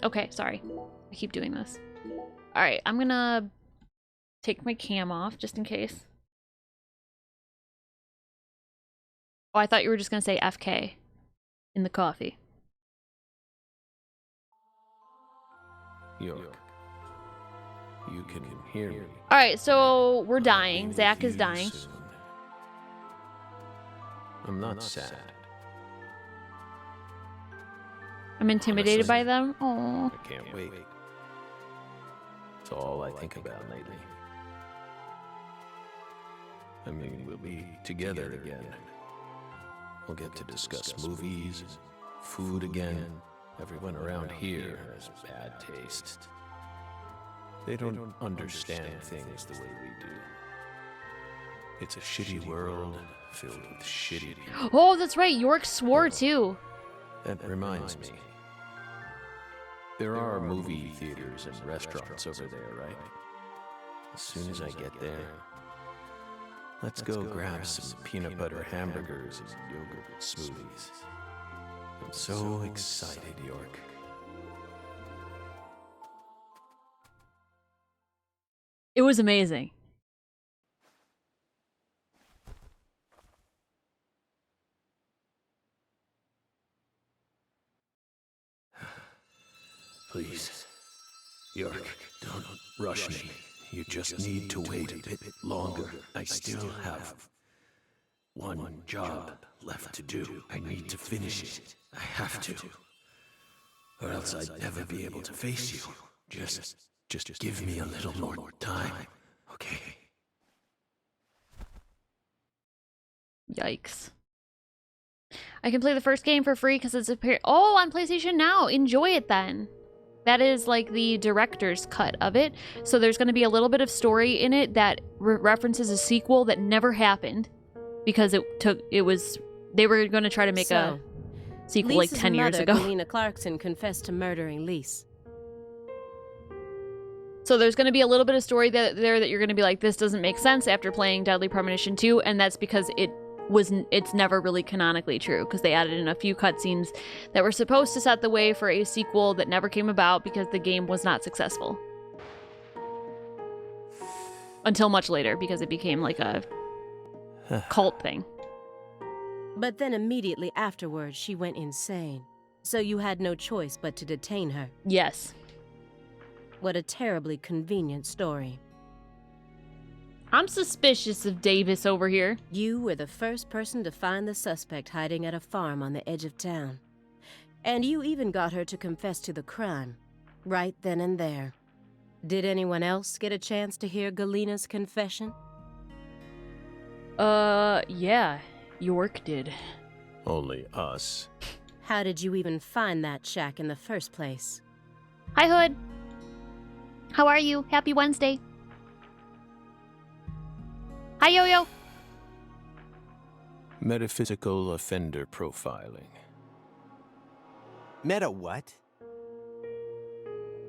Okay, sorry. I keep doing this. Alright, I'm gonna take my cam off just in case. Oh, I thought you were just gonna say FK in the coffee. York, you can hear me. Alright, so we're dying. Zach is dying. Soon. I'm not sad. I'm intimidated by them. I Oh. can't wait. It's all I think about lately. I mean, we'll be together again. We'll get to discuss movies, food again. Everyone around here has bad taste. They don't understand things the way we do. It's a shitty world filled with shitty people. Oh, that's right. York swore too. That reminds me. There are movie theaters and restaurants over there, right? As soon as I get there, let's go grab some peanut butter hamburgers and yogurt smoothies. I'm so excited, York. It was amazing. Please, York, don't rush me. You just need to wait a bit longer. I still have one job left to do. I need to finish it. I have to. Or else I'd never be able to face you. Just give me a little more time, okay? Yikes. I can play the first game for free because it's on PlayStation Now. Enjoy it then. That is like the director's cut of it. So there's going to be a little bit of story in it that references a sequel that never happened because they were going to try to make a sequel like 10 years ago. Galena Clarkson confessed to murdering Lise. So there's going to be a little bit of story that you're going to be like, this doesn't make sense after playing Deadly Premonition 2, and that's because it's never really canonically true, because they added in a few cutscenes that were supposed to set the way for a sequel that never came about because the game was not successful. Until much later, because it became like a cult thing. But then immediately afterwards, she went insane. So you had no choice but to detain her. Yes. What a terribly convenient story. I'm suspicious of Davis over here. You were the first person to find the suspect hiding at a farm on the edge of town. And you even got her to confess to the crime, right then and there. Did anyone else get a chance to hear Galena's confession? Yeah. York did. Only us. How did you even find that shack in the first place? Hi, Hood. How are you? Happy Wednesday. Hi, Yo-Yo. Metaphysical offender profiling. Meta what?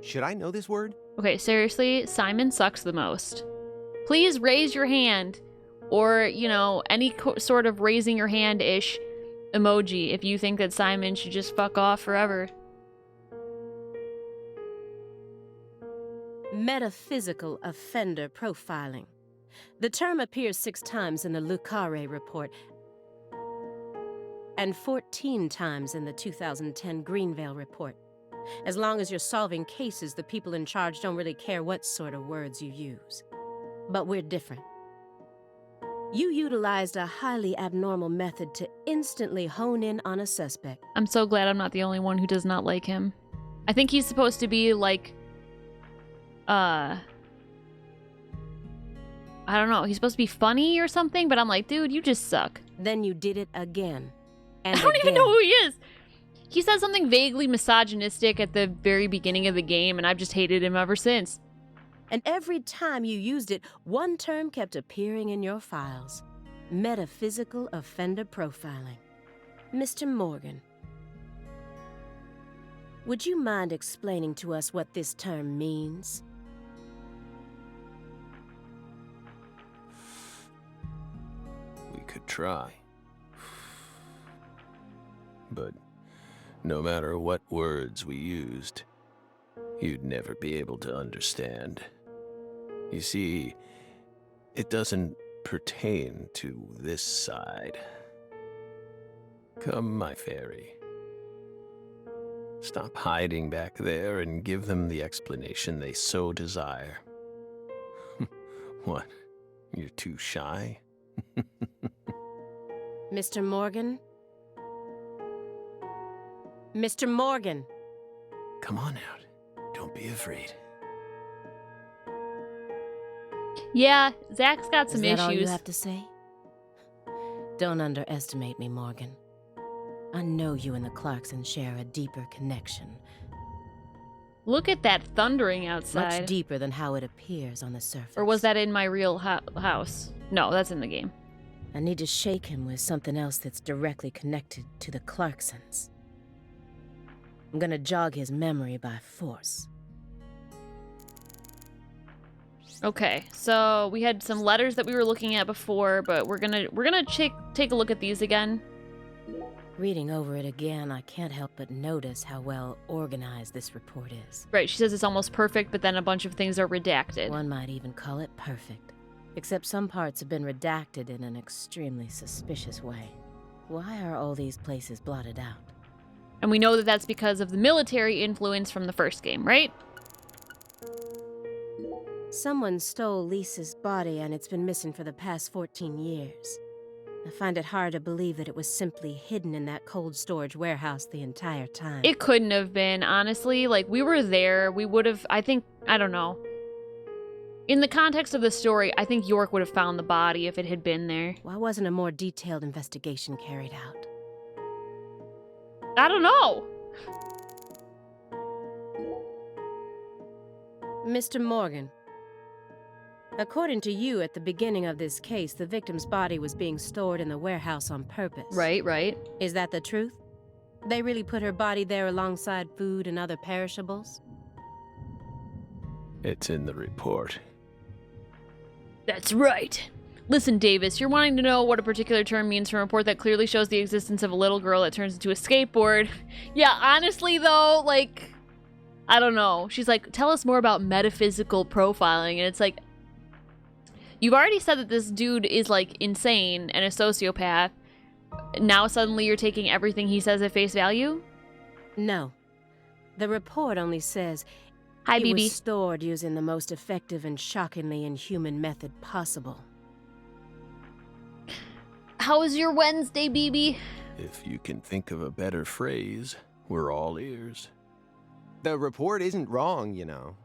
Should I know this word? Okay, seriously, Simon sucks the most. Please raise your hand, or, you know, any sort of raising your hand-ish emoji if you think that Simon should just fuck off forever. Metaphysical offender profiling. The term appears 6 times in the Lucare report and 14 times in the 2010 Greenvale report. As long as you're solving cases, the people in charge don't really care what sort of words you use. But we're different. You utilized a highly abnormal method to instantly hone in on a suspect. I'm so glad I'm not the only one who does not like him. I think he's supposed to be like, I don't know, he's supposed to be funny or something, but I'm like, dude, you just suck. Then you did it again. And I don't even know who he is. He said something vaguely misogynistic at the very beginning of the game, and I've just hated him ever since. And every time you used it, one term kept appearing in your files. Metaphysical offender profiling. Mr. Morgan, would you mind explaining to us what this term means? We could try. But No matter what words we used, you'd never be able to understand. You see, it doesn't pertain to this side. Come, my fairy. Stop hiding back there and give them the explanation they so desire. What? You're too shy? Mr. Morgan? Mr. Morgan! Come on out. Don't be afraid. Yeah, Zach's got some Is that all you issues. have to say? Don't underestimate me, Morgan. I know you and the Clarksons share a deeper connection. Look at that thundering Much outside. deeper than how it appears on the surface. Or was that in my real house? No, that's in the game. I need to shake him with something else that's directly connected to the Clarksons. I'm gonna jog his memory by force. Okay, so we had some letters that we were looking at before, but we're gonna take a look at these again. Reading over it again, I can't help but notice how well organized this report is. Right, she says it's almost perfect, but then a bunch of things are redacted. One might even call it perfect. Except some parts have been redacted in an extremely suspicious way. Why are all these places blotted out? And we know that that's because of the military influence from the first game, right? Someone stole Lisa's body and it's been missing for the past 14 years. I find it hard to believe that it was simply hidden in that cold storage warehouse the entire time. It couldn't have been, honestly. Like, we were there. We would have, I don't know. In the context of the story, I think York would have found the body if it had been there. Why wasn't a more detailed investigation carried out? I don't know. Mr. Morgan, according to you, at the beginning of this case, the victim's body was being stored in the warehouse on purpose. Right. Is that the truth? They really put her body there alongside food and other perishables? It's in the report. That's right. Listen, Davis, you're wanting to know what a particular term means from a report that clearly shows the existence of a little girl that turns into a skateboard. Yeah, honestly, though, like, I don't know. She's like, tell us more about metaphysical profiling. And it's like, you've already said that this dude is, like, insane and a sociopath. Now suddenly you're taking everything he says at face value? No. The report only says Hi, it BB. was stored using the most effective and shockingly inhuman method possible. How was your Wednesday, BB? If you can think of a better phrase, we're all ears. The report isn't wrong, you know.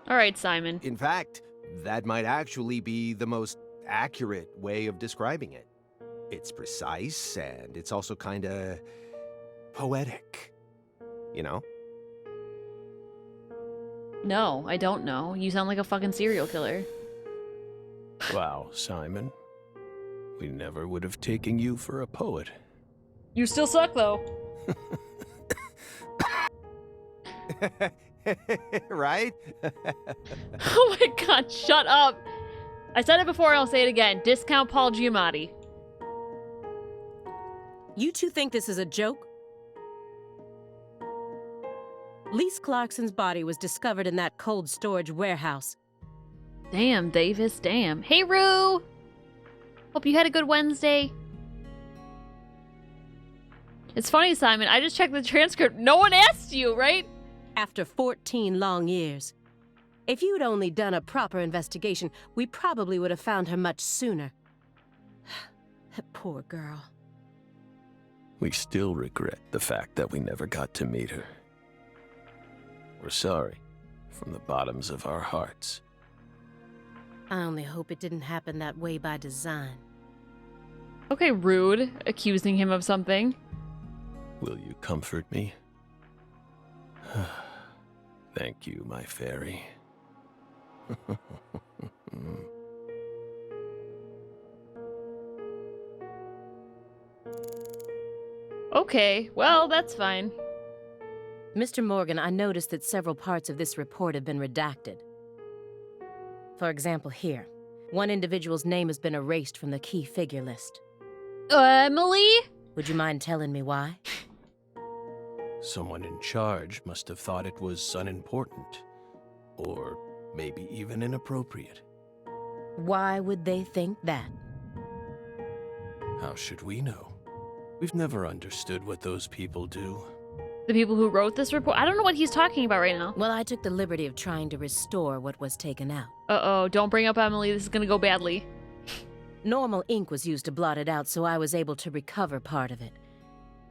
All right, Simon. In fact, that might actually be the most accurate way of describing it. It's precise, and it's also kinda poetic. You know? No, I don't know. You sound like a fucking serial killer. Wow, Simon. We never would have taken you for a poet. You still suck, though. Right? Oh my god, shut up. I said it before, I'll say it again. Discount Paul Giamatti. You two think this is a joke? Lise Clarkson's body was discovered in that cold storage warehouse. Damn, Davis, damn. Hey, Rue! Hope you had a good Wednesday. It's funny, Simon, I just checked the transcript. No one asked you, right? After 14 long years. If you'd only done a proper investigation, we probably would have found her much sooner. That poor girl. We still regret the fact that we never got to meet her. We're sorry, from the bottoms of our hearts. I only hope it didn't happen that way by design. Okay, rude. Accusing him of something. Will you comfort me? Thank you, my fairy. Okay, well, that's fine. Mr. Morgan, I noticed that several parts of this report have been redacted. For example, here. One individual's name has been erased from the key figure list. Emily? Would you mind telling me why? Someone in charge must have thought it was unimportant. Or maybe even inappropriate. Why would they think that? How should we know? We've never understood what those people do. The people who wrote this report? I don't know what he's talking about right now. Well, I took the liberty of trying to restore what was taken out. Uh-oh, don't bring up Emily. This is gonna go badly. Normal ink was used to blot it out, so I was able to recover part of it.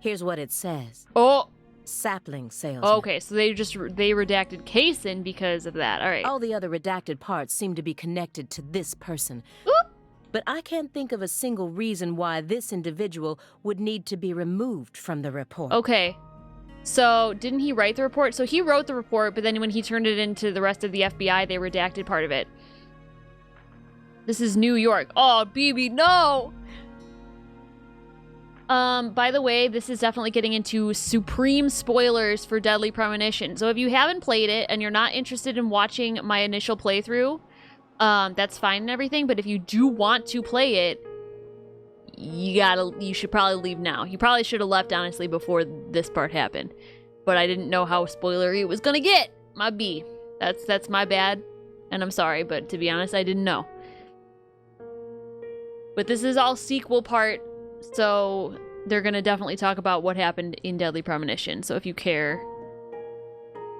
Here's what it says. Oh! Sapling salesman. Okay, so they redacted Kaysen because of that. All right. All the other redacted parts seem to be connected to this person. Oop. But I can't think of a single reason why this individual would need to be removed from the report. Okay. So, didn't he write the report? So he wrote the report, but then when he turned it into the rest of the FBI, they redacted part of it. This is New York. Oh, BB, no! By the way, this is definitely getting into supreme spoilers for Deadly Premonition. So if you haven't played it and you're not interested in watching my initial playthrough, that's fine and everything. But if you do want to play it, you should probably leave now. You probably should have left, honestly, before this part happened. But I didn't know how spoilery it was gonna get. My B. That's my bad. And I'm sorry, but to be honest, I didn't know. But this is all sequel part, so they're gonna definitely talk about what happened in Deadly Premonition. So if you care.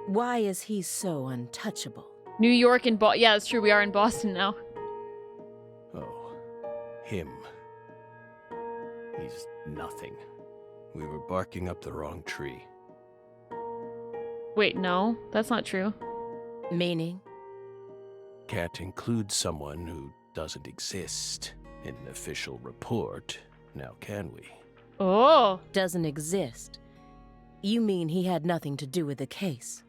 Why is he so untouchable? New York and Boston. Yeah, that's true. We are in Boston now. Oh, him. He's nothing. We were barking up the wrong tree. Wait, no, that's not true. Meaning? Can't include someone who doesn't exist in an official report, now can we? Oh. Doesn't exist. You mean he had nothing to do with the case?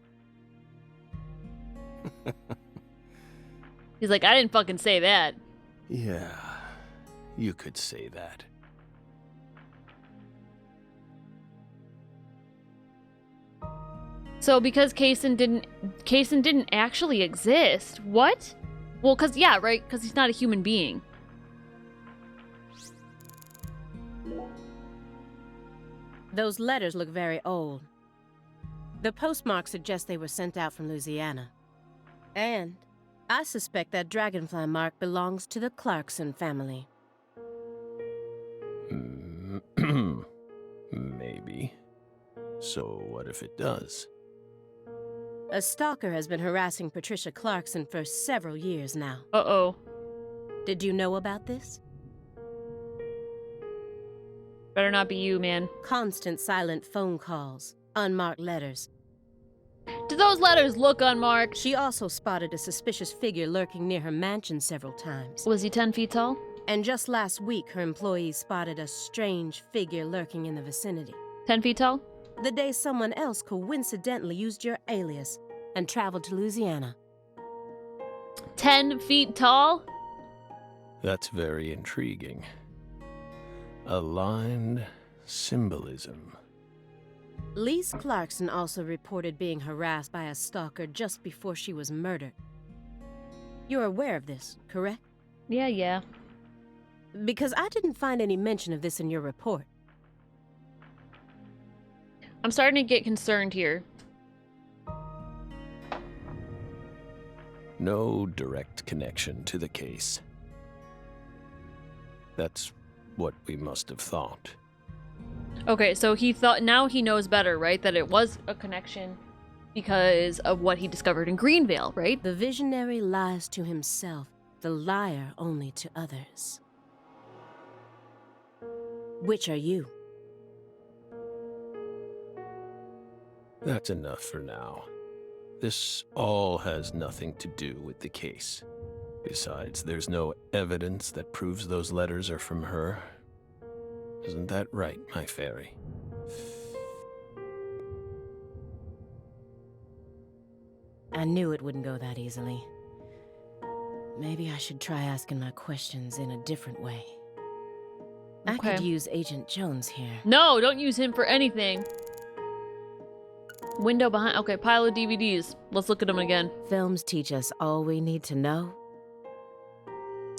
He's like, I didn't fucking say that. Yeah, you could say that. So because Kaysen didn't actually exist. What? Well, cause yeah, right? Cause he's not a human being. Those letters look very old. The postmark suggests they were sent out from Louisiana. And I suspect that dragonfly mark belongs to the Clarkson family. Maybe. So what if it does? A stalker has been harassing Patricia Clarkson for several years now. Uh-oh. Did you know about this? Better not be you, man. Constant silent phone calls, unmarked letters. Do those letters look unmarked? She also spotted a suspicious figure lurking near her mansion several times. Was he 10 feet tall? And just last week, her employees spotted a strange figure lurking in the vicinity. 10 feet tall? The day someone else coincidentally used your alias and traveled to Louisiana. 10 feet tall? That's very intriguing. Aligned symbolism. Lise Clarkson also reported being harassed by a stalker just before she was murdered. You're aware of this, correct? Yeah. Because I didn't find any mention of this in your report. I'm starting to get concerned here. No direct connection to the case. That's what we must have thought. Okay, so now he knows better, right? That it was a connection because of what he discovered in Greenvale, right? The visionary lies to himself, the liar only to others. Which are you? That's enough for now. This all has nothing to do with the case. Besides, there's no evidence that proves those letters are from her. Isn't that right, my fairy? I knew it wouldn't go that easily. Maybe I should try asking my questions in a different way. I Okay. could use Agent Jones here. No, don't use him for anything. Window behind. Okay, pile of DVDs. Let's look at them again. Films teach us all we need to know.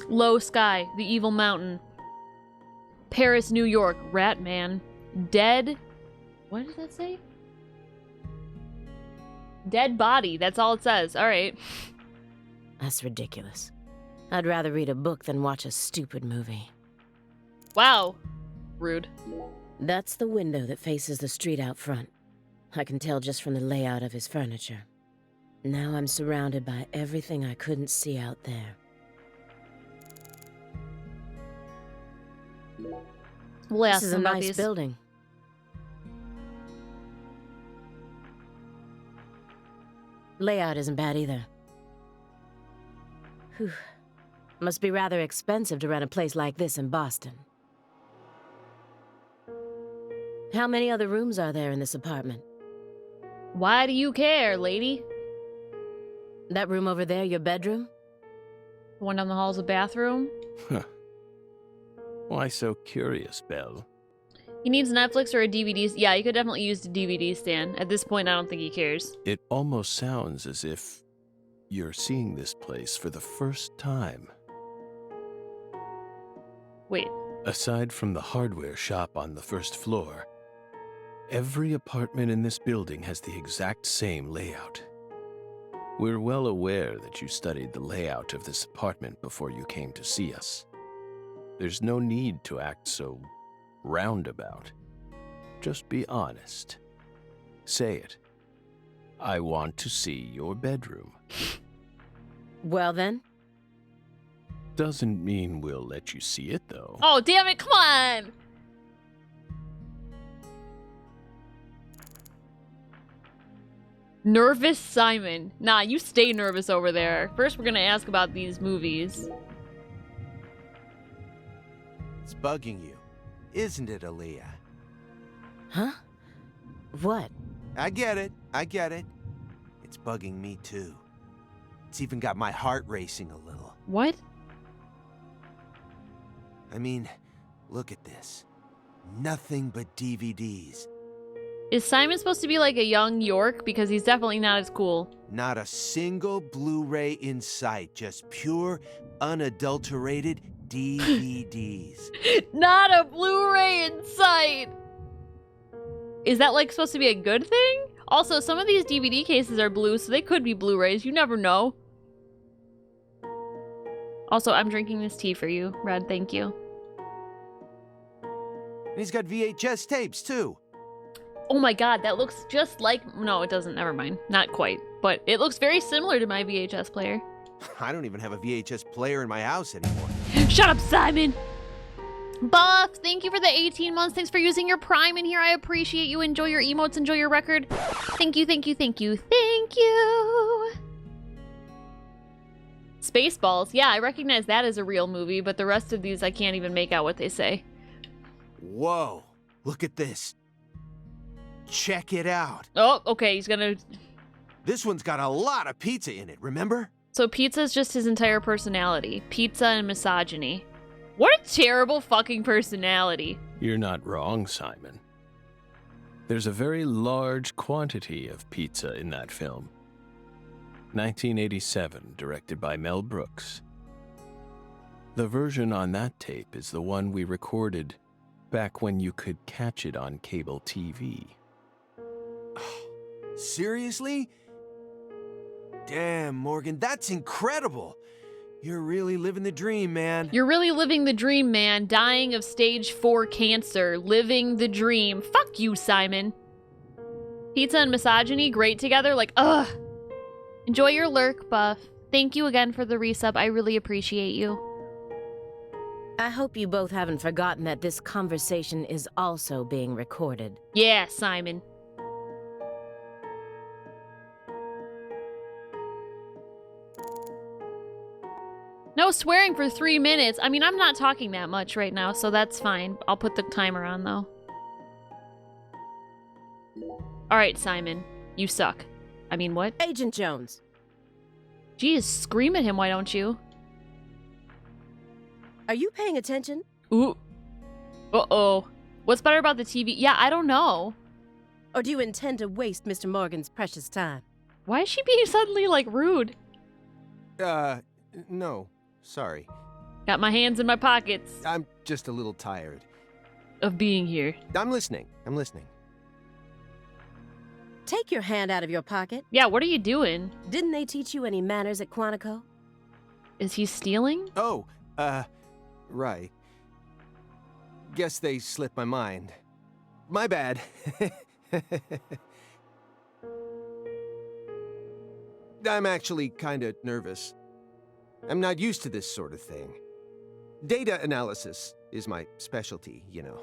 Low Sky, The Evil Mountain. Paris, New York, Rat Man. Dead. What does that say? Dead body. That's all it says. All right. That's ridiculous. I'd rather read a book than watch a stupid movie. Wow. Rude. That's the window that faces the street out front. I can tell just from the layout of his furniture. Now I'm surrounded by everything I couldn't see out there. We'll ask This is a them about nice these. building. Layout isn't bad either. Whew. Must be rather expensive to rent a place like this in Boston. How many other rooms are there in this apartment? Why do you care, lady? That room over there, your bedroom? The one down the hall's a bathroom. Why so curious, Belle? He needs Netflix or a DVD. Yeah, he could definitely use the DVD stand. At this point, I don't think he cares. It almost sounds as if you're seeing this place for the first time. Wait. Aside from the hardware shop on the first floor, every apartment in this building has the exact same layout. We're well aware that you studied the layout of this apartment before you came to see us. There's no need to act so roundabout. Just be honest. Say it. I want to see your bedroom. Well then, Doesn't mean we'll let you see it, though. Oh, damn it. Come on. Nervous Simon. Nah, you stay nervous over there. First, we're gonna ask about these movies. It's bugging you, isn't it, Aaliyah? huh? What? I get it. I get it. It's bugging me too. It's even got my heart racing a little. What? I mean, look at this. Nothing but DVDs. Is Simon supposed to be like a young York? Because he's definitely not as cool. Not a single Blu-ray in sight. Just pure, unadulterated DVDs. Not a Blu-ray in sight! Is that like supposed to be a good thing? Also, some of these DVD cases are blue, so they could be Blu-rays. You never know. Also, I'm drinking this tea for you, Red. Thank you. And he's got VHS tapes too. Oh my god, that looks just like... No, it doesn't. Never mind. Not quite. But it looks very similar to my VHS player. I don't even have a VHS player in my house anymore. Shut up, Simon! Buff, thank you for the 18 months. Thanks for using your Prime in here. I appreciate you. Enjoy your emotes. Enjoy your record. Thank you, thank you, thank you, thank you. Spaceballs. Yeah, I recognize that as a real movie, but the rest of these I can't even make out what they say. Whoa, look at this. Check it out. Oh, okay, he's gonna... This one's got a lot of pizza in it, remember? So pizza's just his entire personality. Pizza and misogyny. What a terrible fucking personality. You're not wrong, Simon. There's a very large quantity of pizza in that film. 1987, directed by Mel Brooks. The version on that tape is the one we recorded back when you could catch it on cable TV. Seriously? Damn, Morgan, that's incredible. You're really living the dream, man. You're really living the dream, man. Dying of stage 4 cancer. Living the dream. Fuck you, Simon. Pizza and misogyny, great together. Like, ugh. Enjoy your lurk, Buff. Thank you again for the resub. I really appreciate you. I hope you both haven't forgotten that this conversation is also being recorded. Yeah, Simon. No swearing for 3 minutes. I mean, I'm not talking that much right now, so that's fine. I'll put the timer on, though. Alright, Simon. You suck. I mean, what? Agent Jones. Geez, scream at him, why don't you? Are you paying attention? Ooh. Uh-oh. What's better about the TV? Yeah, I don't know. Or do you intend to waste Mr. Morgan's precious time? Why is she being suddenly, like, rude? No. Sorry. Got my hands in my pockets I'm just a little tired. of being here. I'm listening. I'm listening. Take your hand out of your pocket. Yeah, what are you doing? Didn't they teach you any manners at Quantico? Is he stealing? Oh, right. Guess they slipped my mind. My bad. I'm actually kinda nervous. I'm not used to this sort of thing. Data analysis is my specialty, you know.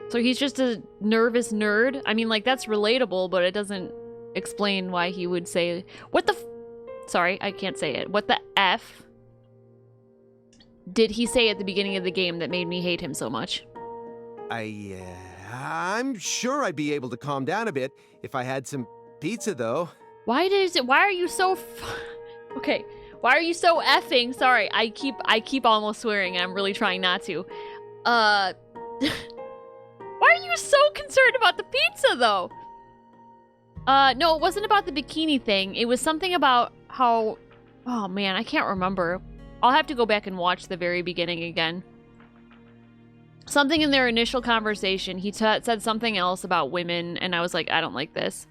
So he's just a nervous nerd? I mean, like, that's relatable, but it doesn't explain why he would say... What the Sorry, I can't say it. What the F did he say at the beginning of the game that made me hate him so much? I'm sure I'd be able to calm down a bit if I had some pizza, though. Why are you so... Okay, why are you so effing... Sorry, I keep almost swearing, and I'm really trying not to. Why are you so concerned about the pizza, though? No, it wasn't about the bikini thing. It was something about how... Oh, man, I can't remember. I'll have to go back and watch the very beginning again. Something in their initial conversation, he said something else about women, and I was like, I don't like this.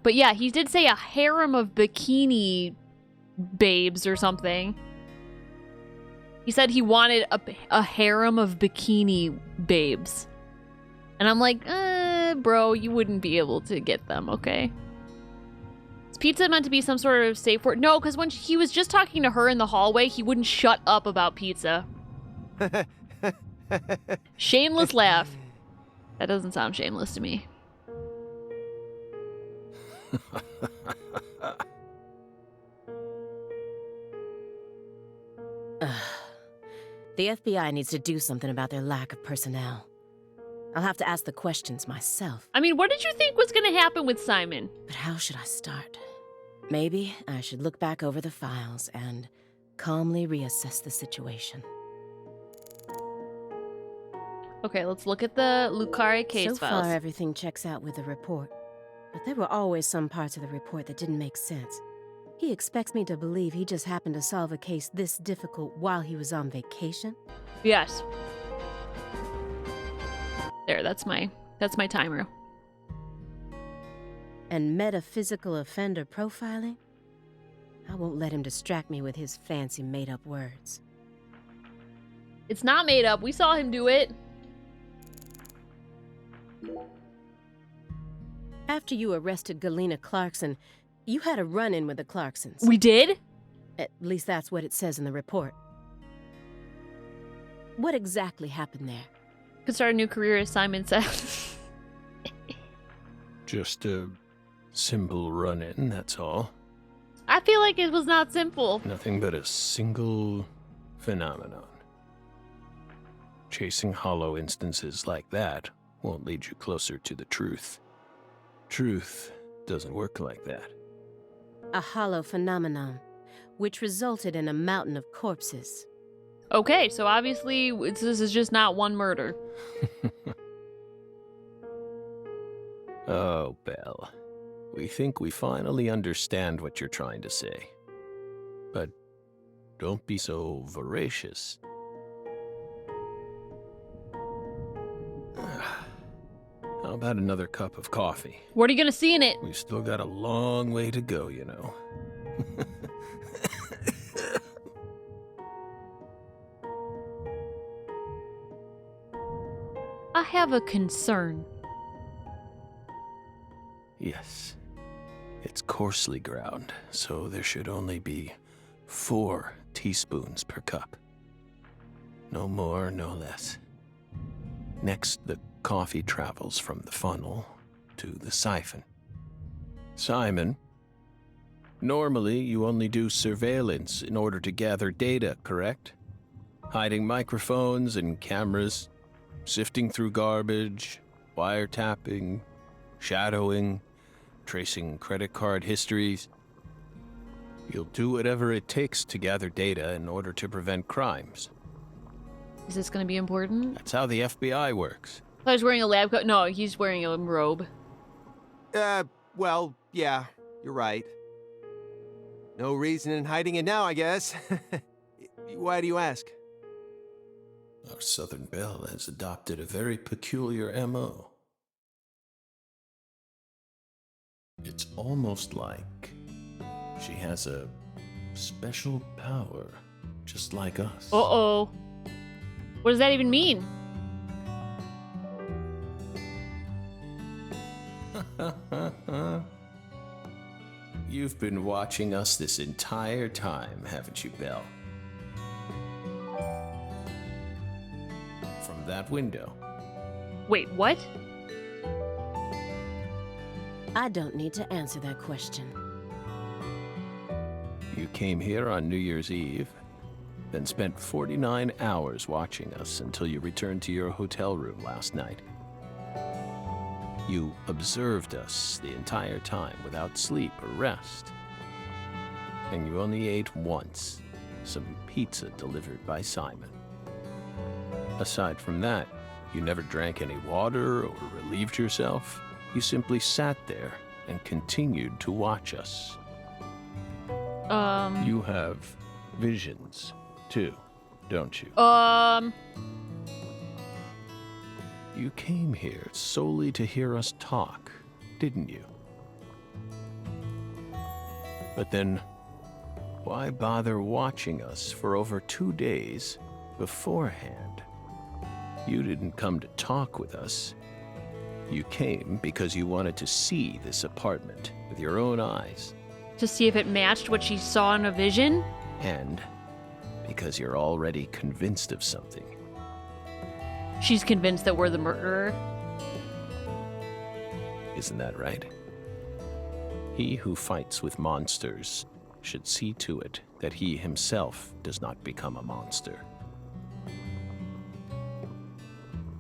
But yeah, he did say a harem of bikini babes or something. He said he wanted a harem of bikini babes. And I'm like, bro, you wouldn't be able to get them, okay? Is pizza meant to be some sort of safe word? No, because when he was just talking to her in the hallway, he wouldn't shut up about pizza. Shameless laugh. That doesn't sound shameless to me. The FBI needs to do something about their lack of personnel. I'll have to ask the questions myself. I mean, what did you think was going to happen with Simon? But how should I start? Maybe I should look back over the files and calmly reassess the situation. Okay, let's look at the Lucare case So files. far, everything checks out with the report. But there were always some parts of the report that didn't make sense. He expects me to believe he just happened to solve a case this difficult while he was on vacation? Yes. There, that's my timer. And metaphysical offender profiling? I won't let him distract me with his fancy made-up words. It's not made up. We saw him do it. After you arrested Galena Clarkson, you had a run-in with the Clarksons. We did? At least that's what it says in the report. What exactly happened there? Could start a new career, as Simon said. Just a simple run-in, that's all. I feel like it was not simple. Nothing but a single phenomenon. Chasing hollow instances like that won't lead you closer to the truth. Truth doesn't work like that. A hollow phenomenon, which resulted in a mountain of corpses. Okay, so obviously this is just not one murder. Oh, Belle. We think we finally understand what you're trying to say. But don't be so voracious. How about another cup of coffee? What are you gonna see in it? We've still got a long way to go, you know. I have a concern. Yes. It's coarsely ground, so there should only be 4 teaspoons per cup. No more, no less. Next, the coffee travels from the funnel to the siphon. Simon, normally you only do surveillance in order to gather data, correct? Hiding microphones and cameras, sifting through garbage, wiretapping, shadowing, tracing credit card histories. You'll do whatever it takes to gather data in order to prevent crimes. Is this gonna be important? That's how the FBI works. I thought he was wearing a lab coat. No, he's wearing a robe. Well, yeah, you're right. No reason in hiding it now, I guess. Why do you ask? Our Southern Belle has adopted a very peculiar MO. It's almost like she has a special power, just like us. Uh-oh. What does that even mean? You've been watching us this entire time, haven't you, Belle? From that window. Wait, what? I don't need to answer that question. You came here on New Year's Eve, then spent 49 hours watching us until you returned to your hotel room last night. You observed us the entire time without sleep or rest. And you only ate once, some pizza delivered by Simon. Aside from that, you never drank any water or relieved yourself. You simply sat there and continued to watch us. You have visions, too, don't you? You came here solely to hear us talk, didn't you? But then, why bother watching us for over 2 days beforehand? You didn't come to talk with us. You came because you wanted to see this apartment with your own eyes. To see if it matched what she saw in a vision? And because you're already convinced of something. She's convinced that we're the murderer. Isn't that right? He who fights with monsters should see to it that he himself does not become a monster.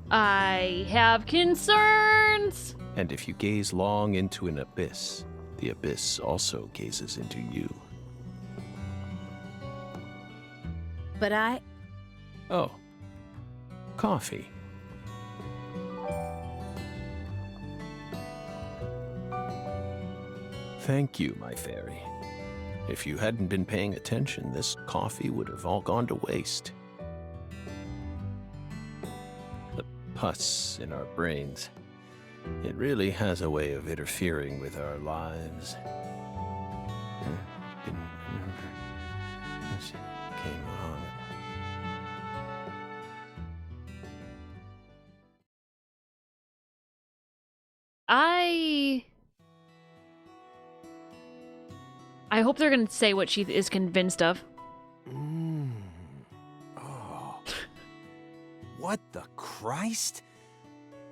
I have concerns! And if you gaze long into an abyss, the abyss also gazes into you. But Oh. Coffee. Thank you, my fairy. If you hadn't been paying attention, this coffee would have all gone to waste. The pus in our brains. It really has a way of interfering with our lives. Didn't remember. This came along. I hope they're gonna say what she is convinced of. Oh. What the Christ?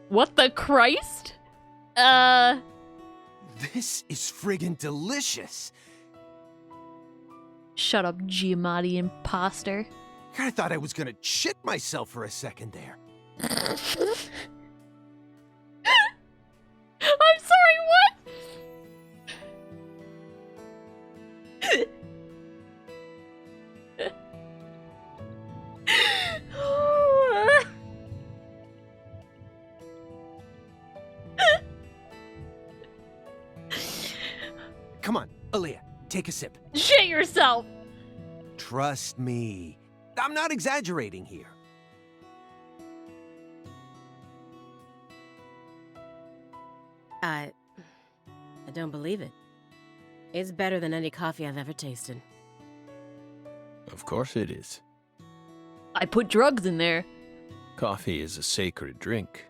What the Christ? This is friggin' delicious. Shut up, Giamatti imposter. I thought I was gonna shit myself for a second there. I'm sorry, what? Come on, Aaliyah, take a sip. Shit yourself. Trust me. I'm not exaggerating here. I don't believe it. It's better than any coffee I've ever tasted. Of course it is. I put drugs in there. Coffee is a sacred drink.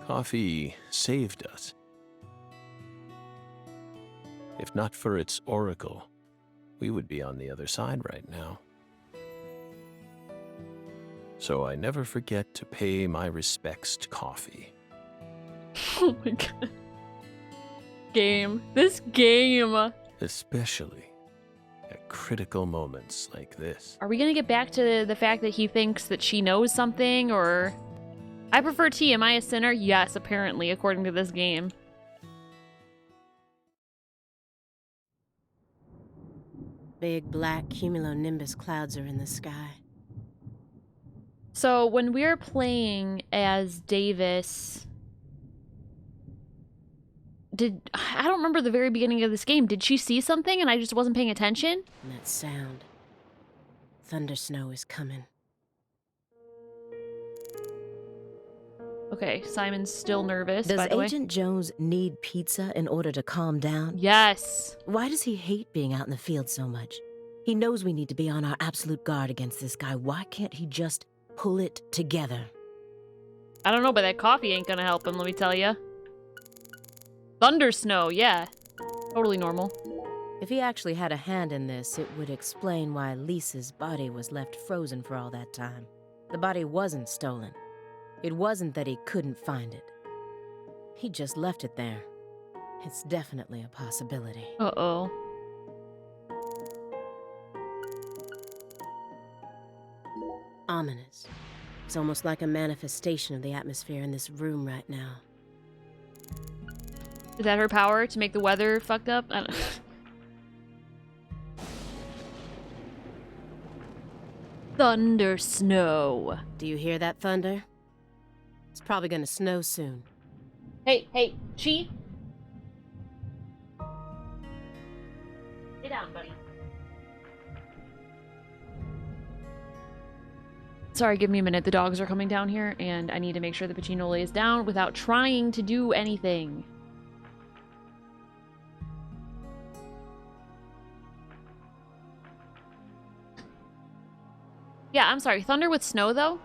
Coffee saved us. If not for its oracle, we would be on the other side right now. So I never forget to pay my respects to coffee. Oh my god. Game. This game. Especially at critical moments like this. Are we gonna get back to the fact that he thinks that she knows something, or... I prefer tea. Am I a sinner? Yes, apparently, according to this game. Big black cumulonimbus clouds are in the sky. So when we were playing as Davis, I don't remember the very beginning of this game. Did she see something and I just wasn't paying attention? And that sound. Thunder snow is coming. Okay, Simon's still nervous, Does by the way. Agent Jones need pizza in order to calm down? Yes. Why does he hate being out in the field so much? He knows we need to be on our absolute guard against this guy. Why can't he just pull it together? I don't know, but that coffee ain't gonna help him, let me tell you. Thunder snow, yeah. Totally normal. If he actually had a hand in this, it would explain why Lisa's body was left frozen for all that time. The body wasn't stolen. It wasn't that he couldn't find it. He just left it there. It's definitely a possibility. Uh-oh. Ominous. It's almost like a manifestation of the atmosphere in this room right now. Is that her power to make the weather fucked up? I don't Thunder snow. Do you hear that thunder? It's probably gonna snow soon. Hey, Chi. Sit down, buddy. Sorry, give me a minute. The dogs are coming down here, and I need to make sure the Pacino lays down without trying to do anything. Yeah, I'm sorry. Thunder with snow, though?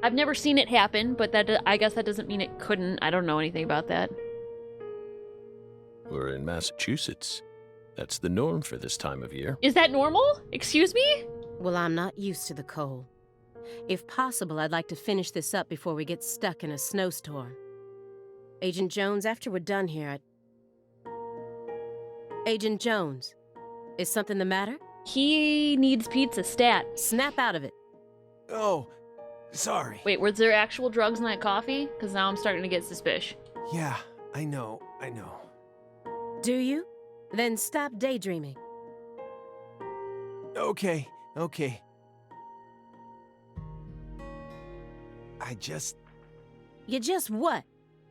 I've never seen it happen, but I guess that doesn't mean it couldn't. I don't know anything about that. We're in Massachusetts. That's the norm for this time of year. Is that normal? Excuse me? Well, I'm not used to the cold. If possible, I'd like to finish this up before we get stuck in a snowstorm. Agent Jones, after we're done here, Agent Jones, is something the matter? He needs pizza stat. Snap out of it. Oh, sorry. Wait, was there actual drugs in that coffee? Because now I'm starting to get suspicious. Yeah, I know. Do you? Then stop daydreaming. Okay. You just what?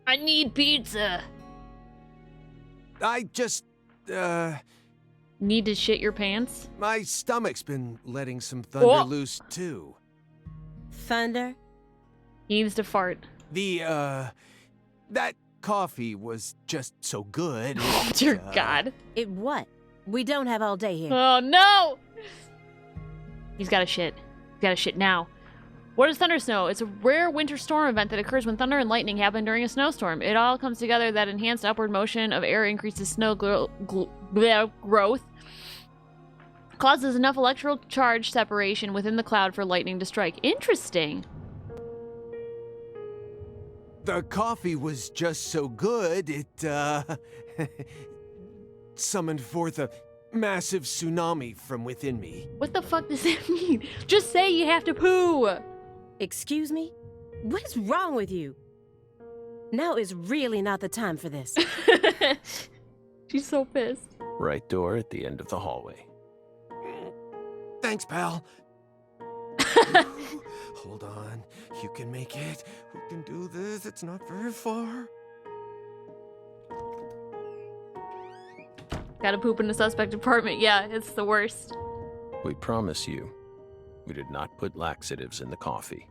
I need pizza. Need to shit your pants? My stomach's been letting some thunder Oh. loose, too. Thunder? He needs to fart. That coffee was just so good. Dear God. It what? We don't have all day here. Oh, no! He's got to shit. He's got to shit now. What is thunder snow? It's a rare winter storm event that occurs when thunder and lightning happen during a snowstorm. It all comes together that enhanced upward motion of air increases snow growth, causes enough electrical charge separation within the cloud for lightning to strike. Interesting. The coffee was just so good, it, summoned forth a massive tsunami from within me. What the fuck does that mean? Just say you have to poo! Excuse me? What is wrong with you? Now is really not the time for this. She's so pissed. Right door at the end of the hallway. Thanks, pal. Hold on. You can make it. We can do this. It's not very far. Gotta poop in the suspect apartment. Yeah, it's the worst. We promise you, we did not put laxatives in the coffee.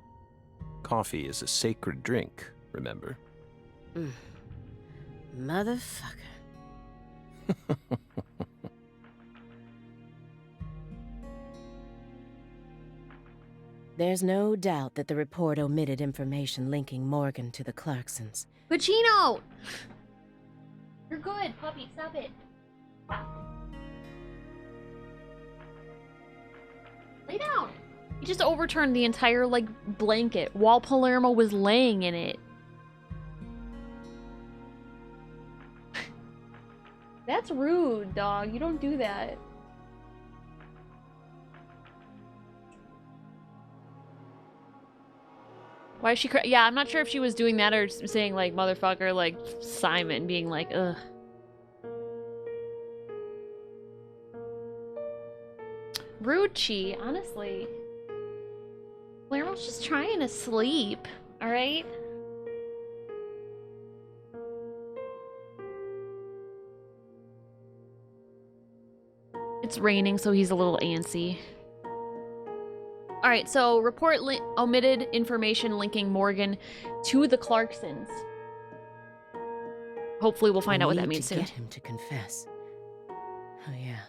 Coffee is a sacred drink, remember? Motherfucker. There's no doubt that the report omitted information linking Morgan to the Clarksons. Pacino! You're good, puppy. Stop it. Lay down. He just overturned the entire, like, blanket while Palermo was laying in it. That's rude, dog. You don't do that. Why is she yeah, I'm not sure if she was doing that or saying, like, motherfucker, like, Simon, being like, ugh. Rude, Chi, honestly. Palermo's just trying to sleep, alright? It's raining, so he's a little antsy. Alright, so report omitted information linking Morgan to the Clarksons. Hopefully we'll find out what that means soon. Get him to confess. Oh yeah.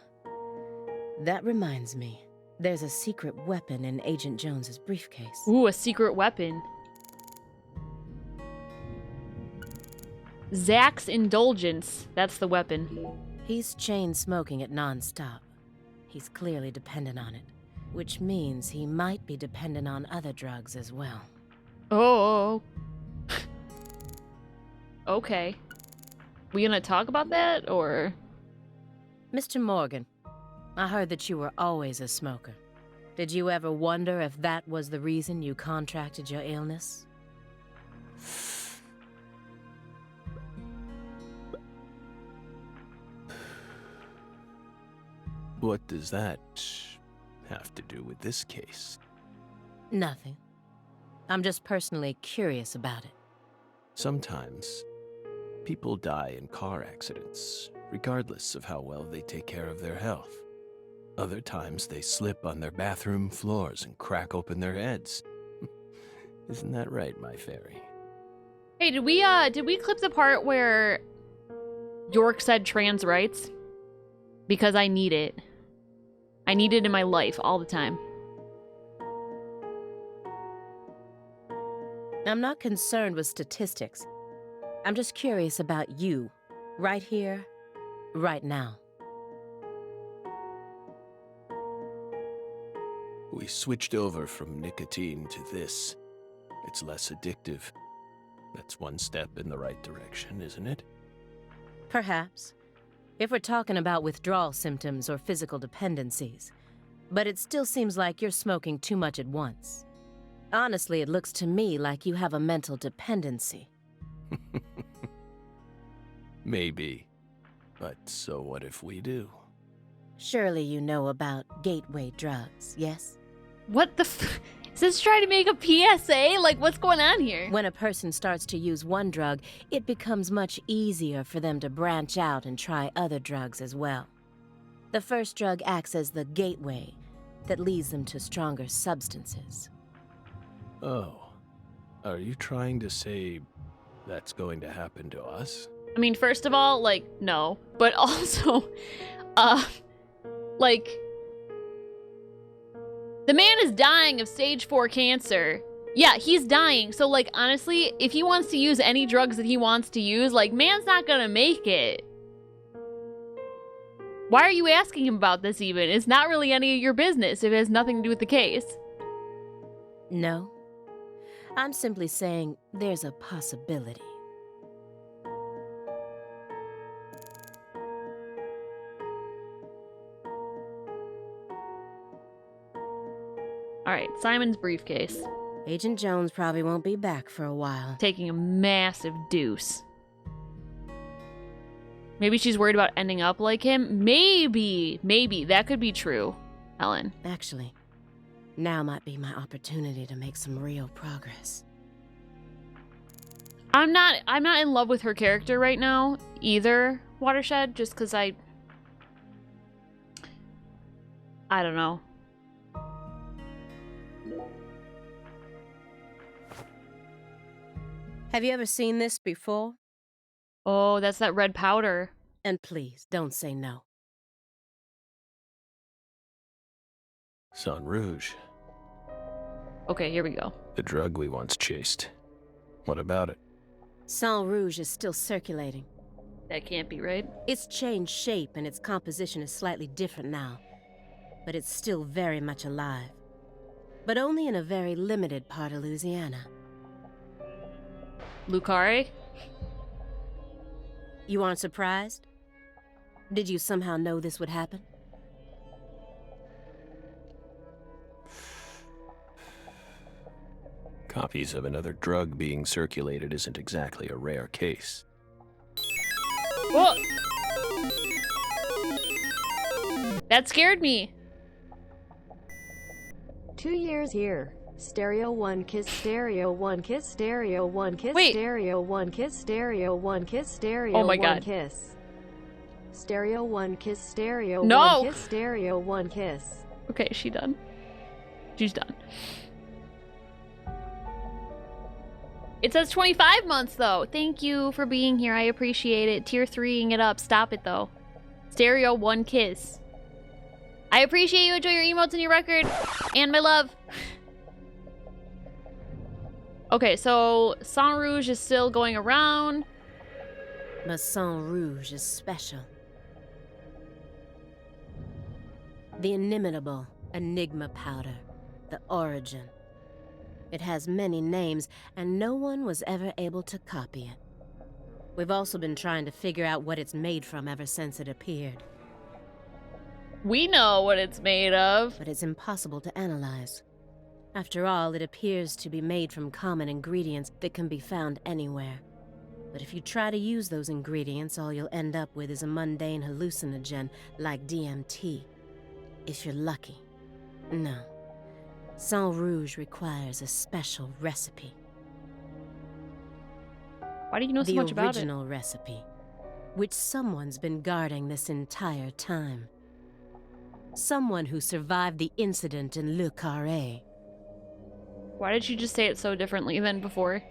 That reminds me. There's a secret weapon in Agent Jones's briefcase. Ooh, a secret weapon. Zach's Indulgence. That's the weapon. He's chain smoking it non-stop. He's clearly dependent on it, which means he might be dependent on other drugs as well. Oh. Okay. We gonna talk about that, or? Mr. Morgan, I heard that you were always a smoker. Did you ever wonder if that was the reason you contracted your illness? What does that have to do with this case? Nothing. I'm just personally curious about it. Sometimes, people die in car accidents, regardless of how well they take care of their health. Other times, they slip on their bathroom floors and crack open their heads. Isn't that right, my fairy? Hey, did we clip the part where York said trans rights? Because I need it. I need it in my life all the time. I'm not concerned with statistics. I'm just curious about you, right here, right now. We switched over from nicotine to this. It's less addictive. That's one step in the right direction, isn't it? Perhaps. If we're talking about withdrawal symptoms or physical dependencies. But it still seems like you're smoking too much at once. Honestly, it looks to me like you have a mental dependency. Maybe. But so what if we do? Surely you know about gateway drugs, yes? What the Is this trying to make a PSA? Like, what's going on here? When a person starts to use one drug, it becomes much easier for them to branch out and try other drugs as well. The first drug acts as the gateway that leads them to stronger substances. Oh. Are you trying to say that's going to happen to us? I mean, first of all, like, no. But also, like, the man is dying of stage 4 cancer. Yeah, he's dying. So, like, honestly, if he wants to use any drugs that he wants to use, like, man's not gonna make it. Why are you asking him about this even? It's not really any of your business if it has nothing to do with the case. No. I'm simply saying there's a possibility. Alright, Simon's briefcase. Agent Jones probably won't be back for a while. Taking a massive deuce. Maybe she's worried about ending up like him? Maybe. That could be true, Helen. Actually, now might be my opportunity to make some real progress. I'm not in love with her character right now either, Watershed, just because I don't know. Have you ever seen this before? Oh, that's that red powder. And please, don't say no. Sang Rouge, Okay, here we go. the drug we once chased. What about it? Sang Rouge is still circulating. That can't be right. It's changed shape and its composition is slightly different now. But it's still very much alive. But only in a very limited part of Louisiana. Lucare? You aren't surprised? Did you somehow know this would happen? Copies of another drug being circulated isn't exactly a rare case. Whoa! That scared me. 2 years here. Stereo 1 kiss, stereo 1 kiss, stereo 1 kiss, Wait. stereo 1 kiss, stereo 1 kiss, stereo Oh my 1 God. kiss. Stereo 1 kiss, stereo No! 1 kiss, stereo 1 kiss. Okay, she done. She's done. It says 25 months, though. Thank you for being here. I appreciate it. Tier 3ing it up. Stop it, though. Stereo 1 kiss. I appreciate you. Enjoy your emotes and your record. And my love. Okay, so Sang Rouge is still going around. But Sang Rouge is special. The inimitable Enigma powder. The origin. It has many names, and no one was ever able to copy it. We've also been trying to figure out what it's made from ever since it appeared. We know what it's made of. But it's impossible to analyze. After all, it appears to be made from common ingredients that can be found anywhere. But if you try to use those ingredients, all you'll end up with is a mundane hallucinogen like DMT. If you're lucky. No. Sang Rouge requires a special recipe. Why do you know so much about it? The original recipe, which someone's been guarding this entire time. Someone who survived the incident in Le Carré. Why did you just say it so differently than before?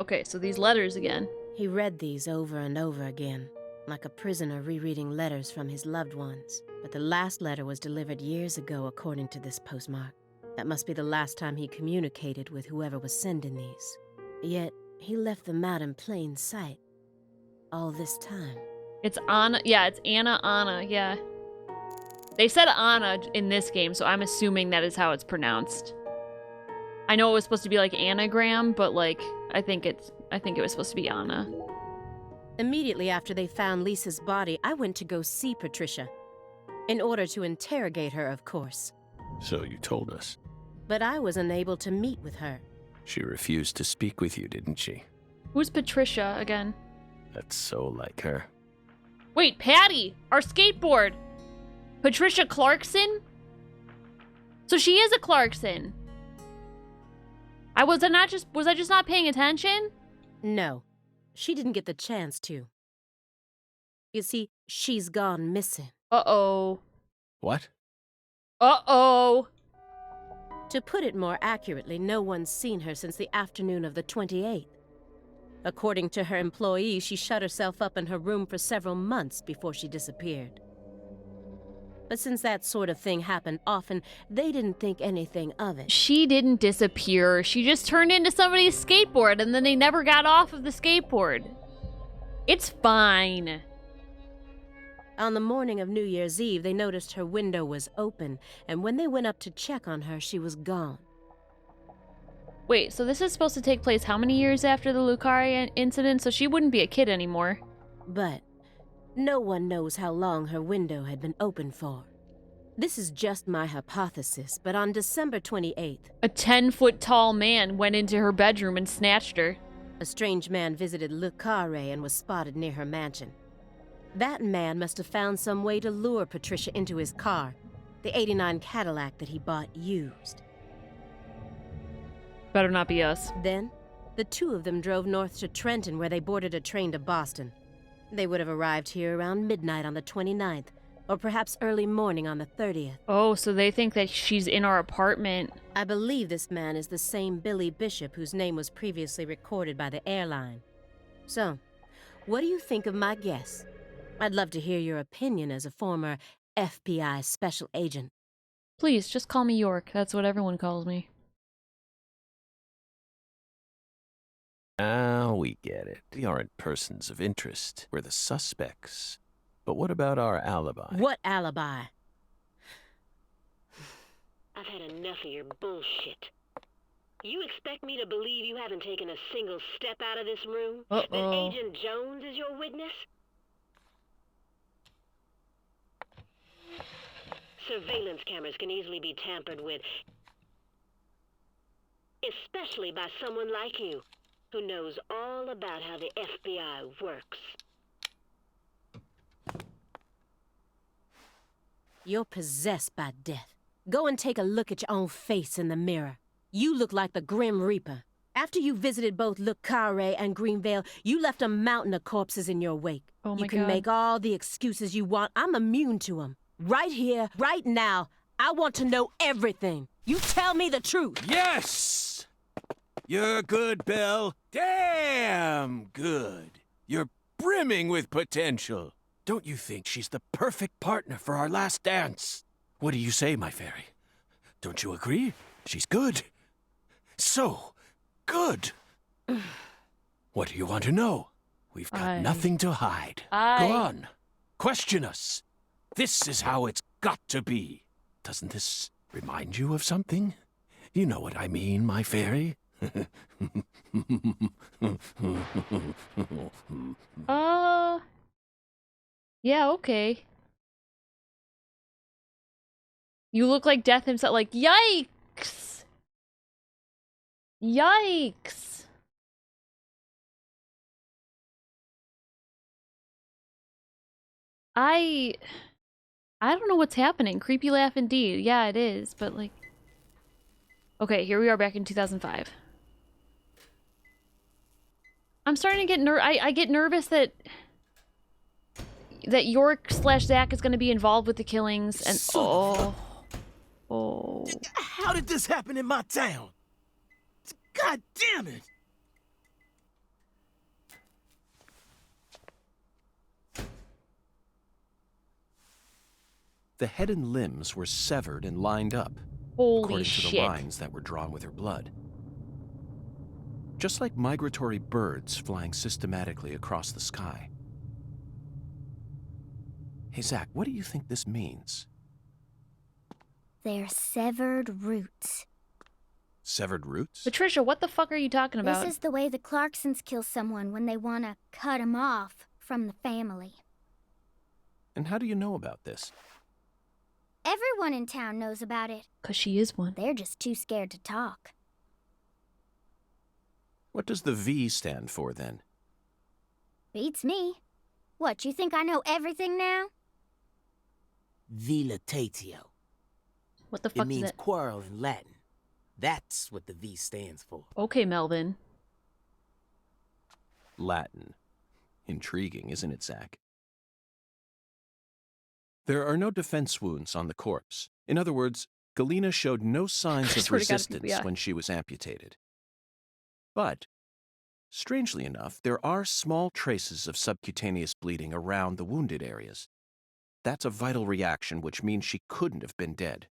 Okay, so these letters again. He read these over and over again, like a prisoner rereading letters from his loved ones. But the last letter was delivered years ago, according to this postmark. That must be the last time he communicated with whoever was sending these. Yet, he left them out in plain sight. All this time. It's Anna. Yeah, it's Anna, yeah. They said Anna in this game, so I'm assuming that is how it's pronounced. I know it was supposed to be like anagram, but like, I think it was supposed to be Anna. Immediately after they found Lisa's body, I went to go see Patricia. In order to interrogate her, of course. So you told us. But I was unable to meet with her. She refused to speak with you, didn't she? Who's Patricia again? That's so like her. Wait, Patty! Our skateboard! Patricia Clarkson? So she is a Clarkson. Was I just not paying attention? No, she didn't get the chance to. You see, she's gone missing. Uh-oh. What? Uh-oh. To put it more accurately, no one's seen her since the afternoon of the 28th. According to her employees, she shut herself up in her room for several months before she disappeared. But since that sort of thing happened often, they didn't think anything of it. She didn't disappear. She just turned into somebody's skateboard and then they never got off of the skateboard. It's fine. On the morning of New Year's Eve, they noticed her window was open, and when they went up to check on her, she was gone. Wait, so this is supposed to take place how many years after the Lucaria incident? So she wouldn't be a kid anymore. But no one knows how long her window had been open for. This is just my hypothesis, but on December 28th... a 10-foot-tall man went into her bedroom and snatched her. A strange man visited Le Carré and was spotted near her mansion. That man must have found some way to lure Patricia into his car, the '89 Cadillac that he bought used. Better not be us. Then, the two of them drove north to Trenton, where they boarded a train to Boston. They would have arrived here around midnight on the 29th, or perhaps early morning on the 30th. Oh, so they think that she's in our apartment. I believe this man is the same Billy Bishop whose name was previously recorded by the airline. So, what do you think of my guess? I'd love to hear your opinion as a former FBI special agent. Please, just call me York. That's what everyone calls me. Ah, we get it. We aren't persons of interest. We're the suspects. But what about our alibi? What alibi? I've had enough of your bullshit. You expect me to believe you haven't taken a single step out of this room? That Agent Jones is your witness? Surveillance cameras can easily be tampered with, especially by someone like you, who knows all about how the FBI works. You're possessed by death. Go and take a look at your own face in the mirror. You look like the Grim Reaper. After you visited both Le Carré and Greenvale, you left a mountain of corpses in your wake. Oh my You can God. make all the excuses you want. I'm immune to them. Right here, right now, I want to know everything. You tell me the truth. Yes! You're good, Belle. Damn good. You're brimming with potential. Don't you think she's the perfect partner for our last dance? What do you say, my fairy? Don't you agree? She's good. So good. What do you want to know? We've got nothing to hide. Go on. Question us. This is how it's got to be. Doesn't this remind you of something? You know what I mean, my fairy. Yeah, okay. You look like Death himself. Like, yikes! Yikes! I don't know what's happening. Creepy laugh indeed. Yeah, it is, but like... Okay, here we are back in 2005. I'm starting to get I get nervous that York / Zach is going to be involved with the killings, and oh. How did this happen in my town? God damn it! The head and limbs were severed and lined up, Holy according to shit. the lines that were drawn with her blood. Just like migratory birds flying systematically across the sky. Hey, Zach, what do you think this means? They're severed roots. Severed roots? Patricia, what the fuck are you talking about? This is the way the Clarksons kill someone when they want to cut him off from the family. And how do you know about this? Everyone in town knows about it. 'Cause she is one. They're just too scared to talk. What does the V stand for, then? Beats me. What, you think I know everything now? Vilitatio. What the It fuck is means it? quarrel in Latin. That's what the V stands for. Okay, Melvin. Latin. Intriguing, isn't it, Zach? There are no defense wounds on the corpse. In other words, Galena showed no signs of Swear to God, resistance yeah. when she was amputated. But, strangely enough, there are small traces of subcutaneous bleeding around the wounded areas. That's a vital reaction, which means she couldn't have been dead.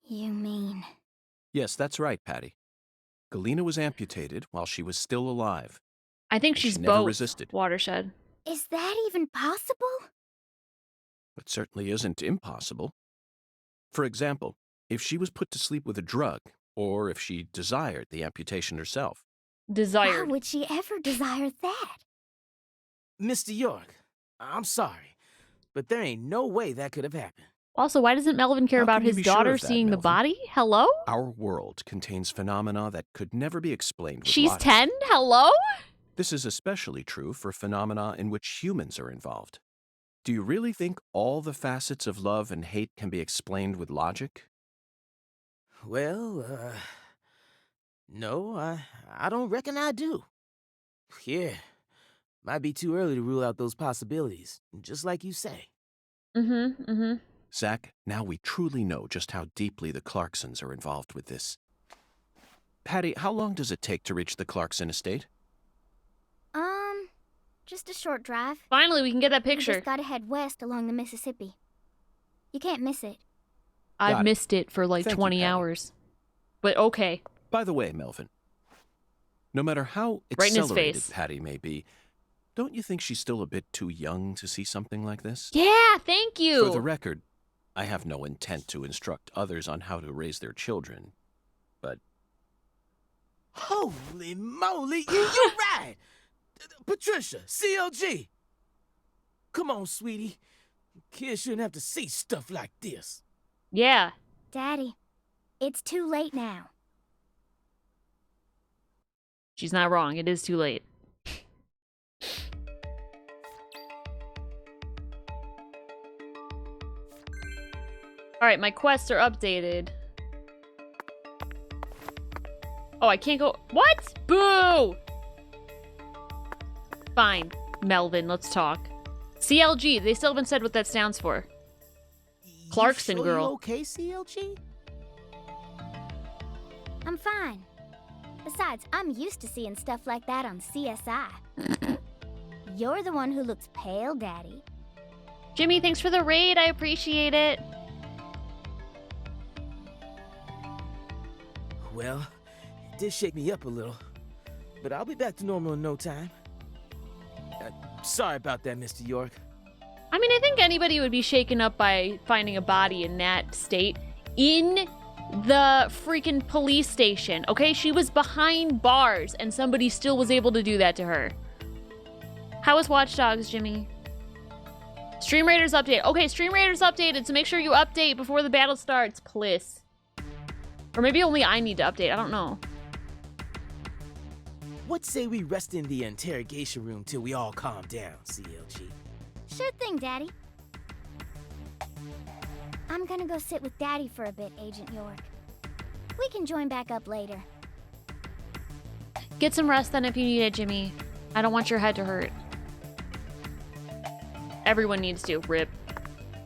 You mean... Yes, that's right, Patty. Galena was amputated while she was still alive. I think And she's she never both. resisted. Watershed. Is that even possible? It certainly isn't impossible. For example, if she was put to sleep with a drug, or if she desired the amputation herself. Why Desired. would she ever desire that? Mr. York, I'm sorry, but there ain't no way that could have happened. Also, why doesn't Melvin care How about can you his be sure daughter of that, seeing the Melvin? body? Hello? Our world contains phenomena that could never be explained with She's logic. 10? Hello? This is especially true for phenomena in which humans are involved. Do you really think all the facets of love and hate can be explained with logic? Well, no, I don't reckon I do. Yeah, might be too early to rule out those possibilities, just like you say. Zach, now we truly know just how deeply the Clarksons are involved with this. Patty, how long does it take to reach the Clarkson estate? Just a short drive. Finally, we can get that You picture. just gotta head west along the Mississippi. You can't miss it. I've Got it. missed it for like Thank you, 20 Patty. hours. But okay. By the way, Melvin, no matter how Right in his accelerated face. Patty may be, don't you think she's still a bit too young to see something like this? Yeah, thank you. For the record, I have no intent to instruct others on how to raise their children, but Holy moly, you're right! Patricia, CLG! Come on, sweetie. Kids shouldn't have to see stuff like this. Yeah. Daddy, it's too late now. She's not wrong. It is too late. Alright, my quests are updated. Oh, I can't go. What? Boo! Fine, Melvin, let's talk. CLG, they still haven't said what that stands for. Clarkson you sure girl. You okay, CLG? I'm fine. Besides, I'm used to seeing stuff like that on CSI. You're the one who looks pale, Daddy. Jimmy, thanks for the raid. I appreciate it. Well, it did shake me up a little, but I'll be back to normal in no time. Sorry about that, Mr. York. I mean, I think anybody would be shaken up by finding a body in that state. In the freaking police station, okay? She was behind bars, and somebody still was able to do that to her. How was Watch Dogs, Jimmy? Stream Raiders update. Okay, Stream Raiders updated, so make sure you update before the battle starts, please. Or maybe only I need to update, I don't know. What say we rest in the interrogation room till we all calm down, CLG? Sure thing, Daddy. I'm gonna go sit with Daddy for a bit, Agent York. We can join back up later. Get some rest then if you need it, Jimmy. I don't want your head to hurt. Everyone needs to. Rip.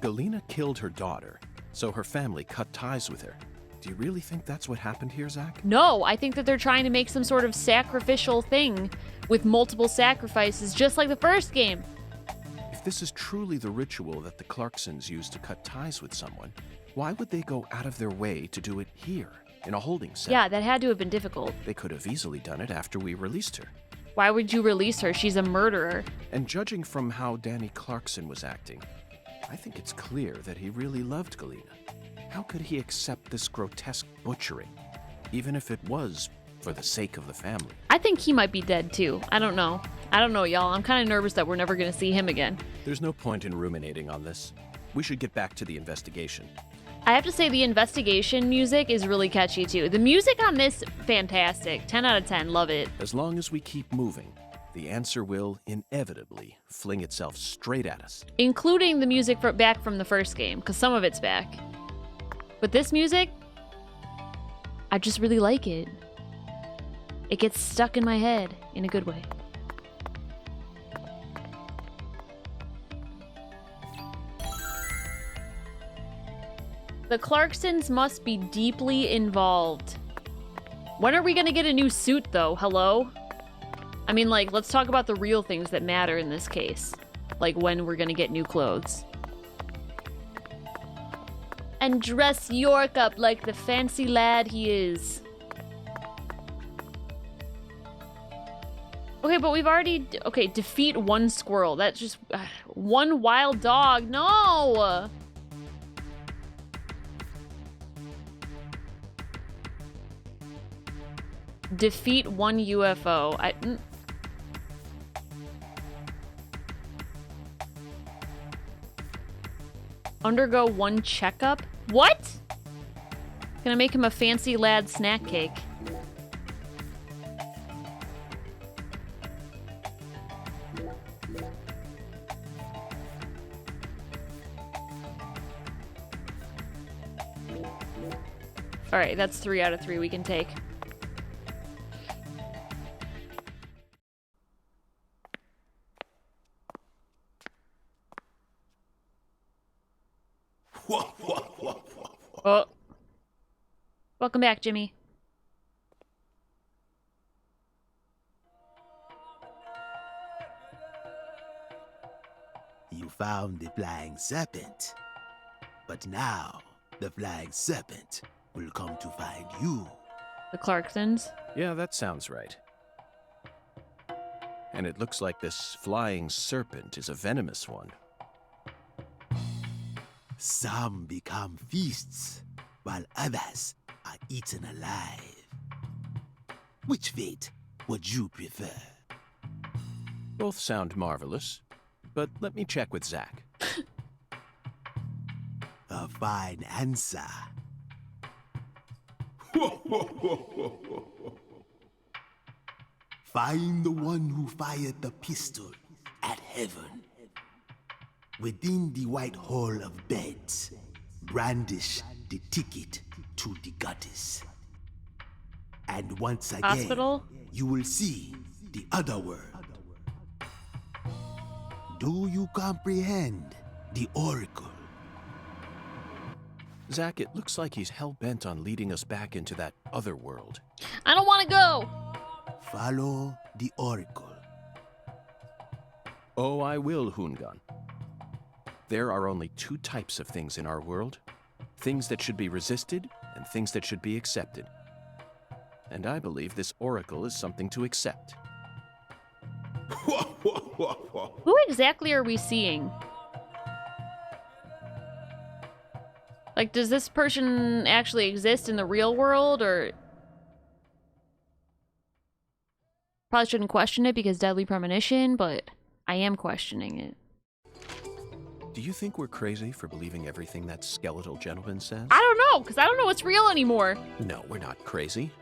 Galena killed her daughter, so her family cut ties with her. Do you really think that's what happened here, Zach? No, I think that they're trying to make some sort of sacrificial thing with multiple sacrifices, just like the first game. If this is truly the ritual that the Clarksons used to cut ties with someone, why would they go out of their way to do it here, in a holding cell? Yeah, that had to have been difficult. They could have easily done it after we released her. Why would you release her? She's a murderer. And judging from how Danny Clarkson was acting, I think it's clear that he really loved Galena. How could he accept this grotesque butchering, even if it was for the sake of the family? I think he might be dead too. I don't know. I don't know, y'all. I'm kind of nervous that we're never going to see him again. There's no point in ruminating on this. We should get back to the investigation. I have to say the investigation music is really catchy too. The music on this, fantastic. 10 out of 10. Love it. As long as we keep moving, the answer will inevitably fling itself straight at us. Including the music back from the first game, because some of it's back. But this music, I just really like it. It gets stuck in my head in a good way. The Clarksons must be deeply involved. When are we gonna get a new suit, though? Hello? I mean, like, let's talk about the real things that matter in this case. Like when we're gonna get new clothes. And dress York up like the fancy lad he is. Okay, but we've already... Okay, defeat one squirrel. That's just... one wild dog. No! Defeat one UFO. Undergo one checkup? What? Gonna make him a fancy lad snack cake. Alright, that's 3 out of 3 we can take. Oh. Welcome back, Jimmy. You found the flying serpent. But now, the flying serpent will come to find you. The Clarksons? Yeah, that sounds right. And it looks like this flying serpent is a venomous one. Some become feasts, while others are eaten alive. Which fate would you prefer? Both sound marvelous, but let me check with Zach. A fine answer. Find the one who fired the pistol at heaven. Within the white hall of beds, brandish the ticket to the goddess. And once again, Hospital? you will see the other world. Do you comprehend the Oracle? Zach, it looks like he's hell-bent on leading us back into that other world. I don't want to go. Follow the Oracle. Oh, I will, Hungan. There are only two types of things in our world. Things that should be resisted and things that should be accepted. And I believe this Oracle is something to accept. Who exactly are we seeing? Like, does this person actually exist in the real world, or... Probably shouldn't question it because deadly premonition, but I am questioning it. Do you think we're crazy for believing everything that skeletal gentleman says? I don't know, because I don't know what's real anymore. No, we're not crazy.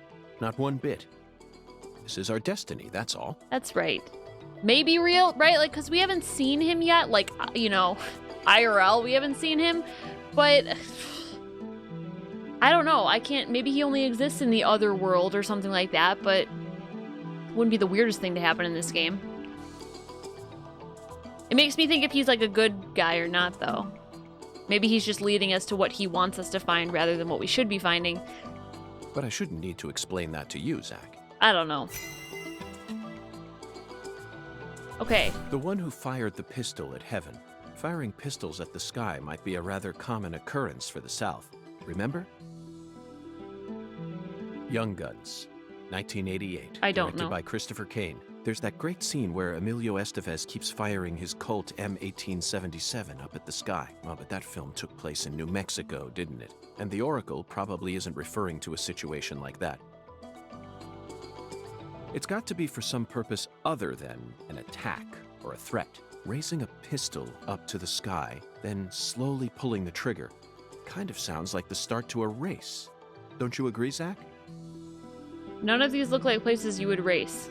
Not one bit. This is our destiny, that's all. That's right. Maybe real, right? Like, because we haven't seen him yet. Like, you know, IRL, we haven't seen him. But I don't know. I can't. Maybe he only exists in the other world or something like that. But it wouldn't be the weirdest thing to happen in this game. It makes me think if he's like a good guy or not, though. Maybe he's just leading us to what he wants us to find rather than what we should be finding. But I shouldn't need to explain that to you, Zach. I don't know. Okay. The one who fired the pistol at heaven. Firing pistols at the sky might be a rather common occurrence for the South. Remember? Young Guns, 1988. I don't directed know. By Christopher Kane. There's that great scene where Emilio Estevez keeps firing his Colt M1877 up at the sky. Well, but that film took place in New Mexico, didn't it? And the Oracle probably isn't referring to a situation like that. It's got to be for some purpose other than an attack or a threat. Raising a pistol up to the sky, then slowly pulling the trigger, kind of sounds like the start to a race. Don't you agree, Zach? None of these look like places you would race.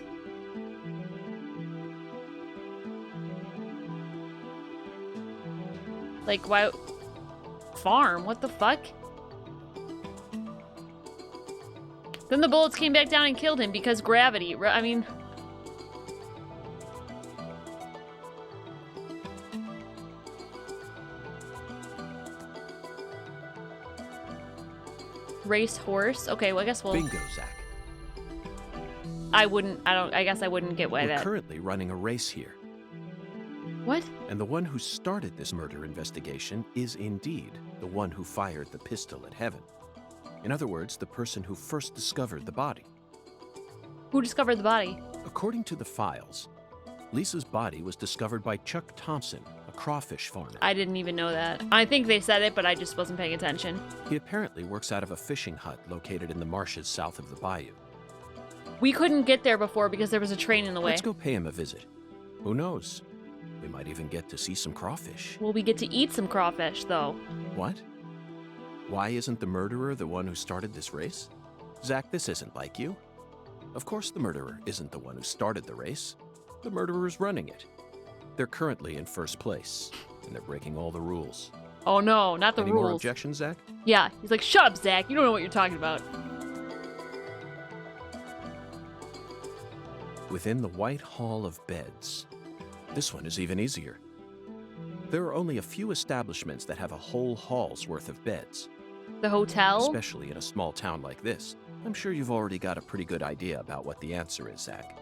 Like, why? Farm? What the fuck? Then the bullets came back down and killed him because gravity. I mean... Race horse? Okay, well, I guess we'll... Bingo, Zach. I guess I wouldn't get why We're that... currently running a race here. What? And the one who started this murder investigation is indeed the one who fired the pistol at heaven. In other words, the person who first discovered the body. Who discovered the body? According to the files, Lisa's body was discovered by Chuck Thompson, a crawfish farmer. I didn't even know that. I think they said it, but I just wasn't paying attention. He apparently works out of a fishing hut located in the marshes south of the bayou. We couldn't get there before because there was a train in the way. Let's go pay him a visit. Who knows? We might even get to see some crawfish. Will we get to eat some crawfish, though? What? Why isn't the murderer the one who started this race? Zach, this isn't like you. Of course the murderer isn't the one who started the race. The murderer's running it. They're currently in first place, and they're breaking all the rules. Oh no, not the Any rules. more objections, Zach? Yeah, he's like, shut up, Zach. You don't know what you're talking about. Within the White Hall of Beds. This one is even easier. There are only a few establishments that have a whole hall's worth of beds. The hotel? Especially in a small town like this. I'm sure you've already got a pretty good idea about what the answer is, Zach.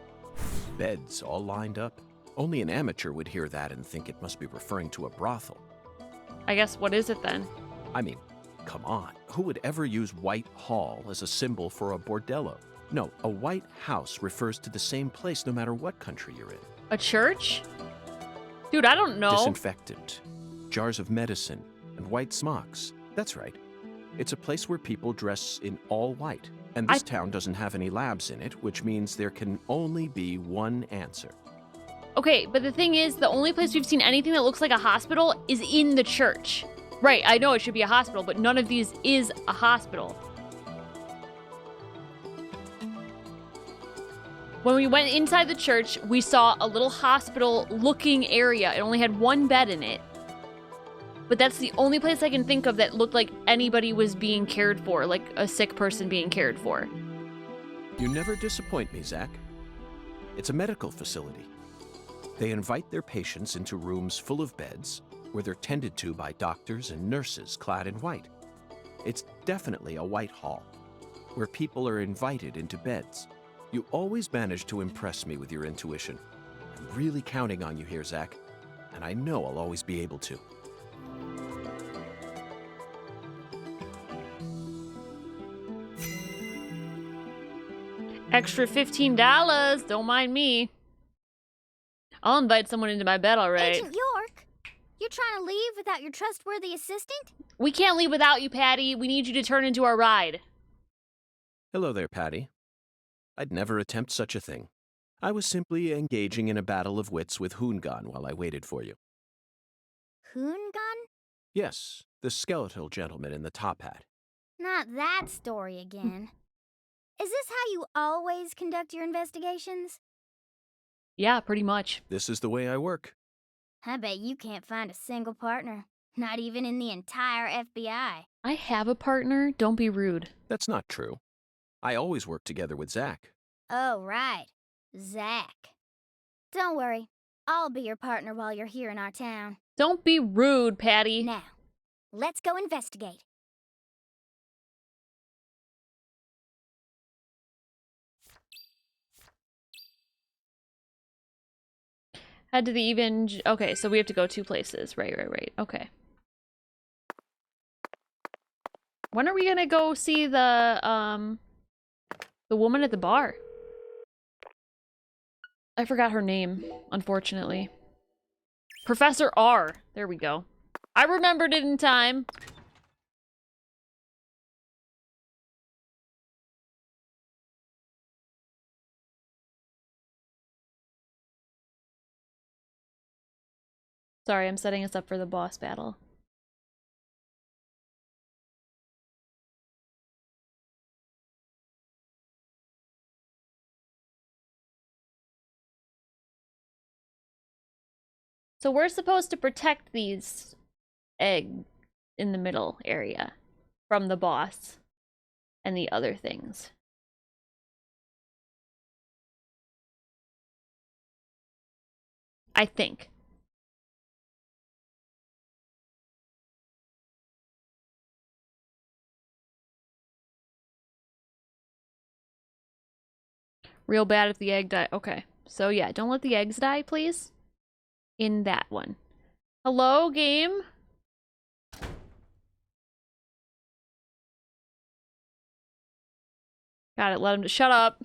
Beds all lined up. Only an amateur would hear that and think it must be referring to a brothel. I guess, what is it then? I mean, come on. Who would ever use White Hall as a symbol for a bordello? No, a white house refers to the same place no matter what country you're in. A church? Dude, I don't know. Disinfectant, jars of medicine, and white smocks. That's right. It's a place where people dress in all white. And this town doesn't have any labs in it, which means there can only be one answer. Okay, but the thing is, the only place we've seen anything that looks like a hospital is in the church. Right, I know it should be a hospital, but none of these is a hospital. When we went inside the church, we saw a little hospital-looking area. It only had one bed in it. But that's the only place I can think of that looked like anybody was being cared for, like a sick person being cared for. You never disappoint me, Zach. It's a medical facility. They invite their patients into rooms full of beds where they're tended to by doctors and nurses clad in white. It's definitely a white hall where people are invited into beds. You always manage to impress me with your intuition. I'm really counting on you here, Zach, and I know I'll always be able to. Extra $15. Don't mind me. I'll invite someone into my bed, all right. Agent York, you're trying to leave without your trustworthy assistant? We can't leave without you, Patty. We need you to turn into our ride. Hello there, Patty. I'd never attempt such a thing. I was simply engaging in a battle of wits with Hoongan while I waited for you. Hoongan? Yes, the skeletal gentleman in the top hat. Not that story again. Is this how you always conduct your investigations? Yeah, pretty much. This is the way I work. I bet you can't find a single partner. Not even in the entire FBI. I have a partner. Don't be rude. That's not true. I always work together with Zach. Oh, right. Zach. Don't worry. I'll be your partner while you're here in our town. Don't be rude, Patty. Now, let's go investigate. Head to the even... Okay, so we have to go 2 places. Right. Okay. When are we gonna go see the woman at the bar? I forgot her name, unfortunately. Professor R. There we go. I remembered it in time. Sorry, I'm setting us up for the boss battle. So we're supposed to protect these eggs in the middle area from the boss and the other things. I think. Real bad if the egg die. Okay. So yeah, don't let the eggs die, please. In that one. Hello, game? Got it, let him shut up.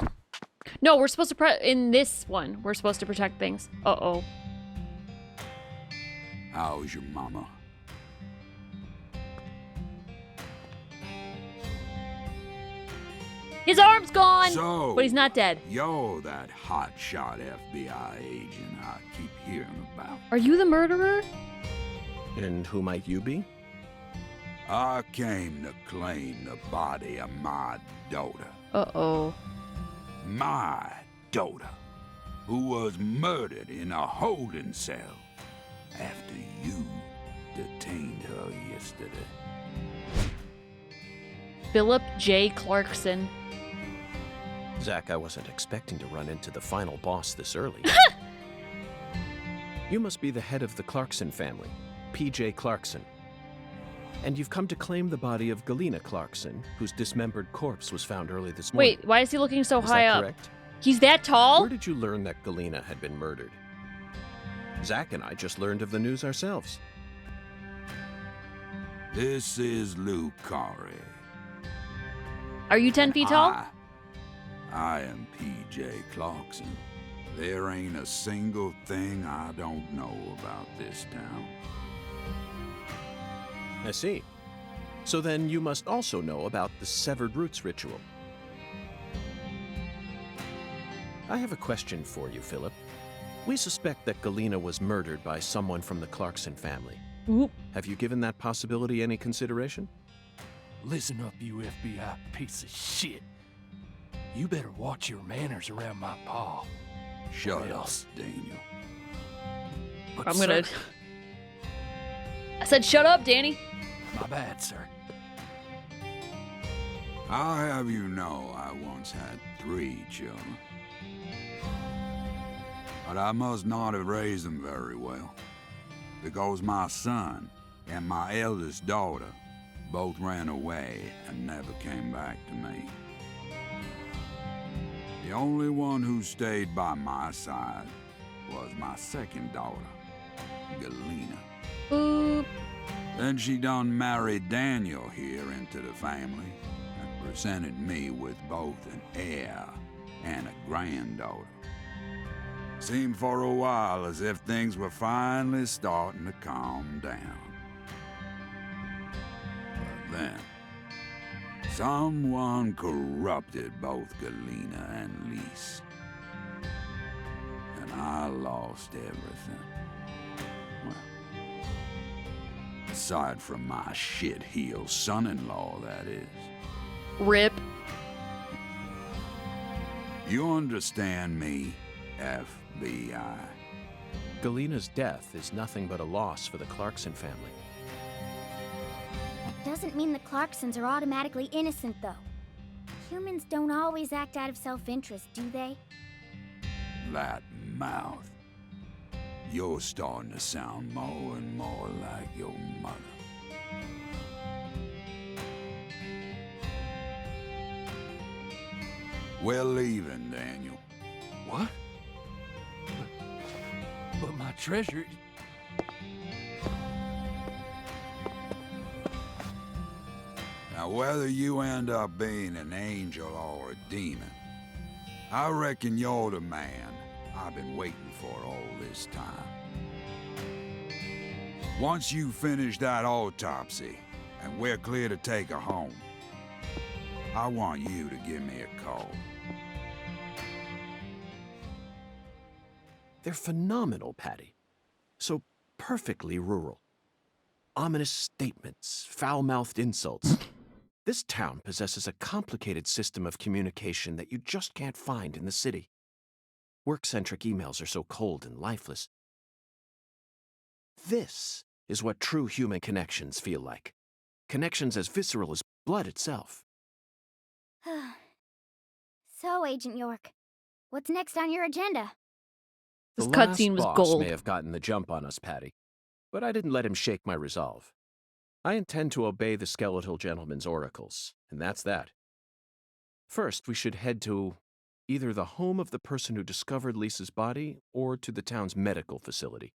Ugh. No, we're supposed to in this one, we're supposed to protect things. Uh-oh. How's your mama? His arm's gone! So, but he's not dead. You're that hotshot FBI agent I keep hearing about. Are you the murderer? And who might you be? I came to claim the body of my daughter. Uh-oh. My daughter, who was murdered in a holding cell after you detained her yesterday. Philip J. Clarkson. Zach, I wasn't expecting to run into the final boss this early. You must be the head of the Clarkson family, P.J. Clarkson. And you've come to claim the body of Galena Clarkson, whose dismembered corpse was found early this morning. Wait, why is he looking so high up? Correct? He's that tall? Where did you learn that Galena had been murdered? Zach and I just learned of the news ourselves. This is Luke Corey. Are you 10 feet tall? I am P.J. Clarkson. There ain't a single thing I don't know about this town. I see. So then you must also know about the Severed Roots ritual. I have a question for you, Philip. We suspect that Galena was murdered by someone from the Clarkson family. Oop. Have you given that possibility any consideration? Listen up, you FBI piece of shit. You better watch your manners around my pa. Shut up, Daniel. But I'm gonna... sir, I said shut up, Danny. my bad, sir. I'll have you know I once had 3 children. But I must not have raised them very well, because my son and my eldest daughter both ran away and never came back to me. The only one who stayed by my side was my second daughter, Galena. Boop. Then she done married Daniel here into the family and presented me with both an heir and a granddaughter. Seemed for a while as if things were finally starting to calm down. But then, someone corrupted both Galena and Lise. And I lost everything. Well, aside from my shit-heel son-in-law, that is. Rip. You understand me, FBI? Galena's death is nothing but a loss for the Clarkson family. That doesn't mean the Clarksons are automatically innocent, though. Humans don't always act out of self-interest, do they? That mouth. You're starting to sound more and more like your mother. We're leaving, Daniel. What? But my treasure... Now, whether you end up being an angel or a demon, I reckon you're the man I've been waiting for all this time. Once you finish that autopsy, and we're clear to take her home, I want you to give me a call. They're phenomenal, Patty. So perfectly rural. Ominous statements, foul-mouthed insults. This town possesses a complicated system of communication that you just can't find in the city. Work-centric emails are so cold and lifeless. This is what true human connections feel like. Connections as visceral as blood itself. So, Agent York, what's next on your agenda? This The cutscene was last boss gold. may have gotten the jump on us, Patty, but I didn't let him shake my resolve. I intend to obey the skeletal gentleman's oracles, and that's that. First, we should head to either the home of the person who discovered Lisa's body or to the town's medical facility.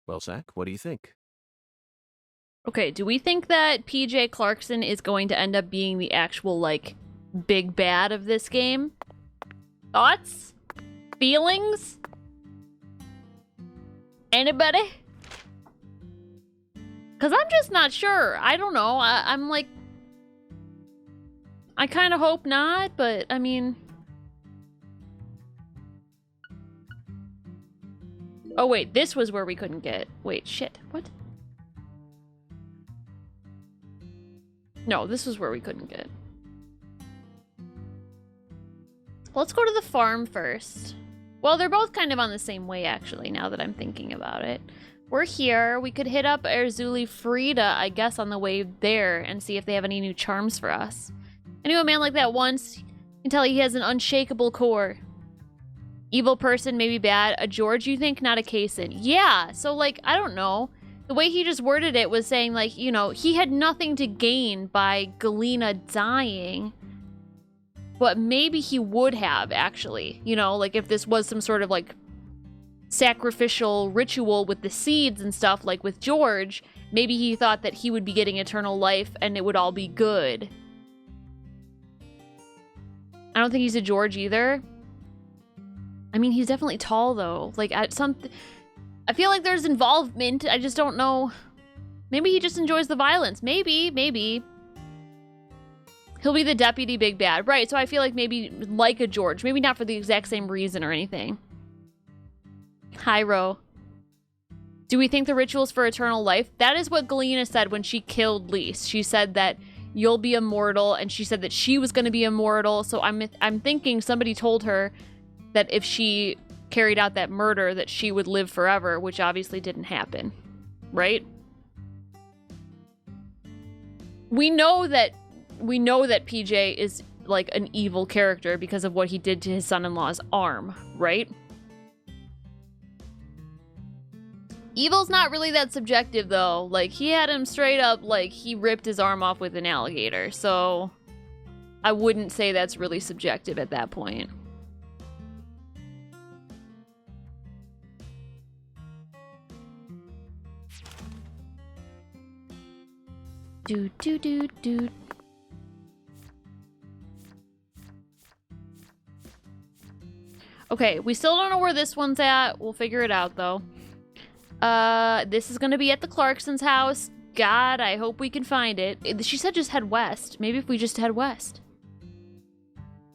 Well, Zach, what do you think? Okay, do we think that PJ Clarkson is going to end up being the actual, like, big bad of this game? Thoughts? Feelings? Anybody? Because I'm just not sure. I don't know. I'm like... I kind of hope not, but, I mean... Oh, wait. This was where we couldn't get... Wait, shit. What? No, this was where we couldn't get. Let's go to the farm first. Well, they're both kind of on the same way, actually, now that I'm thinking about it. We're here. We could hit up Erzuli Frida, I guess, on the way there and see if they have any new charms for us. I knew a man like that once. You can tell he has an unshakable core. Evil person, maybe bad. A George, you think? Not a Kaysen. Yeah, so, like, I don't know. The way he just worded it was saying, like, you know, he had nothing to gain by Galena dying. But maybe he would have, actually. You know, like, if this was some sort of, like, sacrificial ritual with the seeds and stuff, like with George, maybe he thought that he would be getting eternal life and it would all be good. I don't think he's a George either. I mean, he's definitely tall, though. Like, I feel like there's involvement. I just don't know. Maybe he just enjoys the violence. Maybe. He'll be the deputy big bad. Right, so I feel like maybe like a George. Maybe not for the exact same reason or anything. Hyro. Do we think the ritual's for eternal life? That is what Galena said when she killed Lise. She said that you'll be immortal, and she said that she was going to be immortal. So I'm thinking somebody told her that if she carried out that murder, that she would live forever, which obviously didn't happen. Right? we know that PJ is like an evil character because of what he did to his son-in-law's arm, right? Evil's not really that subjective, though. Like, he had him straight up, like, he ripped his arm off with an alligator. So, I wouldn't say that's really subjective at that point. Do, do, do, do. Okay, we still don't know where this one's at. We'll figure it out, though. This is gonna be at the Clarkson's house. God, I hope we can find it. She said just head west. Maybe if we just head west.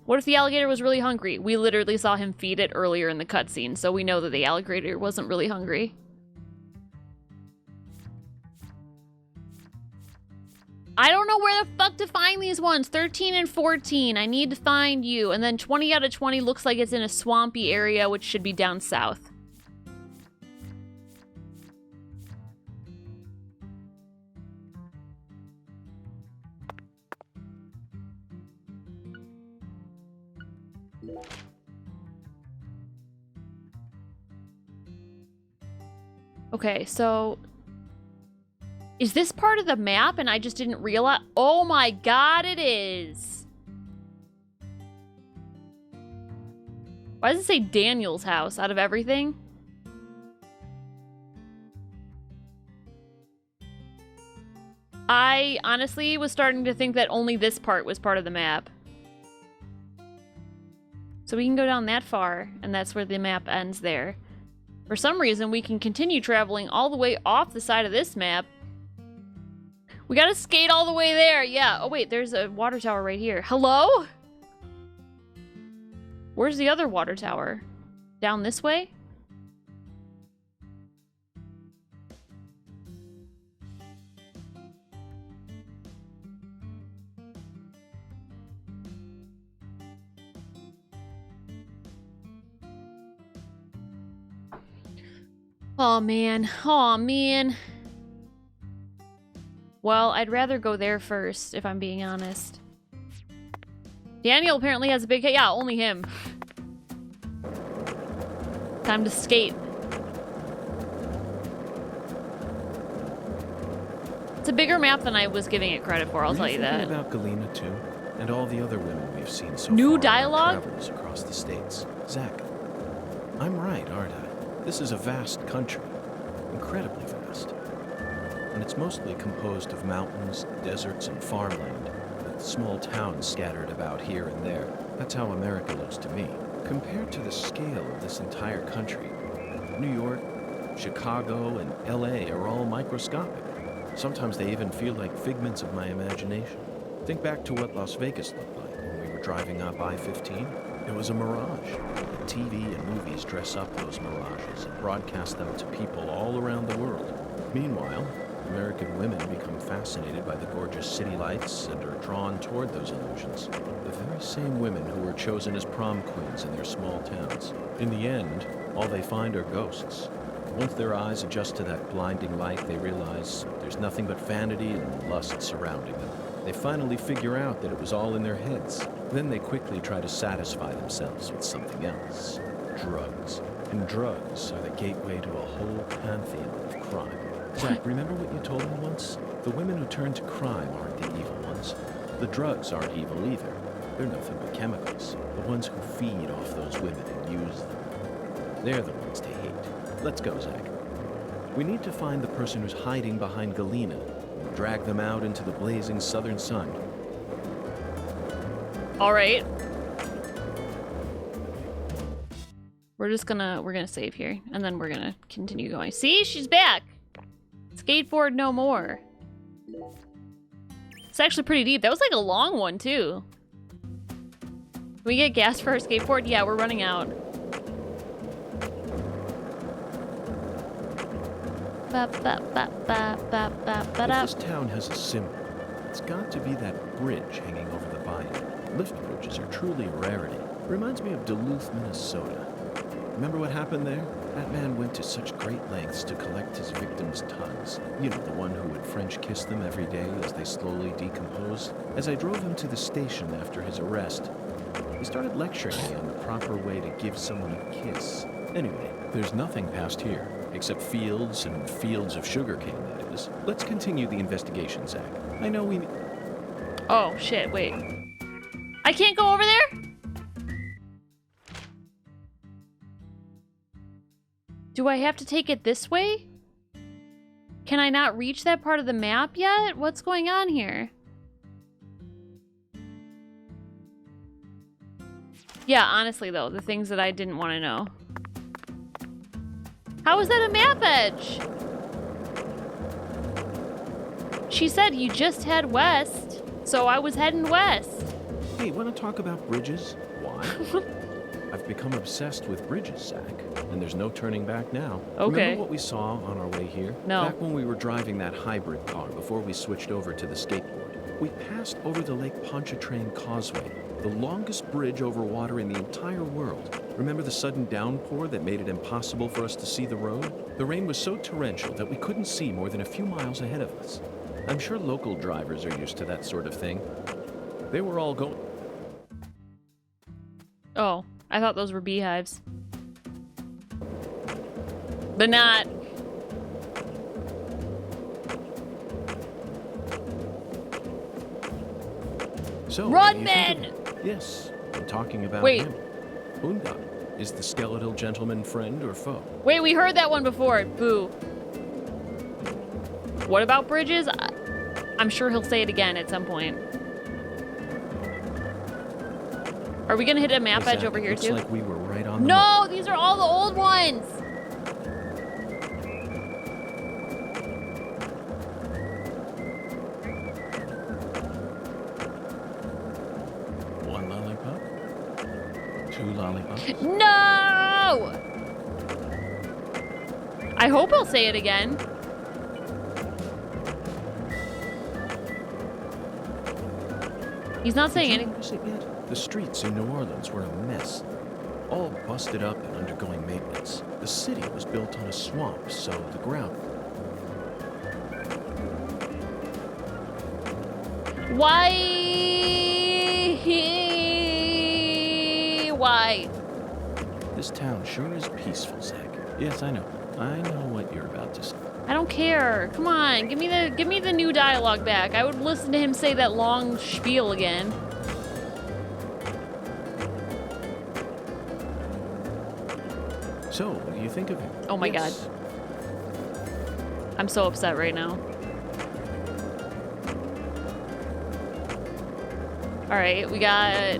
What if the alligator was really hungry? We literally saw him feed it earlier in the cutscene, so we know that the alligator wasn't really hungry. I don't know where the fuck to find these ones. 13 and 14. I need to find you. And then 20 out of 20 looks like it's in a swampy area, which should be down south. Okay, so is this part of the map and I just didn't realize? Oh my god, it is. Why does it say Daniel's house out of everything? I honestly was starting to think that only this part was part of the map. So we can go down that far, and that's where the map ends there. For some reason, we can continue traveling all the way off the side of this map. We gotta skate all the way there, yeah. Oh wait, there's a water tower right here. Hello? Where's the other water tower? Down this way? Oh man, oh man. Well, I'd rather go there first, if I'm being honest. Daniel apparently has a big head. Yeah, only him. Time to skate. It's a bigger map than I was giving it credit for, I'll tell you that. About Galena too, and all the other women we've seen so New far. dialogue? Travelers across the states. Zach, I'm right, aren't I? This is a vast country, incredibly vast. And it's mostly composed of mountains, deserts, and farmland, with small towns scattered about here and there. That's how America looks to me. Compared to the scale of this entire country, New York, Chicago, and LA are all microscopic. Sometimes they even feel like figments of my imagination. Think back to what Las Vegas looked like when we were driving up I-15. It was a mirage. The TV and movies dress up those mirages and broadcast them to people all around the world. Meanwhile, American women become fascinated by the gorgeous city lights and are drawn toward those illusions. The very same women who were chosen as prom queens in their small towns. In the end, all they find are ghosts. Once their eyes adjust to that blinding light, they realize there's nothing but vanity and lust surrounding them. They finally figure out that it was all in their heads. Then they quickly try to satisfy themselves with something else. Drugs. And drugs are the gateway to a whole pantheon of crime. Zach, remember what you told me once? The women who turn to crime aren't the evil ones. The drugs aren't evil either. They're nothing but chemicals. The ones who feed off those women and use them. They're the ones to hate. Let's go, Zach. We need to find the person who's hiding behind Galena and drag them out into the blazing southern sun. All right. We're gonna save here, and then we're gonna continue going. See, she's back. Skateboard no more. It's actually pretty deep. That was like a long one too. Can we get gas for our skateboard? Yeah, we're running out. If this town has a symbol, it's got to be that bridge hanging over the bayou. Lift bridges are truly a rarity. Reminds me of Duluth, Minnesota. Remember what happened there? That man went to such great lengths to collect his victims' tongues. You know, the one who would French kiss them every day as they slowly decomposed. As I drove him to the station after his arrest, he started lecturing me on the proper way to give someone a kiss. Anyway, there's nothing past here, except fields and fields of sugarcane, that is. Let's continue the investigation, Zach. I know we... Oh, shit, wait. I can't go over there? Do I have to take it this way? Can I not reach that part of the map yet? What's going on here? Yeah, honestly though, the things that I didn't want to know. How is that a map edge? She said you just head west, so I was heading west. Hey, want to talk about bridges? Why? I've become obsessed with bridges, Zach, and there's no turning back now. Okay. Remember what we saw on our way here? No. Back when we were driving that hybrid car before we switched over to the skateboard. We passed over the Lake Pontchartrain Causeway, the longest bridge over water in the entire world. Remember the sudden downpour that made it impossible for us to see the road? The rain was so torrential that we couldn't see more than a few miles ahead of us. I'm sure local drivers are used to that sort of thing. They were all going... Oh, I thought those were beehives. But not. So, Run, what do you think men! of him? Yes, I'm talking about Wait. him. Unga, is the skeletal gentleman friend or foe? Wait, we heard that one before. Boo. What about bridges? I'm sure he'll say it again at some point. Are we gonna hit a map edge over here looks too? Like we were right on the No, these are all the old ones. One lollipop? Two lollipops? No! I hope he'll say it again. He's not saying anything. Notice it yet? The streets in New Orleans were a mess. All busted up and undergoing maintenance. The city was built on a swamp, so the ground... Why? Why? This town sure is peaceful, Zach. Yes, I know. I know what you're about to say. I don't care. Come on, give me the new dialogue back. I would listen to him say that long spiel again. So, what do you think of him? Oh my God. I'm so upset right now. Alright, we got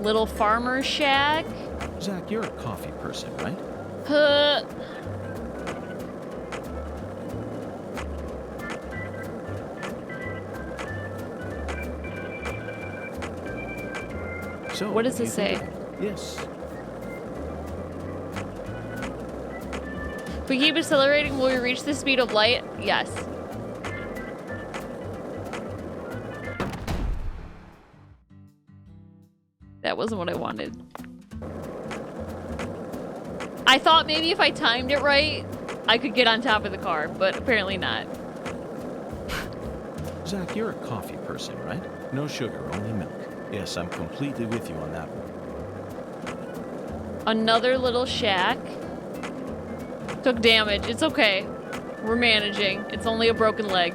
Little Farmer Shack. Zach, you're a coffee person, right? So, What does do you this think say? of him? Yes. If we keep accelerating, will we reach the speed of light? Yes. That wasn't what I wanted. I thought maybe if I timed it right, I could get on top of the car, but apparently not. Zach, you're a coffee person, right? No sugar, only milk. Yes, I'm completely with you on that one. Another little shack. Took damage. It's okay. We're managing. It's only a broken leg.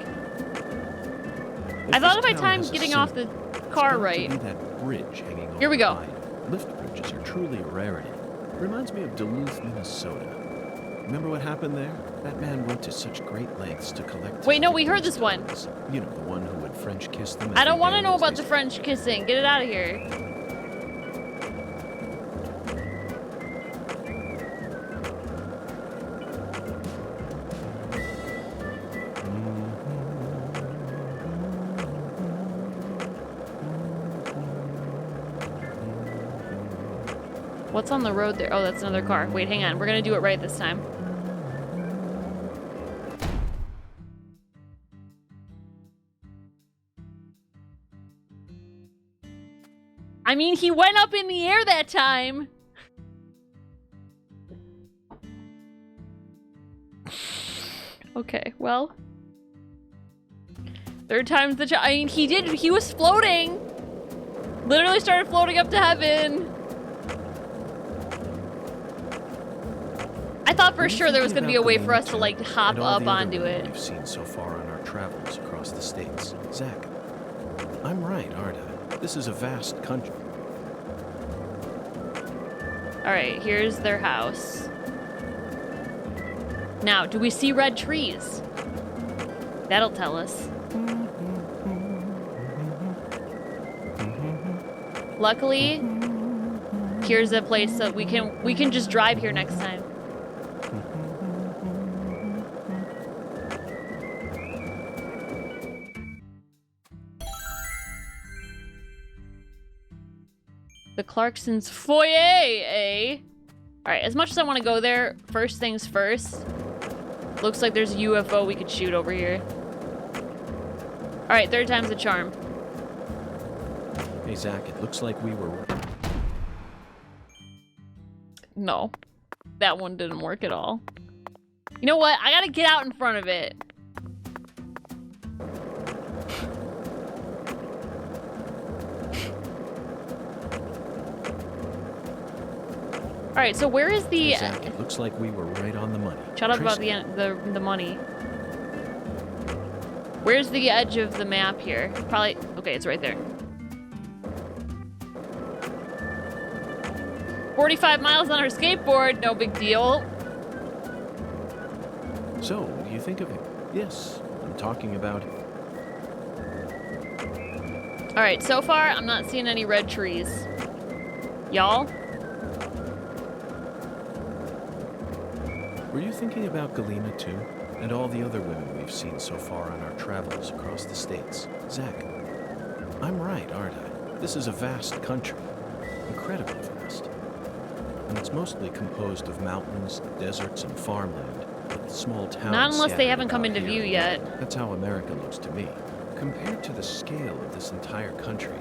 I thought if I timed getting off the car right. That bridge hanging over Here we go. the line. Lift bridges are truly a rarity. Reminds me of Duluth, Minnesota. Remember what happened there? That man went to such great lengths to collect... Wait, no, we heard this one. You know, the one who would French kiss them. I don't want to know about the French kissing. Get it out of here. What's on the road there? Oh, that's another car. Wait, hang on. We're gonna do it right this time. I mean, he went up in the air that time. Okay, well. Third time's the charm. I mean, he was floating. Literally started floating up to heaven. I thought for sure there was going to be a way for us to, like, hop up onto it. We've seen so far on our travels across the states. Zach, I'm right, aren't I? This is a vast country. Alright, here's their house. Now, do we see red trees? That'll tell us. Luckily, here's a place that we can just drive here next time. The Clarksons' foyer, eh? Alright, as much as I want to go there, first things first. Looks like there's a UFO we could shoot over here. Alright, third time's the charm. Hey, Zach, it looks like we were... No. That one didn't work at all. You know what? I gotta get out in front of it. Alright, so where is the... Hey, Zach, it looks like we were right on the money. Shut up about the money. Where's the edge of the map here? Probably... Okay, it's right there. 45 miles on our skateboard, no big deal. So, what do you think of him? Yes, I'm talking about... Alright, so far, I'm not seeing any red trees. Y'all? Were you thinking about Galena, too? And all the other women we've seen so far on our travels across the states? Zach, I'm right, aren't I? This is a vast country. Incredibly vast. And it's mostly composed of mountains, deserts, and farmland, with small towns. Not unless they haven't come scattered into about view here. yet. That's how America looks to me. Compared to the scale of this entire country,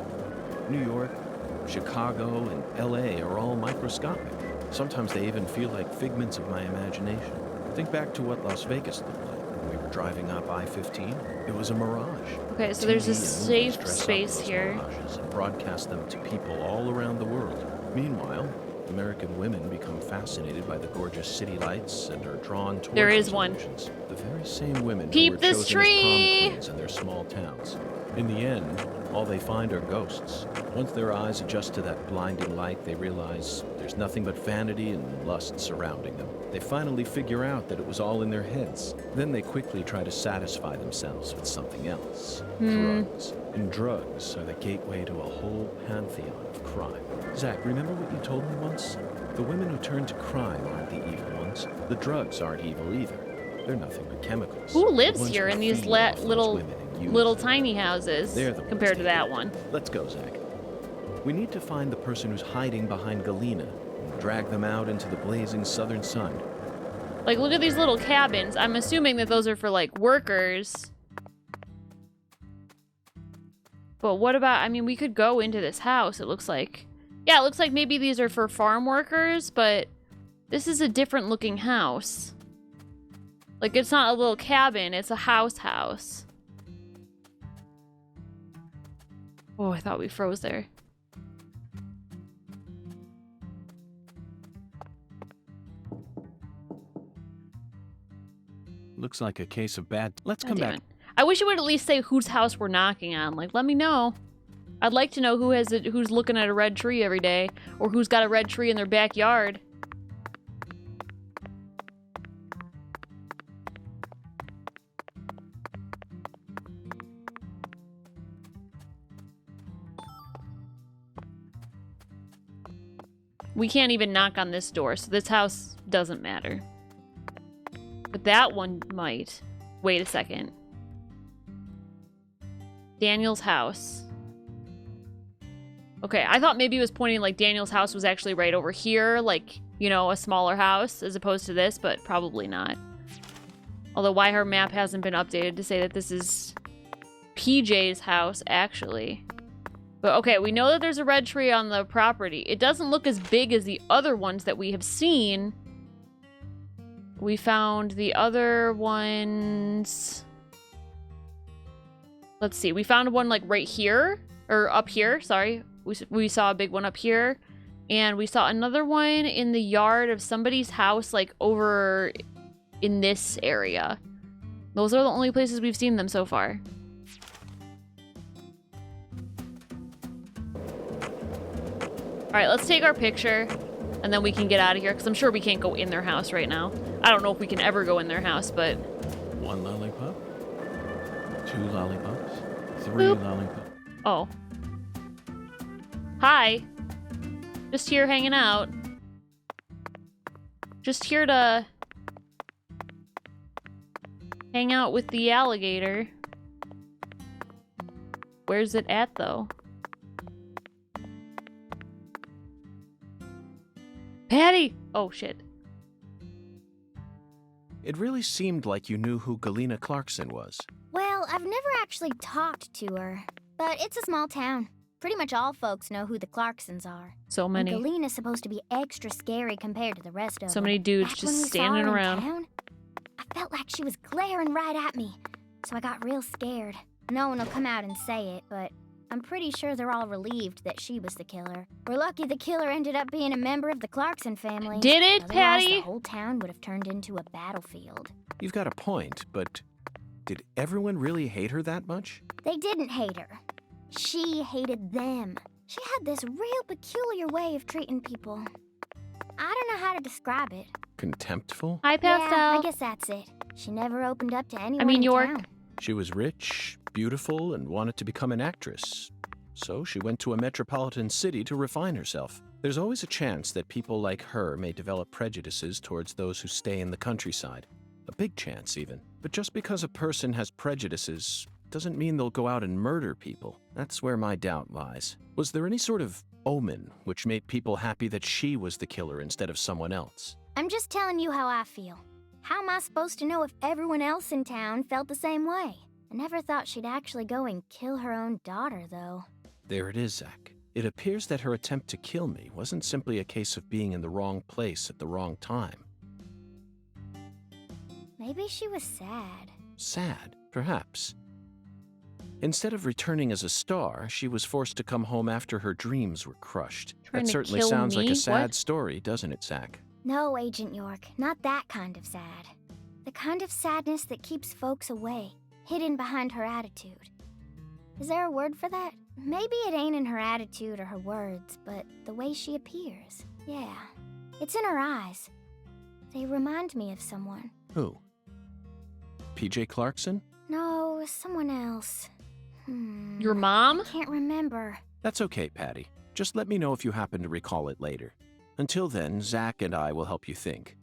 New York, Chicago, and LA are all microscopic. Sometimes they even feel like figments of my imagination. Think back to what Las Vegas looked like when we were driving up I-15. It was a mirage. Okay, so there's a TV and movies safe dress up space those here. mirages and broadcast them to people all around the world. Meanwhile, American women become fascinated by the gorgeous city lights and are drawn toward There is those one. illusions. The very same women Peep who were this chosen tree! as prom queens in their small towns. In the end, all they find are ghosts. Once their eyes adjust to that blinding light, they realize there's nothing but vanity and lust surrounding them. They finally figure out that it was all in their heads. Then they quickly try to satisfy themselves with something else. Drugs. And drugs are the gateway to a whole pantheon of crime. Zach, remember what you told me once? The women who turn to crime aren't the evil ones. The drugs aren't evil either. They're nothing but chemicals. Who lives The ones here who in these feed off those little women and use little them. tiny houses They're the ones compared to they that do. one? Let's go, Zach. We need to find the person who's hiding behind Galena and drag them out into the blazing southern sun. Like, look at these little cabins. I'm assuming that those are for, like, workers. But what about, I mean, we could go into this house, it looks like. Yeah, it looks like maybe these are for farm workers, but this is a different looking house. Like, it's not a little cabin, it's a house. Oh, I thought we froze there. Looks like a case of bad... Let's God come damn back. it. I wish it would at least say whose house we're knocking on. Like, let me know. I'd like to know who's looking at a red tree every day, or who's got a red tree in their backyard. We can't even knock on this door, so this house doesn't matter. But that one might. Wait a second. Daniel's house. Okay, I thought maybe it was pointing like Daniel's house was actually right over here, like, you know, a smaller house as opposed to this, but probably not. Although why her map hasn't been updated to say that this is PJ's house, actually. But okay, we know that there's a red tree on the property. It doesn't look as big as the other ones that we have seen. We found the other ones. Let's see. We found one like right here, or up here, sorry. We saw a big one up here. And we saw another one in the yard of somebody's house, like over in this area. Those are the only places we've seen them so far. All right, let's take our picture and then we can get out of here because I'm sure we can't go in their house right now. I don't know if we can ever go in their house, but... 1 lollipop? 2 lollipops? 3 Boop. lollipops? Oh. Hi. Just here hanging out. Just here to hang out with the alligator. Where's it at, though? Patty! Oh, shit. It really seemed like you knew who Galena Clarkson was. Well, I've never actually talked to her, but it's a small town. Pretty much all folks know who the Clarksons are. So many. And Galena's supposed to be extra scary compared to the rest of them. So many dudes Back when just we saw standing her in around. town, I felt like she was glaring right at me, so I got real scared. No one will come out and say it, but I'm pretty sure they're all relieved that she was the killer. We're lucky the killer ended up being a member of the Clarkson family. Did it, Otherwise, Patty? the whole town would have turned into a battlefield. You've got a point, but did everyone really hate her that much? They didn't hate her. She hated them. She had this real peculiar way of treating people. I don't know how to describe it. Contemptful? Hi, Pastel. Yeah, I guess that's it. She never opened up to anyone in York. town. She was rich, beautiful, and wanted to become an actress. So she went to a metropolitan city to refine herself. There's always a chance that people like her may develop prejudices towards those who stay in the countryside. A big chance, even. But just because a person has prejudices doesn't mean they'll go out and murder people. That's where my doubt lies. Was there any sort of omen which made people happy that she was the killer instead of someone else? I'm just telling you how I feel. How am I supposed to know if everyone else in town felt the same way? I never thought she'd actually go and kill her own daughter, though. There it is, Zach. It appears that her attempt to kill me wasn't simply a case of being in the wrong place at the wrong time. Maybe she was sad. Sad, perhaps. Instead of returning as a star, she was forced to come home after her dreams were crushed. Trying That to certainly kill sounds like me? a sad What? story, doesn't it, Zach? No, Agent York, not that kind of sad. The kind of sadness that keeps folks away, hidden behind her attitude. Is there a word for that? Maybe it ain't in her attitude or her words, but the way she appears. Yeah, it's in her eyes. They remind me of someone. Who? PJ Clarkson? No, someone else. Your mom? I can't remember. That's okay, Patty. Just let me know if you happen to recall it later. Until then, Zach and I will help you think.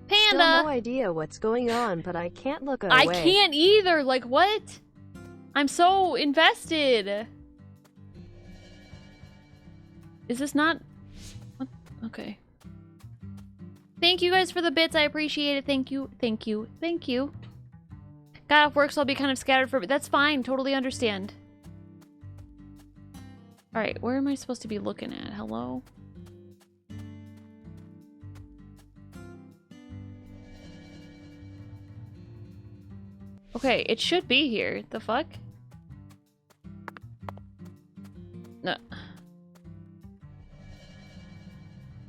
Still Panda! no idea what's going on, but I can't look away. I can't either. Like, what? I'm so invested. Is this not... What? Okay. Thank you guys for the bits. I appreciate it. Thank you. Thank you. Thank you. Got off work, so I'll be kind of scattered for a bit. That's fine. Totally understand. Alright, where am I supposed to be looking at? Hello? Okay, it should be here. The fuck? No.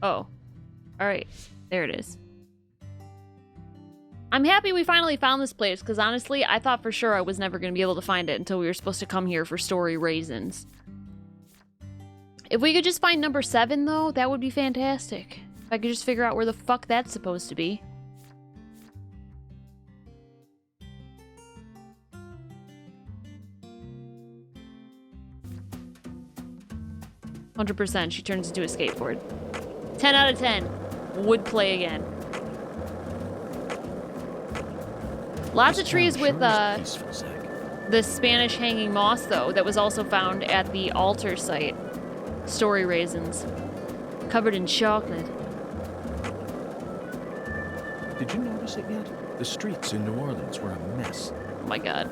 Oh. Alright. There it is. I'm happy we finally found this place, because honestly, I thought for sure I was never going to be able to find it until we were supposed to come here for story reasons. If we could just find number 7, though, that would be fantastic. If I could just figure out where the fuck that's supposed to be. "100%, she turns into a skateboard. 10 out of 10. Would play again. Lots of trees with the Spanish hanging moss, though, that was also found at the altar site. Story raisins. Covered in chocolate. Did you notice it yet? The streets in New Orleans were a mess. Oh my god.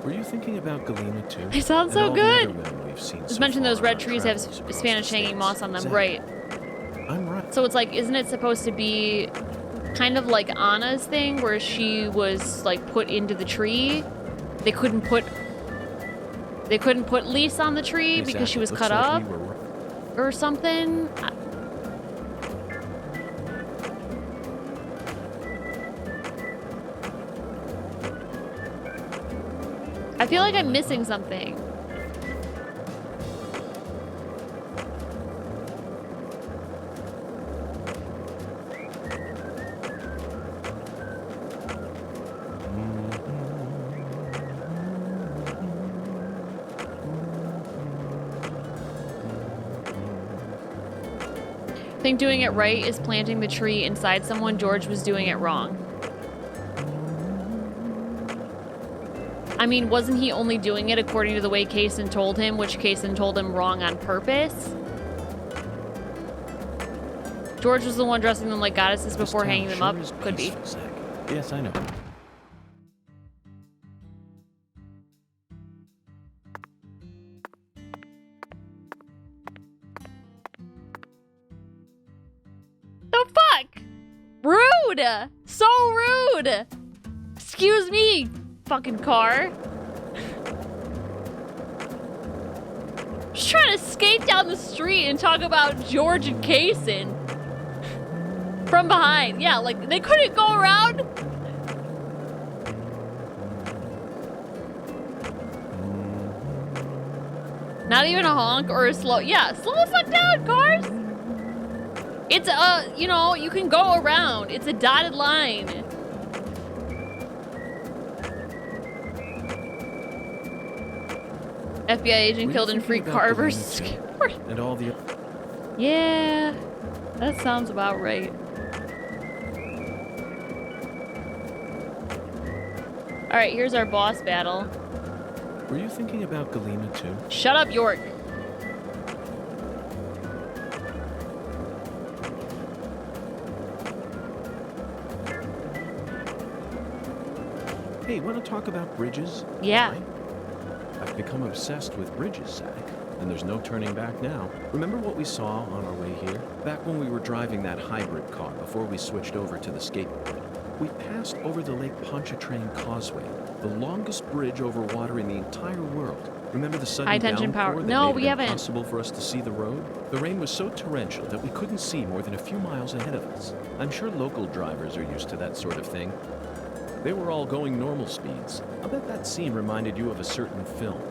Were you thinking about Galena too? They sound And so all the good. other women we've seen Just so mentioned those far red on our trees have travels across Spanish the hanging States. moss on them, Zach, right? I'm right. So it's like, isn't it supposed to be kind of like Anna's thing where she was like put into the tree? They couldn't put Lisa on the tree Hey, because Zach, she it was looks cut like up we were- or something. I feel like I'm missing something. I think doing it right is planting the tree inside someone. George was doing it wrong. I mean, wasn't he only doing it according to the way Kaysen told him, which Kaysen told him wrong on purpose? George was the one dressing them like goddesses This before town hanging them sure up. is Could be. peaceful, Zach. Yes, I know. The fuck? Rude! So rude! Excuse me, fucking car. Just trying to skate down the street and talk about George and Kaysen. From behind. Yeah, like, they couldn't go around? Not even a honk or a slow. Yeah, slow the fuck down, cars! It's you know, you can go around. It's a dotted line. FBI agent Were you killed in free thinking about car Galena versus too? skateboard. And all the Yeah, that sounds about right. All right, here's our boss battle. Were you thinking about Galena too? Shut up, York. Hey, want to talk about bridges? Yeah. Right? I've become obsessed with bridges, Zach, and there's no turning back now. Remember what we saw on our way here? Back when we were driving that hybrid car before we switched over to the skateboard. We passed over the Lake Pontchartrain Causeway, the longest bridge over water in the entire world. Remember the sudden High tension downpour power. that No, made we it haven't. impossible for us to see the road? The rain was so torrential that we couldn't see more than a few miles ahead of us. I'm sure local drivers are used to that sort of thing. They were all going normal speeds. I'll bet that scene reminded you of a certain film.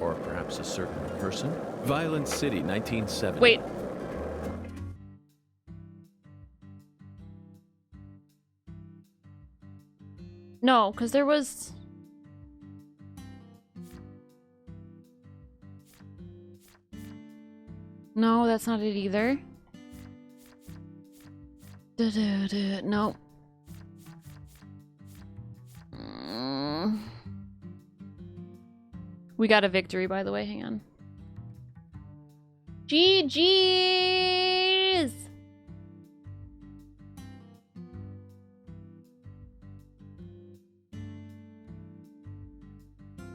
Or perhaps a certain person. Violent City, 1970. Wait. No, because there was... No, that's not it either. No. We got a victory, by the way. Hang on. GG's!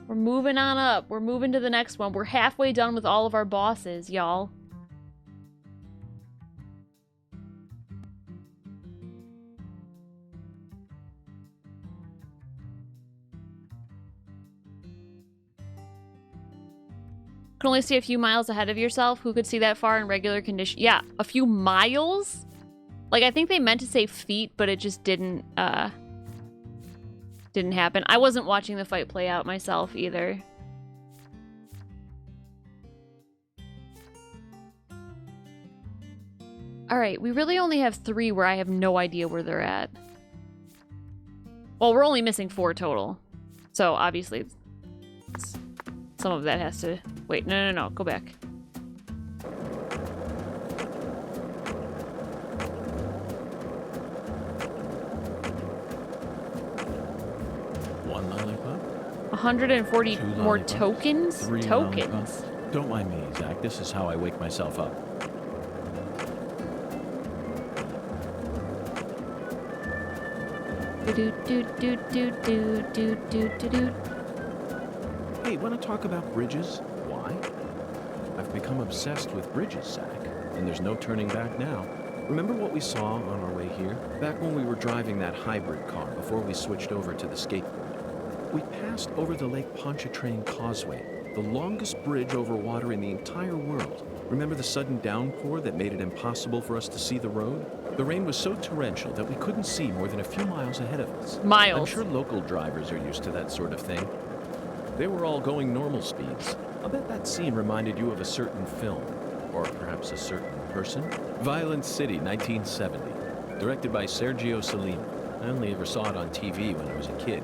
We're moving on up. We're moving to the next one. We're halfway done with all of our bosses, y'all. Can only see a few miles ahead of yourself. Who could see that far in regular condition? Yeah, a few miles? Like, I think they meant to say feet, but it just didn't happen. I wasn't watching the fight play out myself either. Alright, we really only have 3 where I have no idea where they're at. Well, we're only missing 4 total. So, obviously, some of that has to... Wait, no, go back. One lollipop? 140 Two more lollipops, tokens? 3 Tokens. lollipops. Don't mind me, Zach. This is how I wake myself up. Hey, want to talk about bridges? Why? I've become obsessed with bridges, Zach, and there's no turning back now. Remember what we saw on our way here? Back when we were driving that hybrid car before we switched over to the skateboard. We passed over the Lake Pontchartrain Causeway, the longest bridge over water in the entire world. Remember the sudden downpour that made it impossible for us to see the road? The rain was so torrential that we couldn't see more than a few miles ahead of us. Miles. I'm sure local drivers are used to that sort of thing. They were all going normal speeds. I'll bet that scene reminded you of a certain film, or perhaps a certain person. Violent City, 1970, directed by Sergio Salima. I only ever saw it on TV when I was a kid,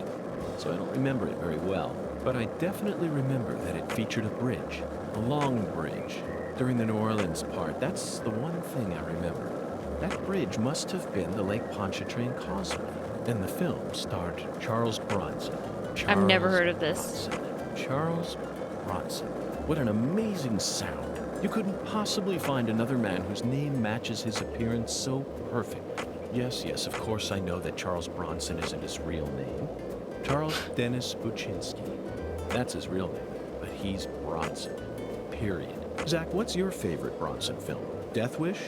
so I don't remember it very well. But I definitely remember that it featured a bridge, a long bridge. During the New Orleans part, that's the one thing I remember. That bridge must have been the Lake Pontchartrain Causeway. And the film starred Charles Bronson. I've never heard of this. Charles Bronson. What an amazing sound. You couldn't possibly find another man whose name matches his appearance so perfect. Yes, of course I know that Charles Bronson isn't his real name. Charles Dennis Buczynski. That's his real name, but he's Bronson. Period. Zach, what's your favorite Bronson film? Death Wish?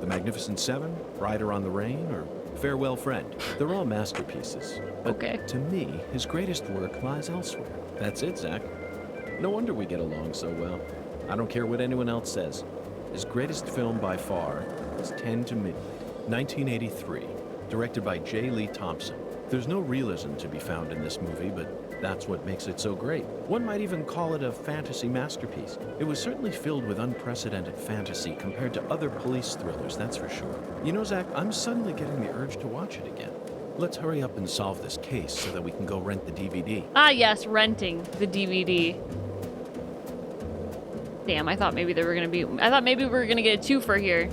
The Magnificent Seven? Rider on the Rain? Or Farewell Friend? They're all masterpieces. But Okay. to me, his greatest work lies elsewhere. That's it, Zach. No wonder we get along so well. I don't care what anyone else says. His greatest film by far is 10 to Midnight, 1983, directed by J. Lee Thompson. There's no realism to be found in this movie, but that's what makes it so great. One might even call it a fantasy masterpiece. It was certainly filled with unprecedented fantasy compared to other police thrillers, that's for sure. You know, Zach, I'm suddenly getting the urge to watch it again. Let's hurry up and solve this case so that we can go rent the DVD. Ah, yes, renting the DVD. Damn, I thought maybe we were gonna get a twofer here.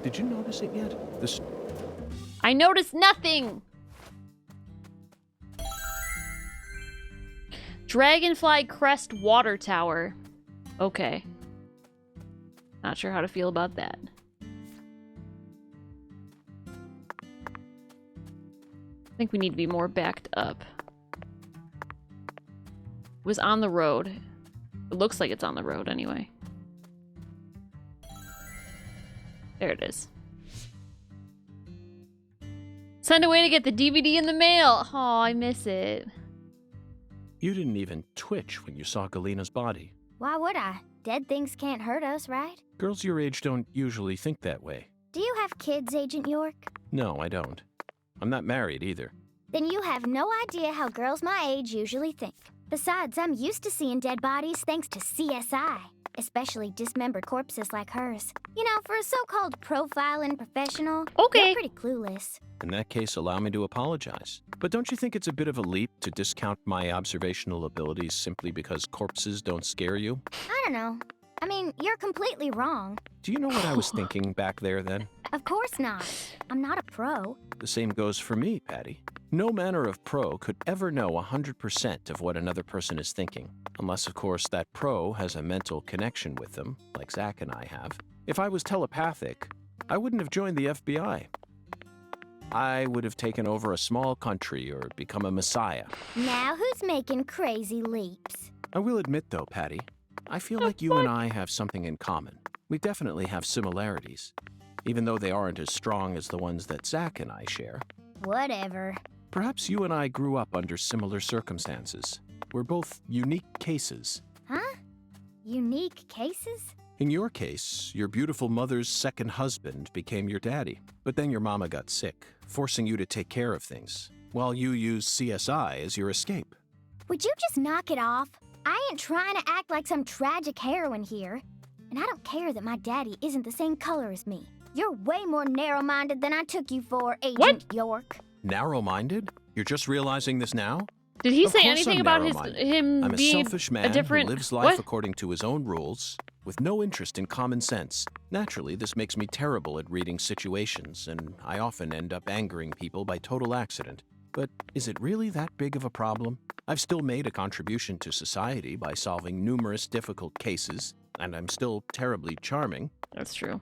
Did you notice it yet? I noticed nothing. Dragonfly Crest Water Tower. Okay. Not sure how to feel about that. I think we need to be more backed up. It was on the road. It looks like it's on the road anyway. There it is. Send away to get the DVD in the mail. Oh, I miss it. You didn't even twitch when you saw Galena's body. Why would I? Dead things can't hurt us, right? Girls your age don't usually think that way. Do you have kids, Agent York? No, I don't. I'm not married either. Then you have no idea how girls my age usually think. Besides, I'm used to seeing dead bodies thanks to CSI, especially dismembered corpses like hers. You know, for a so-called profiling professional, okay, you're pretty clueless. In that case, allow me to apologize. But don't you think it's a bit of a leap to discount my observational abilities simply because corpses don't scare you? I don't know. I mean, you're completely wrong. Do you know what I was thinking back there then? Of course not. I'm not a pro. The same goes for me, Patty. No manner of pro could ever know 100% of what another person is thinking. Unless, of course, that pro has a mental connection with them, like Zach and I have. If I was telepathic, I wouldn't have joined the FBI. I would have taken over a small country or become a messiah. Now who's making crazy leaps? I will admit, though, Patty, I feel like you and I have something in common. We definitely have similarities, even though they aren't as strong as the ones that Zach and I share. Whatever. Perhaps you and I grew up under similar circumstances. We're both unique cases. Huh? Unique cases? In your case, your beautiful mother's second husband became your daddy, but then your mama got sick, forcing you to take care of things, while you used CSI as your escape. Would you just knock it off? I ain't trying to act like some tragic heroine here. And I don't care that my daddy isn't the same color as me. You're way more narrow-minded than I took you for, Agent York. Narrow-minded? You're just realizing this now? Did he Of say course anything I'm about him I'm a being selfish man a different who lives life according to his own rules, with no interest in common sense. Naturally, this makes me terrible at reading situations, and I often end up angering people by total accident. But is it really that big of a problem? I've still made a contribution to society by solving numerous difficult cases, and I'm still terribly charming. That's true.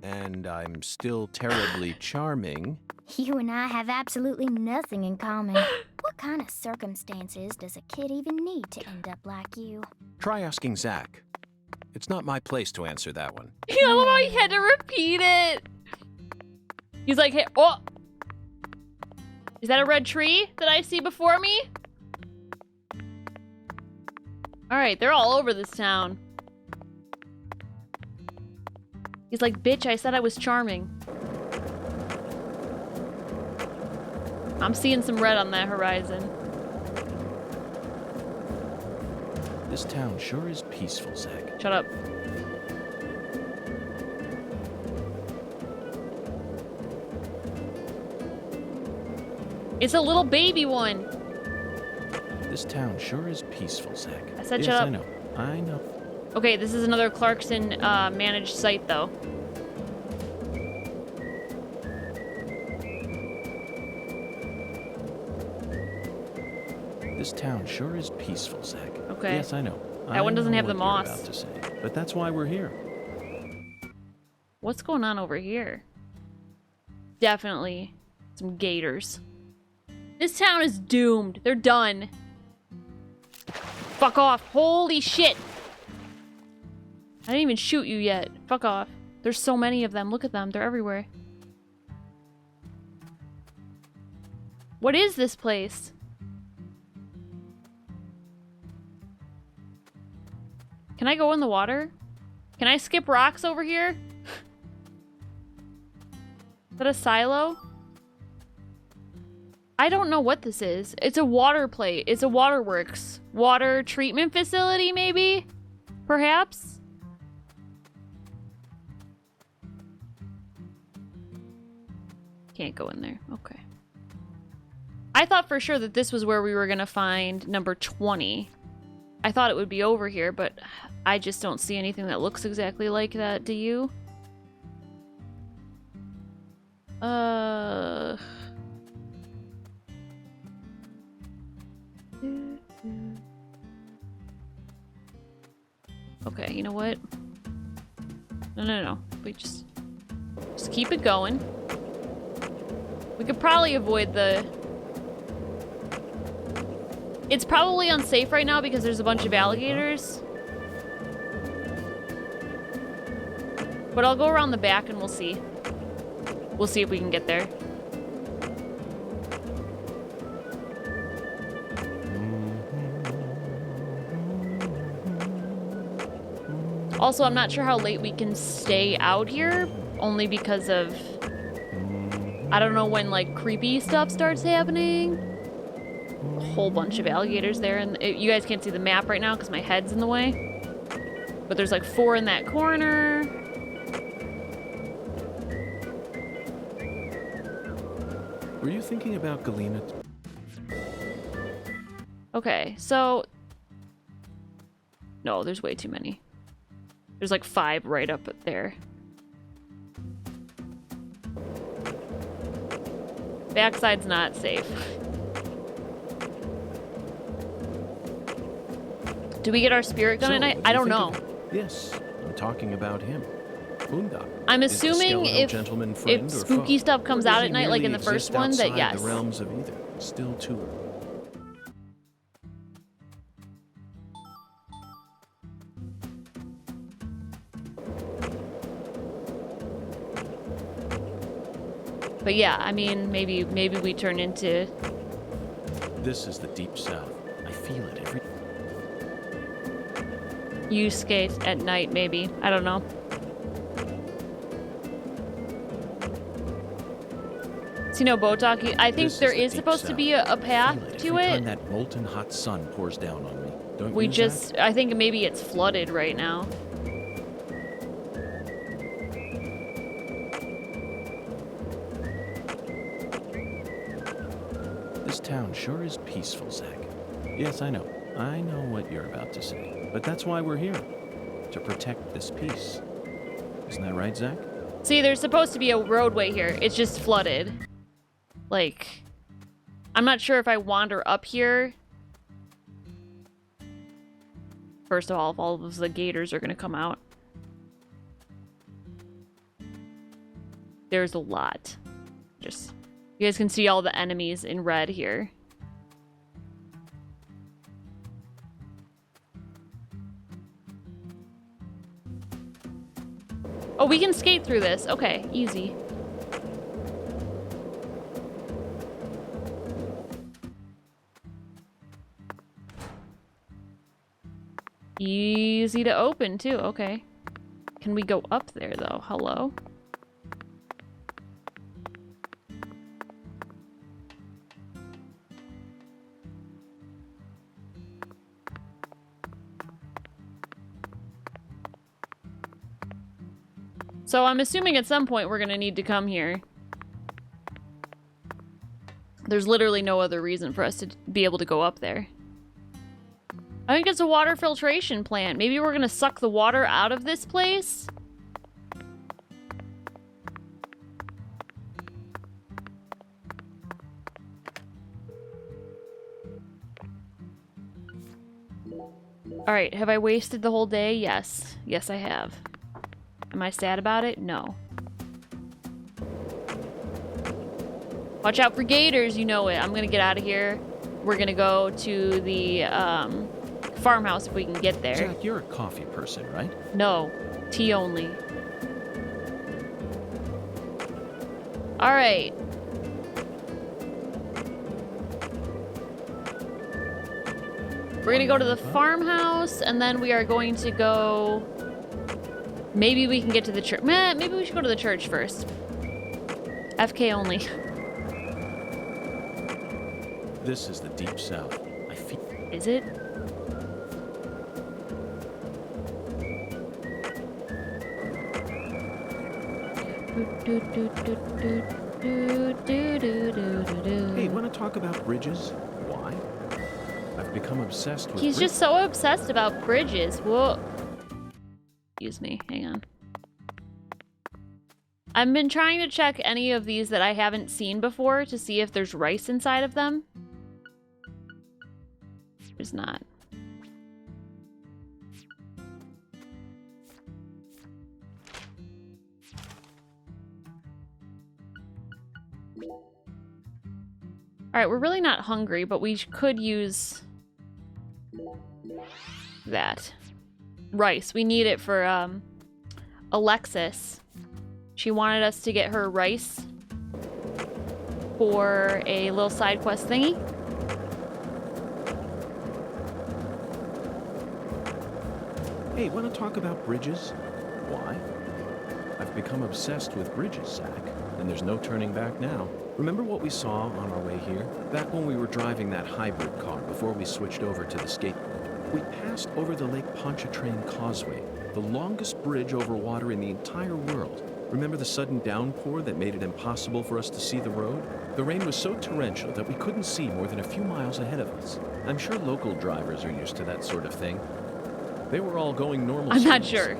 and I'm still terribly charming. You and I have absolutely nothing in common. What kind of circumstances does a kid even need to end up like you? Try asking Zach. It's not my place to answer that one. You know how he had to repeat it? He's like, hey, oh! Is that a red tree that I see before me? Alright, they're all over this town. He's like, bitch, I said I was charming. I'm seeing some red on that horizon. This town sure is peaceful, Zach. Shut up. It's a little baby one. This town sure is peaceful, Zach. I said yes, shut up. I know. I know. Okay, this is another Clarkson managed site, though. This town sure is peaceful, Zach. Okay. Yes, I know. That one doesn't know have the what you're moss. about to say, but that's why we're here. What's going on over here? Definitely some gators. This town is doomed. They're done. Fuck off. Holy shit. I didn't even shoot you yet. Fuck off. There's so many of them. Look at them. They're everywhere. What is this place? Can I go in the water? Can I skip rocks over here? Is that a silo? I don't know what this is. It's a water plate. It's a waterworks. Water treatment facility, maybe? Perhaps? Can't go in there. Okay. I thought for sure that this was where we were gonna find number 20. I thought it would be over here, but I just don't see anything that looks exactly like that. Do you? Okay, you know what? No. We just keep it going. We could probably avoid the... It's probably unsafe right now because there's a bunch of alligators. But I'll go around the back and we'll see. We'll see if we can get there. Also, I'm not sure how late we can stay out here, only because of... I don't know when, like, creepy stuff starts happening. A whole bunch of alligators there, and you guys can't see the map right now because my head's in the way. But there's, like, 4 in that corner. Were you thinking about Galena? Okay, so... No, there's way too many. There's like 5 right up there. Backside's not safe. Do we get our spirit gun at night? I don't know. Yes, I'm talking about him. Boondock. I'm assuming if spooky stuff comes out at night, like in the first one, that yes. The realms of either. Still too early. But yeah, I mean, maybe we turn into... This is the deep south. I feel it every... Yusuke at night, maybe. I don't know. So, you know, Botak, I think there is supposed to be a path to it. Every time that molten hot sun pours down on me. Don't We you, just... Zach? I think maybe it's flooded right now. This town sure is peaceful, Zach. Yes, I know. I know what you're about to say. But that's why we're here. To protect this peace. Isn't that right, Zach? See, there's supposed to be a roadway here. It's just flooded. Like, I'm not sure if I wander up here. First of all, if all of the gators are going to come out. There's a lot. Just, you guys can see all the enemies in red here. Oh, we can skate through this. Okay, easy. Easy to open, too. Okay. Can we go up there, though? Hello? So I'm assuming at some point we're gonna need to come here. There's literally no other reason for us to be able to go up there. I think it's a water filtration plant. Maybe we're gonna suck the water out of this place? Alright, have I wasted the whole day? Yes. Yes, I have. Am I sad about it? No. Watch out for gators, you know it. I'm gonna get out of here. We're gonna go to the farmhouse if we can get there. Jack, you're a coffee person, right? No. Tea only. Alright. We're gonna go to the farmhouse, and then we are going to go... Maybe we can get to the church. Maybe we should go to the church first. FK only. This is the Deep South. I feel... Is it? Hey, wanna talk about bridges? Why? I've become obsessed with He's just so obsessed about bridges. Whoa. Excuse me, hang on. I've been trying to check any of these that I haven't seen before to see if there's rice inside of them. There's not. Alright, we're really not hungry, but we could use that. Rice. We need it for Alexis. She wanted us to get her rice for a little side quest thingy. Hey, wanna talk about bridges? Why? I've become obsessed with bridges, Zach, and there's no turning back now. Remember what we saw on our way here? Back when we were driving that hybrid car before we switched over to the skateboard. We passed over the Lake Pontchartrain Causeway, the longest bridge over water in the entire world. Remember the sudden downpour that made it impossible for us to see the road? The rain was so torrential that we couldn't see more than a few miles ahead of us. I'm sure local drivers are used to that sort of thing. They were all going normal I'm not speeds. sure.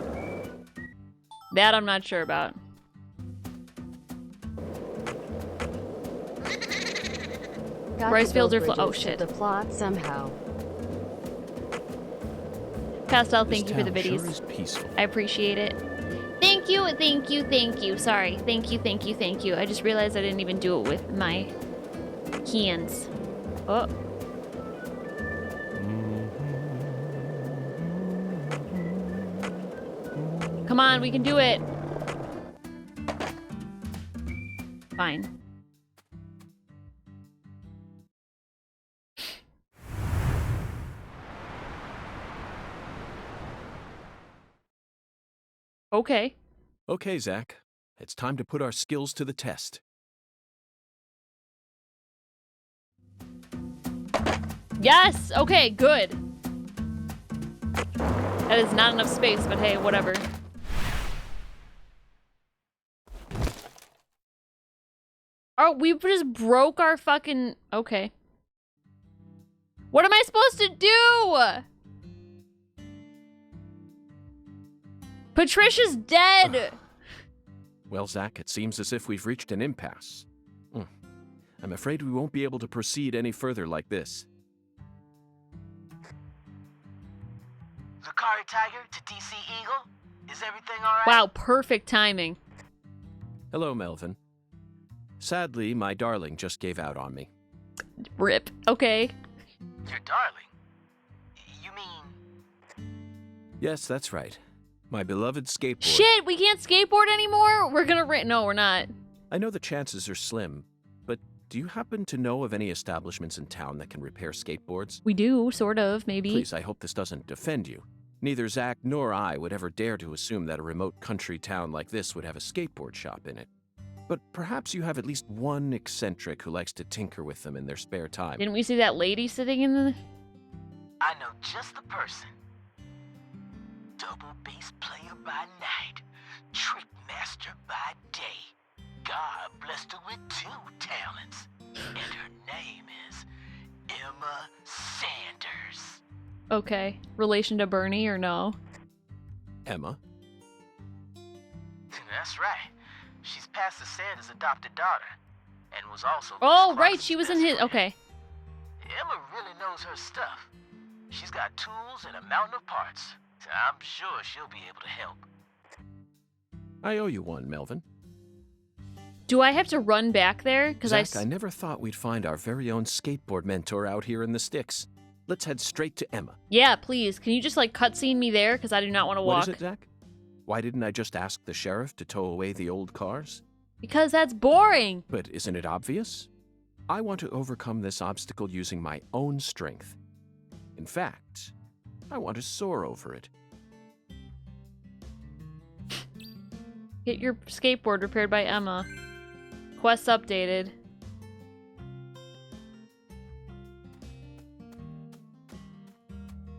That I'm not sure about. Got Rice to fields build are bridges oh to shit. the plot somehow. Pastel, This thank you for the town biddies. sure is peaceful. I appreciate it. Thank you, thank you, thank you. Sorry. Thank you, thank you, thank you. I just realized I didn't even do it with my hands. Oh. Come on, we can do it. Fine. Okay. Okay, Zach. It's time to put our skills to the test. Yes! Okay, good. That is not enough space, but hey, whatever. Oh, we just broke our fucking... Okay. What am I supposed to do? Patricia's dead! Well, Zach, it seems as if we've reached an impasse. I'm afraid we won't be able to proceed any further like this. Zakari Tiger to DC Eagle? Is everything alright? Wow, perfect timing. Hello, Melvin. Sadly, my darling just gave out on me. Rip. Okay. Your darling? You mean... Yes, that's right. My beloved skateboard. Shit, we can't skateboard anymore? We're gonna rent. No, we're not. I know the chances are slim, but do you happen to know of any establishments in town that can repair skateboards? We do, sort of, maybe. Please, I hope this doesn't offend you. Neither Zach nor I would ever dare to assume that a remote country town like this would have a skateboard shop in it. But perhaps you have at least one eccentric who likes to tinker with them in their spare time. Didn't we see that lady sitting in the... I know just the person. Double bass player by night, trick master by day. God blessed her with 2 talents. And her name is Emma Sanders. Okay. Relation to Bernie or no? Emma? That's right. She's Pastor Sanders' adopted daughter. And was also... Oh, Miss right. Clark's She was in best his... friend. Okay. Emma really knows her stuff. She's got tools and a mountain of parts. So I'm sure she'll be able to help. I owe you one, Melvin. Do I have to run back there? Because Zach, I never thought we'd find our very own skateboard mentor out here in the sticks. Let's head straight to Emma. Yeah, please. Can you just, like, cutscene me there? Because I do not want to walk. What is it, Zach? Why didn't I just ask the sheriff to tow away the old cars? Because that's boring. But isn't it obvious? I want to overcome this obstacle using my own strength. In fact, I want to soar over it. Get your skateboard repaired by Emma. Quest updated.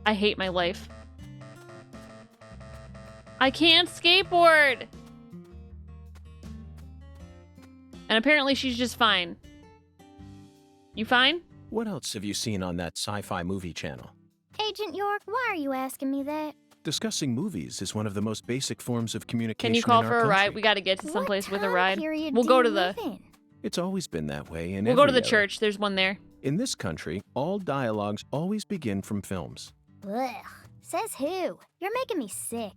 I hate my life. I can't skateboard! And apparently she's just fine. You fine? What else have you seen on that sci-fi movie channel? Agent York, why are you asking me that? Discussing movies is one of the most basic forms of communication Can you call in for our a ride? country. We gotta get to someplace with a What time ride. period We'll do go you to the... live in? It's always been that way in We'll go to every the era. church. There's one there. In this country, all dialogues always begin from films. Ugh. Says who? You're making me sick.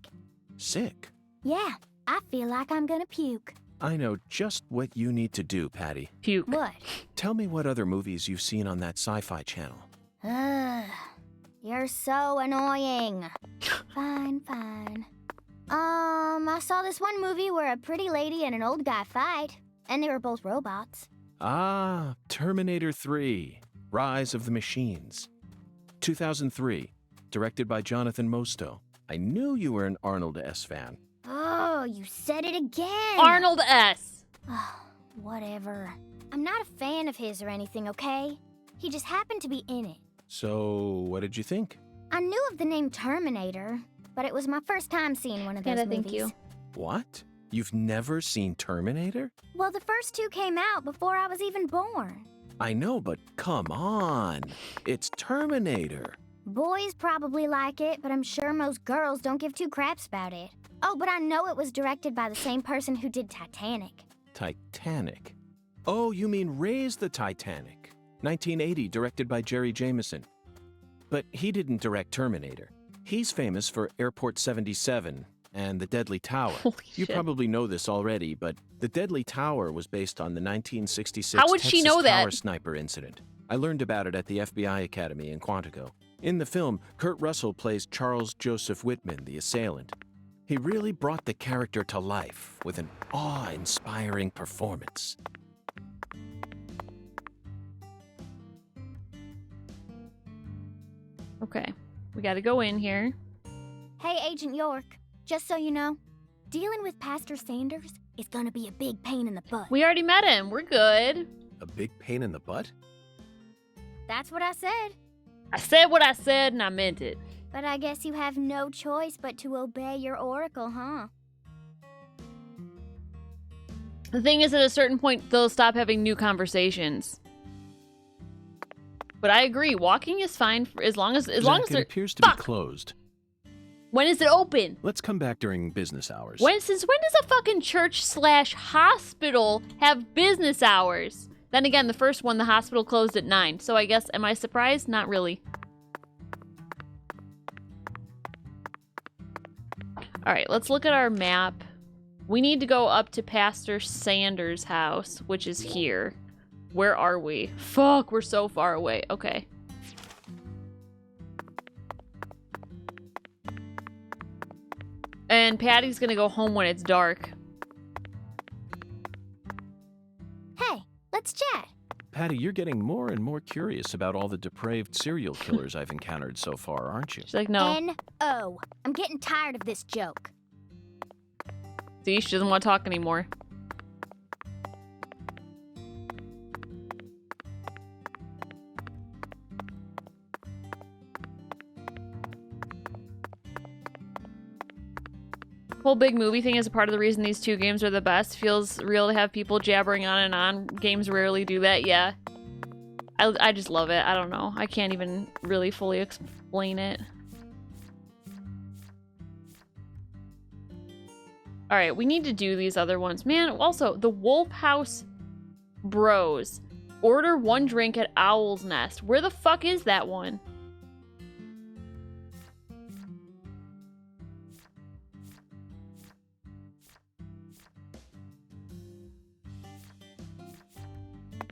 Sick? Yeah, I feel like I'm gonna puke. I know just what you need to do, Patty. Puke. What? Tell me what other movies you've seen on that sci-fi channel. Ugh. You're so annoying. Fine. I saw this one movie where a pretty lady and an old guy fight, and they were both robots. Ah, Terminator 3, Rise of the Machines. 2003, directed by Jonathan Mostow. I knew you were an Arnold S. fan. Oh, you said it again. Arnold S. Oh, whatever. I'm not a fan of his or anything, okay? He just happened to be in it. So, what did you think? I knew of the name Terminator, but it was my first time seeing one of those movies. Thank you. What? You've never seen Terminator? Well, the first 2 came out before I was even born. I know, but come on. It's Terminator. Boys probably like it, but I'm sure most girls don't give 2 craps about it. Oh, but I know it was directed by the same person who did Titanic. Titanic. Oh, you mean Raise the Titanic. 1980, directed by Jerry Jameson. But he didn't direct Terminator. He's famous for Airport 77 and The Deadly Tower. Holy You shit. probably know this already, but The Deadly Tower was based on the 1966 How would Texas she know that? Tower sniper incident. I learned about it at the FBI Academy in Quantico. In the film, Kurt Russell plays Charles Joseph Whitman, the assailant. He really brought the character to life with an awe-inspiring performance. Okay. We gotta go in here. Hey, Agent York, just so you know, dealing with Pastor Sanders is gonna be a big pain in the butt. We already met him. We're good. A big pain in the butt? That's what I said. I said what I said and I meant it. But I guess you have no choice but to obey your oracle, huh? The thing is, at a certain point, they'll stop having new conversations. But I agree, walking is fine for, as long as Zach, they're. it appears to Fuck! be closed. When is it open? Let's come back during business hours. Since when does a fucking church/hospital have business hours? Then again, the first one, the hospital closed at 9. So I guess, am I surprised? Not really. All right, let's look at our map. We need to go up to Pastor Sanders' house, which is here. Where are we? Fuck, we're so far away. Okay. And Patty's gonna go home when it's dark. Hey, let's chat. Patty, you're getting more and more curious about all the depraved serial killers I've encountered so far, aren't you? She's like, no. N-O. I'm getting tired of this joke. See, she doesn't want to talk anymore. Whole big movie thing is a part of the reason these two games are the best. Feels real to have people jabbering on and on. Games rarely do that, yeah. I just love it. I don't know. I can't even really fully explain it. Alright, we need to do these other ones. Man, also, the Wolf House Bros. Order one drink at Owl's Nest. Where the fuck is that one?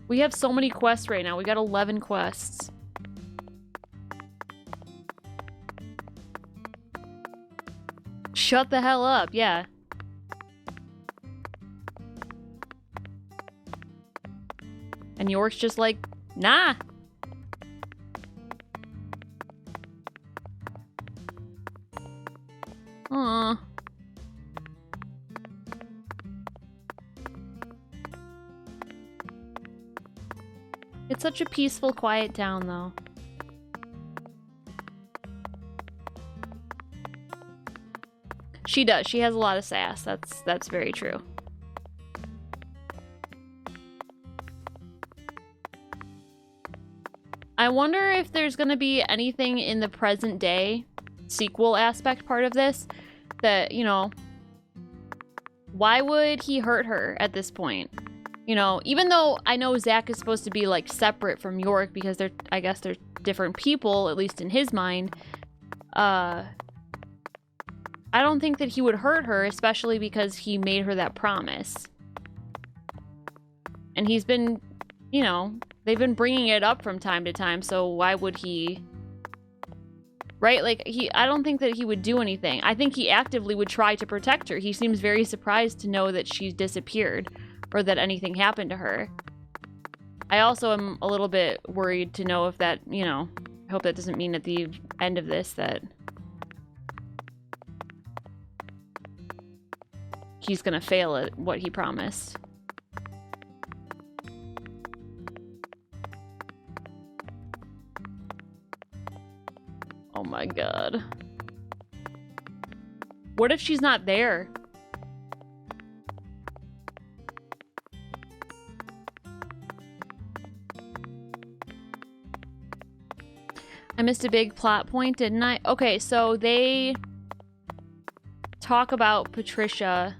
We have so many quests right now. We got 11 quests. Shut the hell up, yeah. And York's just like, nah. Aww. It's such a peaceful, quiet town, though. She does. She has a lot of sass. That's very true. I wonder if there's gonna be anything in the present day sequel aspect part of this that, you know, why would he hurt her at this point? You know, even though I know Zach is supposed to be, like, separate from York because I guess they're different people, at least in his mind, I don't think that he would hurt her, especially because he made her that promise. And he's been, you know, they've been bringing it up from time to time, so why would he... Right? Like, I don't think that he would do anything. I think he actively would try to protect her. He seems very surprised to know that she's disappeared. Or that anything happened to her. I also am a little bit worried to know if that, you know, I hope that doesn't mean at the end of this that he's gonna fail at what he promised. Oh my god. What if she's not there? I missed a big plot point, didn't I? Okay, so they talk about Patricia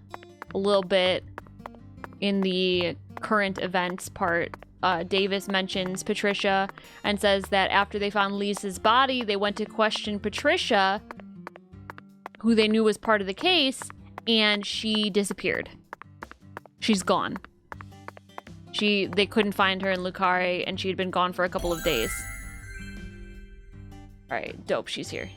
a little bit in the current events part. Davis mentions Patricia and says that after they found Lisa's body, they went to question Patricia, who they knew was part of the case, and she disappeared. She's gone. They couldn't find her in Lucare, and she had been gone for a couple of days. Alright, dope, she's here.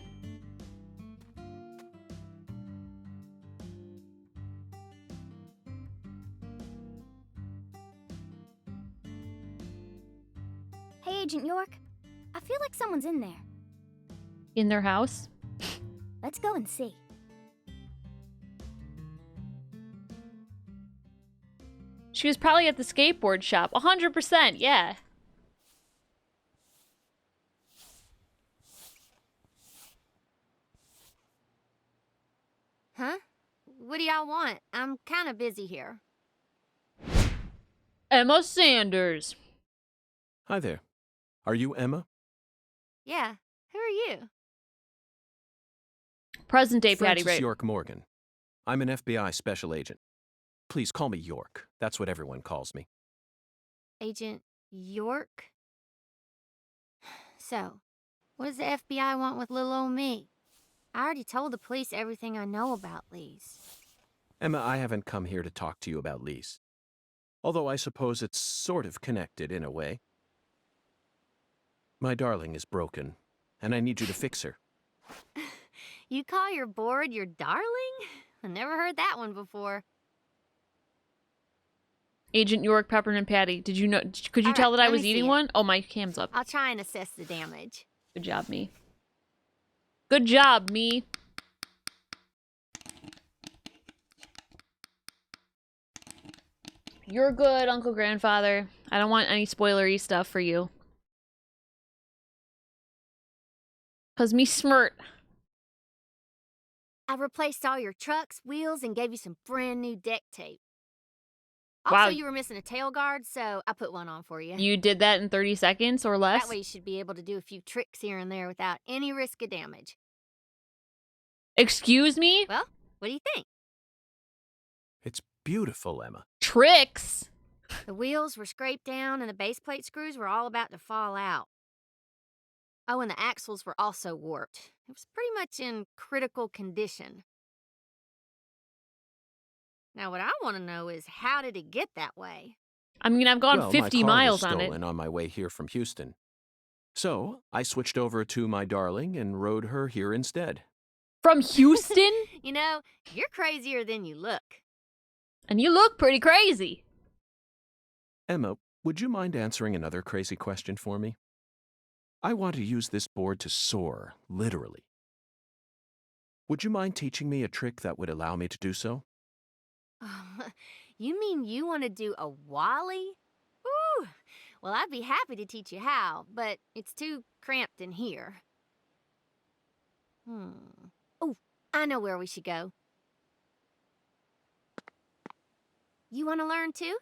Hey, Agent York. I feel like someone's in there. In their house? Let's go and see. She was probably at the skateboard shop. 100%, yeah. Huh? What do y'all want? I'm kind of busy here. Emma Sanders. Hi there. Are you Emma? Yeah. Who are you? Present day Patty, Francis right? York Morgan. I'm an FBI special agent. Please call me York. That's what everyone calls me. Agent York? So, what does the FBI want with little old me? I already told the police everything I know about Lise. Emma, I haven't come here to talk to you about Lise. Although I suppose it's sort of connected in a way. My darling is broken, and I need you to fix her. You call your board your darling? I never heard that one before. Agent York, Peppermint Patty. Did you know? Could you All tell right, that I let was me eating see it. one? Oh, my cam's up. I'll try and assess the damage. Good job, me. Good job, me. You're good, Uncle Grandfather. I don't want any spoilery stuff for you. 'Cause me smirt. I replaced all your trucks, wheels, and gave you some brand new deck tape. Also, Wow. you were missing a tail guard, so I put one on for you. You did that in 30 seconds or less? That way you should be able to do a few tricks here and there without any risk of damage. Excuse me? Well, what do you think? It's beautiful, Emma. Tricks? The wheels were scraped down and the base plate screws were all about to fall out. Oh, and the axles were also warped. It was pretty much in critical condition. Now, what I want to know is, how did it get that way? I mean, I've gone Well, 50 my car miles was on it. stolen on my way here from Houston. So, I switched over to my darling and rode her here instead. From Houston? You know, you're crazier than you look. And you look pretty crazy. Emma, would you mind answering another crazy question for me? I want to use this board to soar, literally. Would you mind teaching me a trick that would allow me to do so? You mean you want to do a wally? Ooh, well, I'd be happy to teach you how, but it's too cramped in here. Oh, I know where we should go. You want to learn too?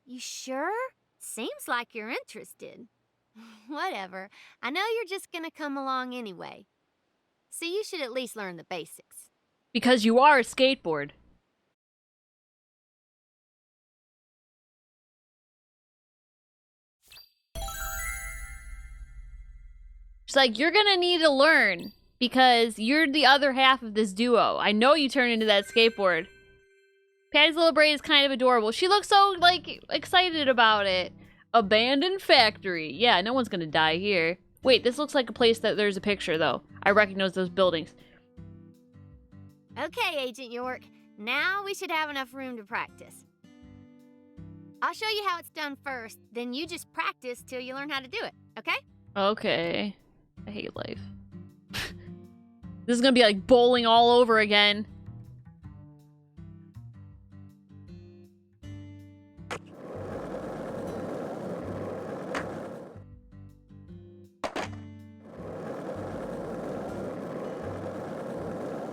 You sure? Seems like you're interested. Whatever. I know you're just gonna come along anyway. So you should at least learn the basics. Because you are a skateboard. She's like, you're gonna need to learn because you're the other half of this duo. I know you turn into that skateboard. Patty's little braid is kind of adorable. She looks so, like, excited about it. Abandoned factory. Yeah, no one's gonna die here. Wait, this looks like a place that there's a picture, though. I recognize those buildings. Okay, Agent York. Now we should have enough room to practice. I'll show you how it's done first, then you just practice till you learn how to do it, okay? Okay. I hate life. This is gonna be like bowling all over again.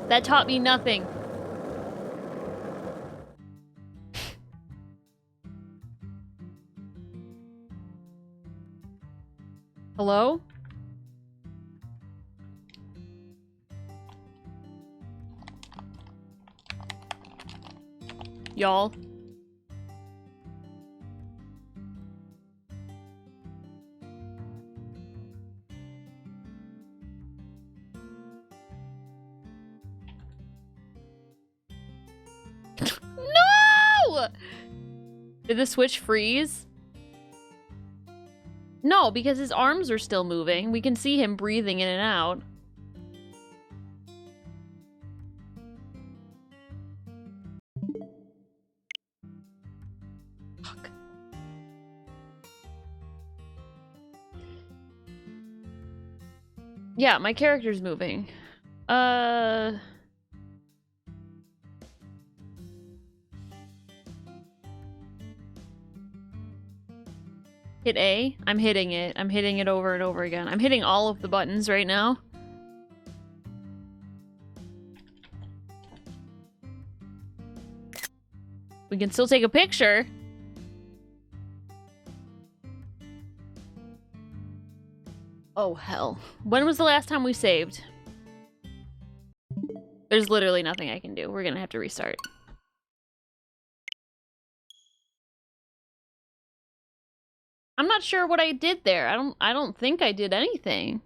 That taught me nothing. Hello? Y'all. No! Did the switch freeze? No, because his arms are still moving. We can see him breathing in and out. Fuck. Yeah, my character's moving. Hit A? I'm hitting it. I'm hitting it over and over again. I'm hitting all of the buttons right now. We can still take a picture. Oh, hell. When was the last time we saved? There's literally nothing I can do. We're gonna have to restart. I'm not sure what I did there. I don't think I did anything.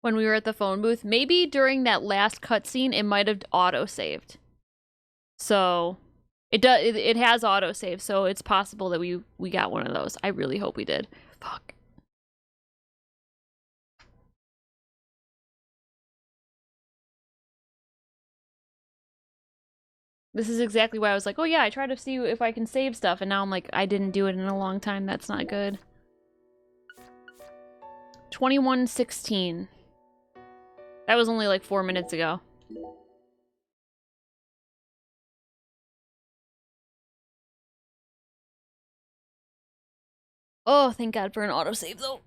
when we were at the phone booth. Maybe during that last cutscene, it might have auto-saved. So, it has auto-save, so it's possible that we got one of those. I really hope we did. Fuck. This is exactly why I was like, oh yeah, I try to see if I can save stuff, and now I'm like, I didn't do it in a long time. That's not good. 21:16. That was only like 4 minutes ago. Oh, thank God for an autosave though.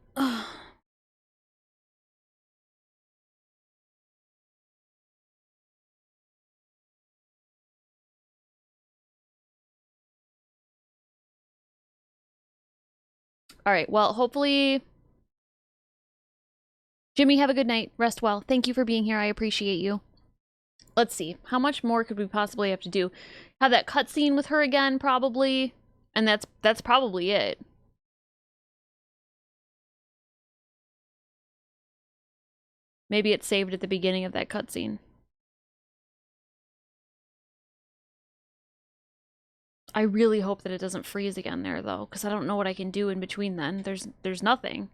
Alright, well, hopefully... Jimmy, have a good night. Rest well. Thank you for being here. I appreciate you. Let's see. How much more could we possibly have to do? Have that cutscene with her again, probably. And that's probably it. Maybe it's saved at the beginning of that cutscene. I really hope that it doesn't freeze again there, though, because I don't know what I can do in between then. There's nothing.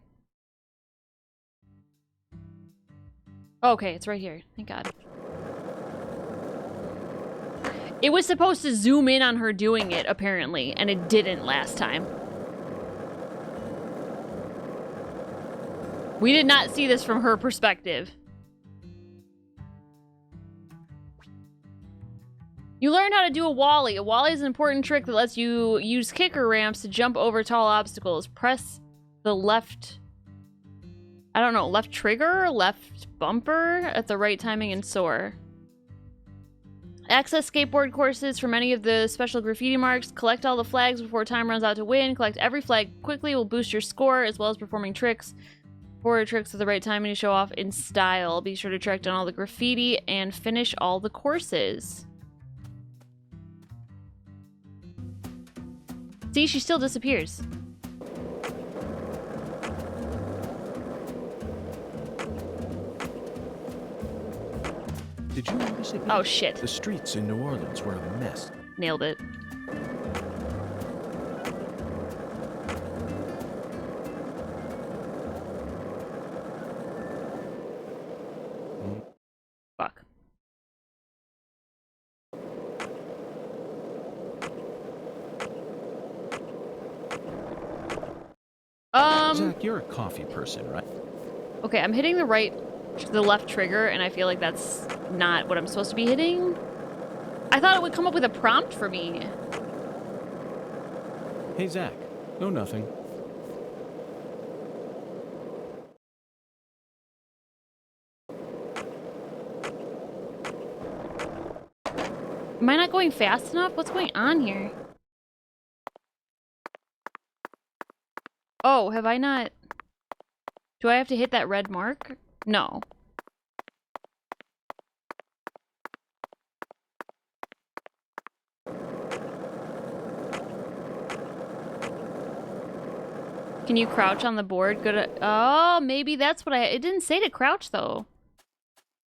Okay, it's right here. Thank God. It was supposed to zoom in on her doing it, apparently, and it didn't last time. We did not see this from her perspective. You learned how to do a wally. A wally is an important trick that lets you use kicker ramps to jump over tall obstacles. Press the left... I don't know, left trigger? Left bumper? At the right timing and soar. Access skateboard courses for many of the special graffiti marks. Collect all the flags before time runs out to win. Collect every flag quickly will boost your score, as well as performing tricks. Forward tricks at the right time and you show off in style. Be sure to track down all the graffiti and finish all the courses. See, she still disappears. Did you notice it? Oh, shit. The streets in New Orleans were a mess. Nailed it. Fuck. Zach, you're a coffee person, right? Okay, I'm hitting the left trigger, and I feel like that's not what I'm supposed to be hitting. I thought it would come up with a prompt for me. Hey, Zach. No, nothing. Am I not going fast enough? What's going on here? Oh, have I not... Do I have to hit that red mark? No. Can you crouch on the board? Good. Oh, maybe that's what it didn't say to crouch, though.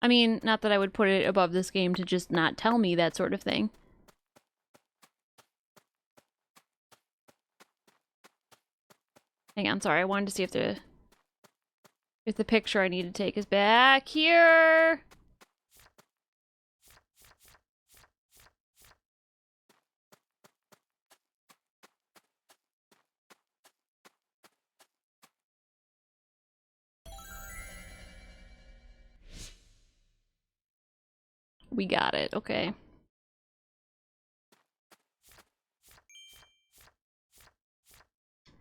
I mean, not that I would put it above this game to just not tell me that sort of thing. Hang on, sorry. I wanted to see if the picture I need to take is back here. We got it. Okay.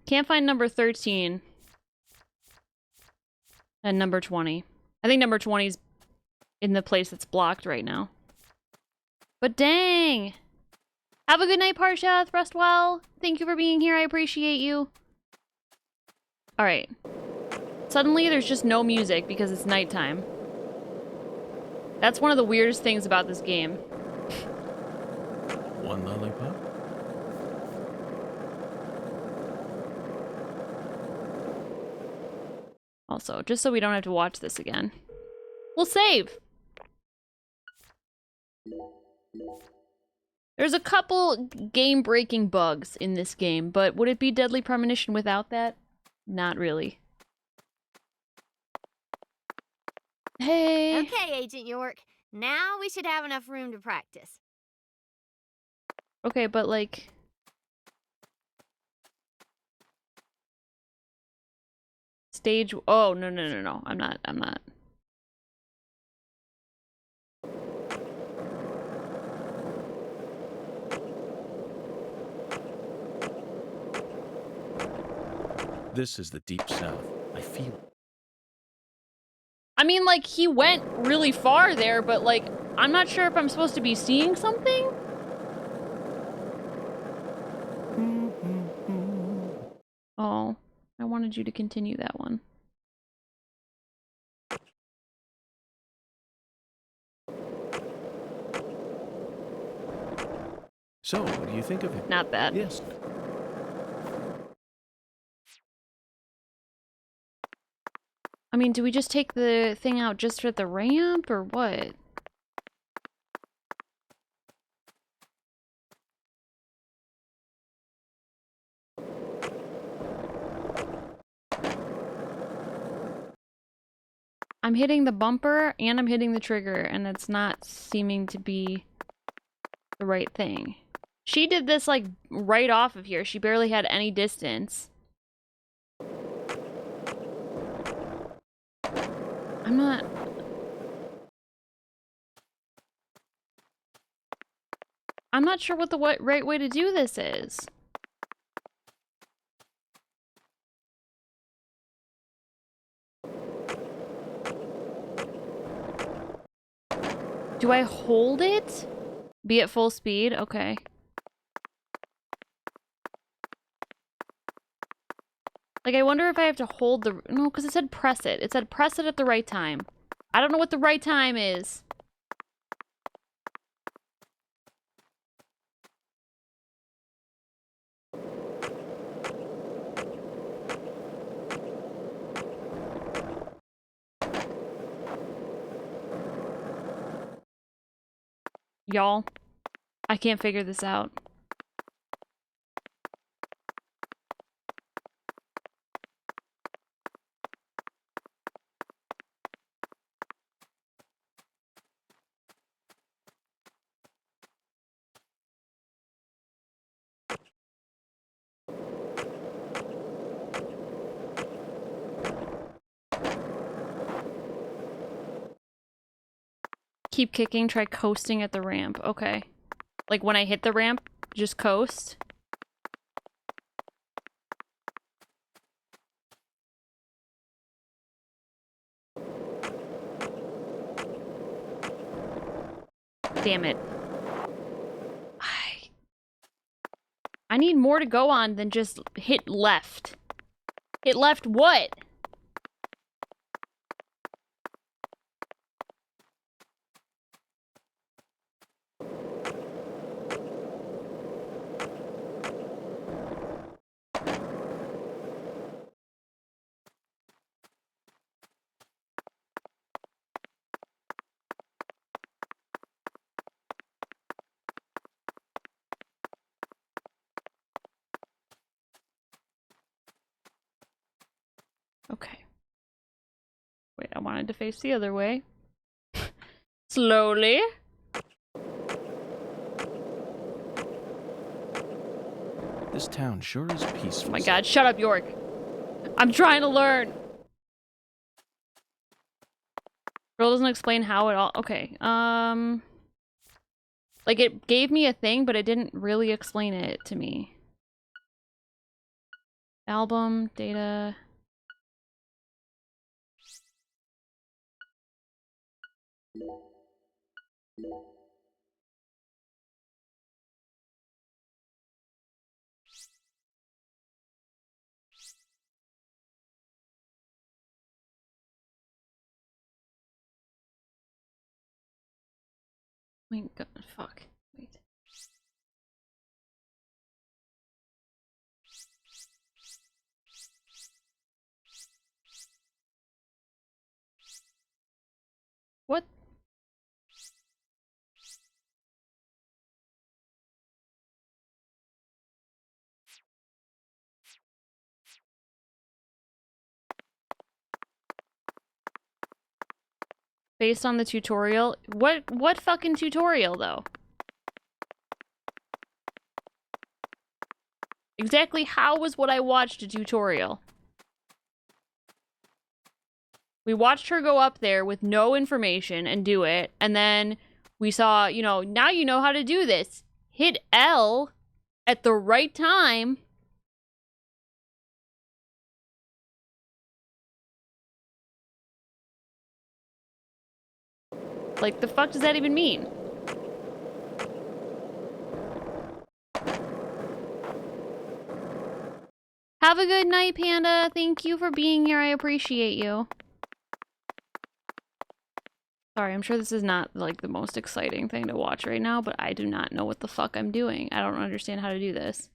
Can't find number 13. And number 20. I think number 20 is in the place that's blocked right now. But dang! Have a good night, Parshath. Rest well. Thank you for being here. I appreciate you. Alright. Suddenly there's just no music because it's nighttime. That's one of the weirdest things about this game. One lollipop? Also, just so we don't have to watch this again. We'll save! There's a couple game-breaking bugs in this game, but would it be Deadly Premonition without that? Not really. Hey! Okay, Agent York. Now we should have enough room to practice. Okay, but like... Stage... Oh, no. I'm not. This is the Deep South. I feel it. I mean, like, he went really far there, but like, I'm not sure if I'm supposed to be seeing something? Oh, I wanted you to continue that one. So, what do you think of it? Not that. Yes. I mean, do we just take the thing out just for the ramp, or what? I'm hitting the bumper, and I'm hitting the trigger, and it's not seeming to be the right thing. She did this, like, right off of here. She barely had any distance. I'm not sure what the right way to do this is. Do I hold it? Be at full speed? Okay. Like, I wonder if I have to hold the... No, because it said press it. It said press it at the right time. I don't know what the right time is. Y'all, I can't figure this out. Keep kicking, try coasting at the ramp. Okay. Like when I hit the ramp, just coast. Damn it. I need more to go on than just hit left. Hit left what? Okay. Wait, I wanted to face the other way. Slowly. This town sure is peaceful. Oh my god, shut up, York. I'm trying to learn. Girl doesn't explain how at all. Okay, like it gave me a thing, but it didn't really explain it to me. Album, data. My god, fuck. Wait. What? Based on the tutorial? What fucking tutorial, though? Exactly how was what I watched a tutorial? We watched her go up there with no information and do it, and then we saw, you know, now you know how to do this. Hit L at the right time. Like, the fuck does that even mean? Have a good night, Panda. Thank you for being here. I appreciate you. Sorry, I'm sure this is not, like, the most exciting thing to watch right now, but I do not know what the fuck I'm doing. I don't understand how to do this.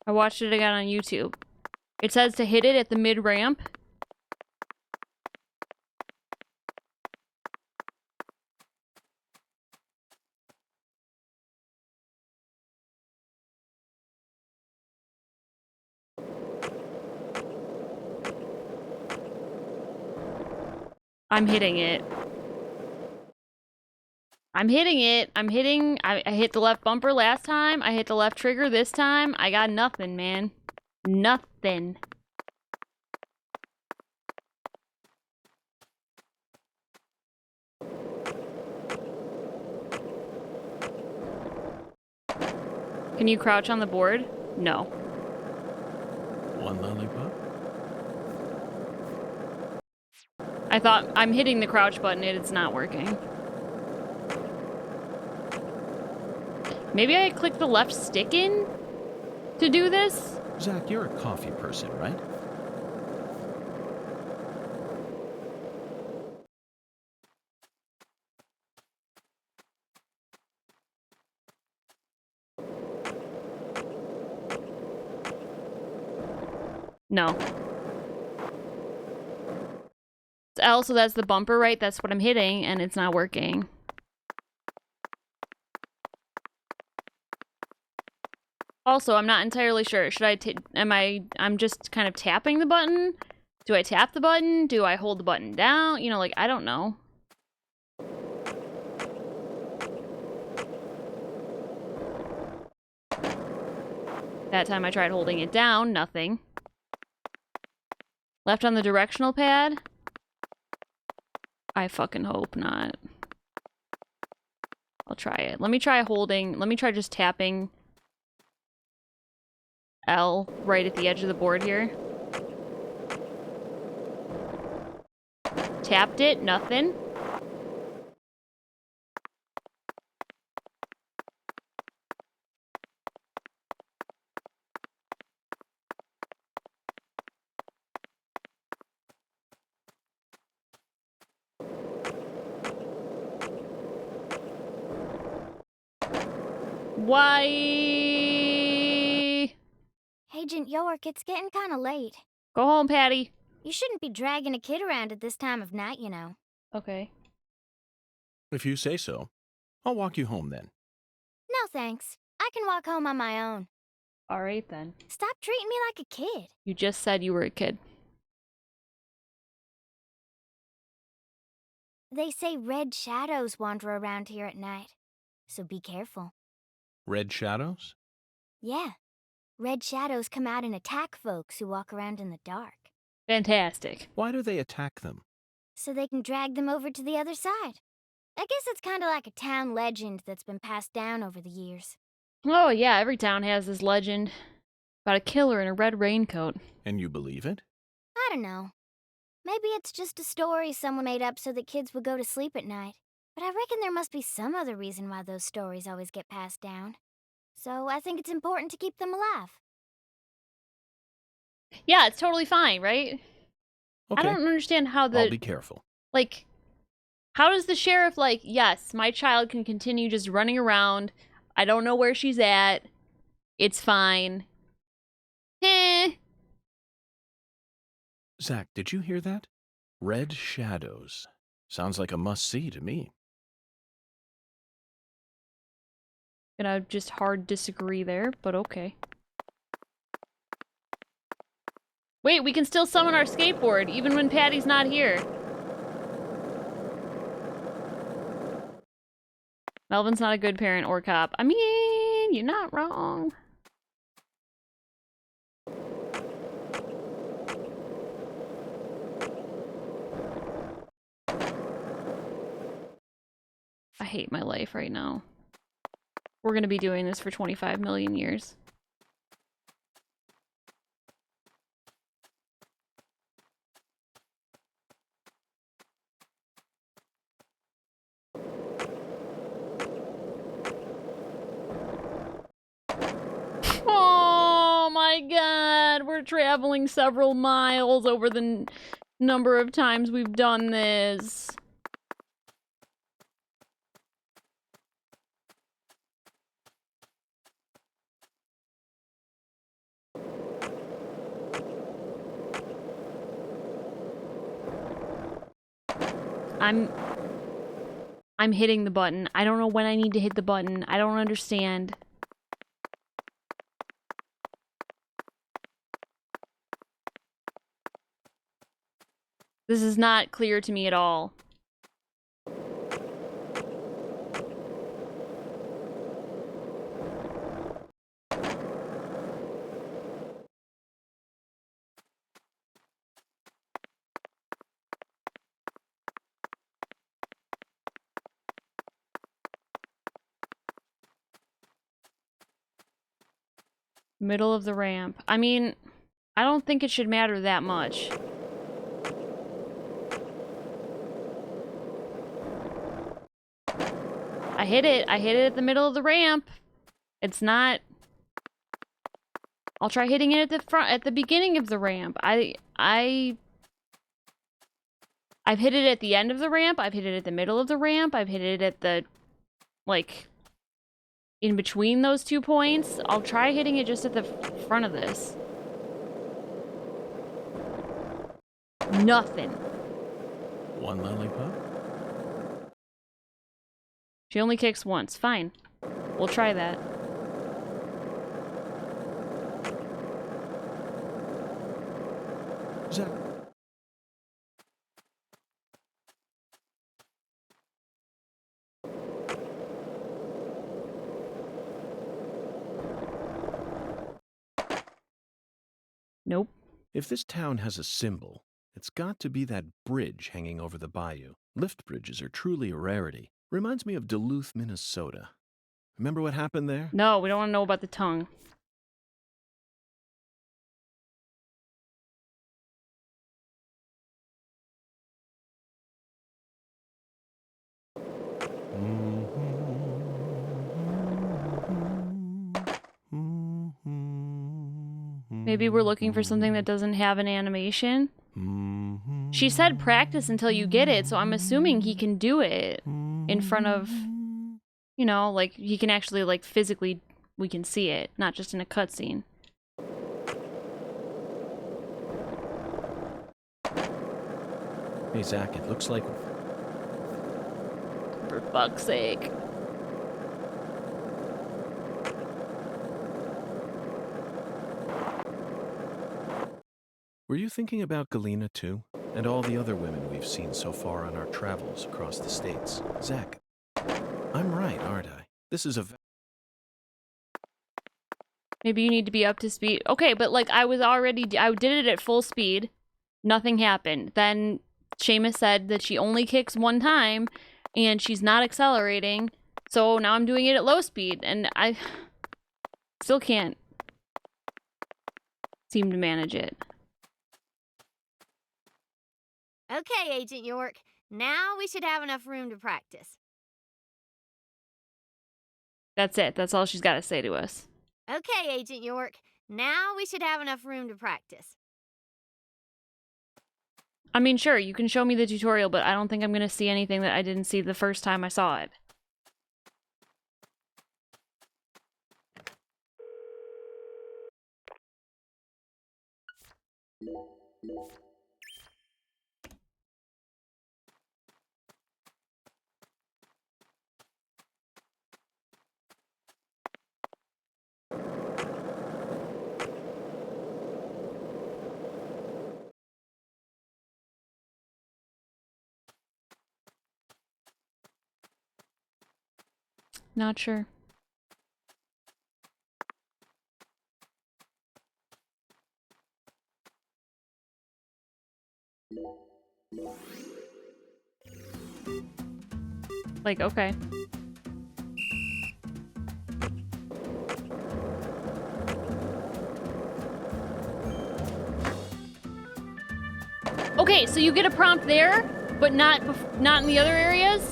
I watched it again on YouTube. It says to hit it at the mid-ramp. I'm hitting it. I'm hitting it. I hit the left bumper last time. I hit the left trigger this time. I got nothing, man. Nothing. Can you crouch on the board? No. One lollipop? I thought I'm hitting the crouch button and it's not working. Maybe I clicked the left stick in to do this? Zach, you're a coffee person, right? No. It's L, so that's the bumper, right? That's what I'm hitting, and it's not working. Also, I'm not entirely sure. Should I'm just kind of tapping the button? Do I tap the button? Do I hold the button down? You know, like, I don't know. That time I tried holding it down, nothing. Left on the directional pad? I fucking hope not. I'll try it. Let me try just tapping L right at the edge of the board here. Tapped it, nothing. Why? Agent York, it's getting kind of late. Go home, Patty. You shouldn't be dragging a kid around at this time of night, you know. Okay. If you say so. I'll walk you home then. No thanks. I can walk home on my own. All right, then. Stop treating me like a kid. You just said you were a kid. They say red shadows wander around here at night, so be careful. Red shadows? Yeah. Red shadows come out and attack folks who walk around in the dark. Fantastic. Why do they attack them? So they can drag them over to the other side. I guess it's kind of like a town legend that's been passed down over the years. Oh, yeah, every town has this legend about a killer in a red raincoat. And you believe it? I don't know. Maybe it's just a story someone made up so that kids would go to sleep at night. But I reckon there must be some other reason why those stories always get passed down. So I think it's important to keep them alive. Yeah, it's totally fine, right? Okay. I don't understand how the... I'll be careful. Like, How does the sheriff, like, yes, my child can continue just running around. I don't know where she's at. It's fine. Zach, did you hear that? Red shadows. Sounds like a must-see to me. Gonna just hard disagree there, but okay. Wait, we can still summon our skateboard, even when Patty's not here. Melvin's not a good parent or cop. I mean, you're not wrong. I hate my life right now. We're gonna be doing this for 25 million years. Oh my god, we're traveling several miles over the number of times we've done this. I'm hitting the button. I don't know when I need to hit the button. I don't understand. This is not clear to me at all. Middle of the ramp. I mean, I don't think it should matter that much. I hit it. I hit it at the middle of the ramp. It's not... I'll try hitting it at the front, at the beginning of the ramp. I've hit it at the end of the ramp. I've hit it at the middle of the ramp. I've hit it at the, like, in between those 2 points. I'll try hitting it just at the front of this. Nothing. One lollipop? She only kicks once. Fine. We'll try that. Zach. Nope. If this town has a symbol, it's got to be that bridge hanging over the bayou. Lift bridges are truly a rarity. Reminds me of Duluth, Minnesota. Remember what happened there? No, we don't want to know about the tongue. Maybe we're looking for something that doesn't have an animation. She said practice until you get it, so I'm assuming he can do it in front of, you know, like, he can actually, like, physically, we can see it, not just in a cutscene. Hey, Zach, it looks like... For fuck's sake. Were you thinking about Galena, too? And all the other women we've seen so far on our travels across the states? Zach, I'm right, aren't I? This is a... Maybe you need to be up to speed. Okay, but, like, I did it at full speed. Nothing happened. Then Seamus said that she only kicks one time, and she's not accelerating. So now I'm doing it at low speed, and I still can't seem to manage it. Okay, Agent York. Now we should have enough room to practice. That's it. That's all she's got to say to us. Okay, Agent York. Now we should have enough room to practice. I mean, sure, you can show me the tutorial, but I don't think I'm gonna see anything that I didn't see the first time I saw it. Not sure. Like, okay. Okay, so you get a prompt there, but not in the other areas?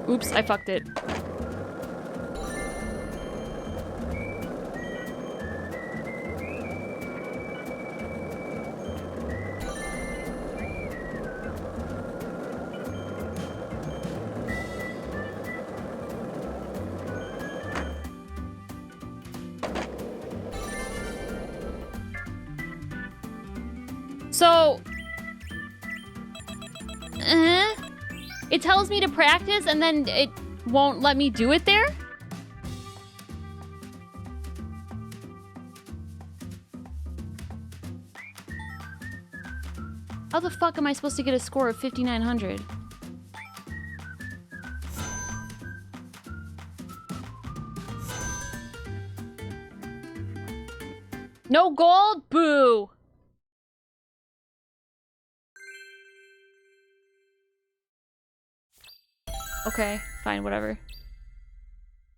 Oops, I fucked it. So, it tells me to practice and then it won't let me do it there? How the fuck am I supposed to get a score of 5,900? No gold? Boo! Okay, fine, whatever.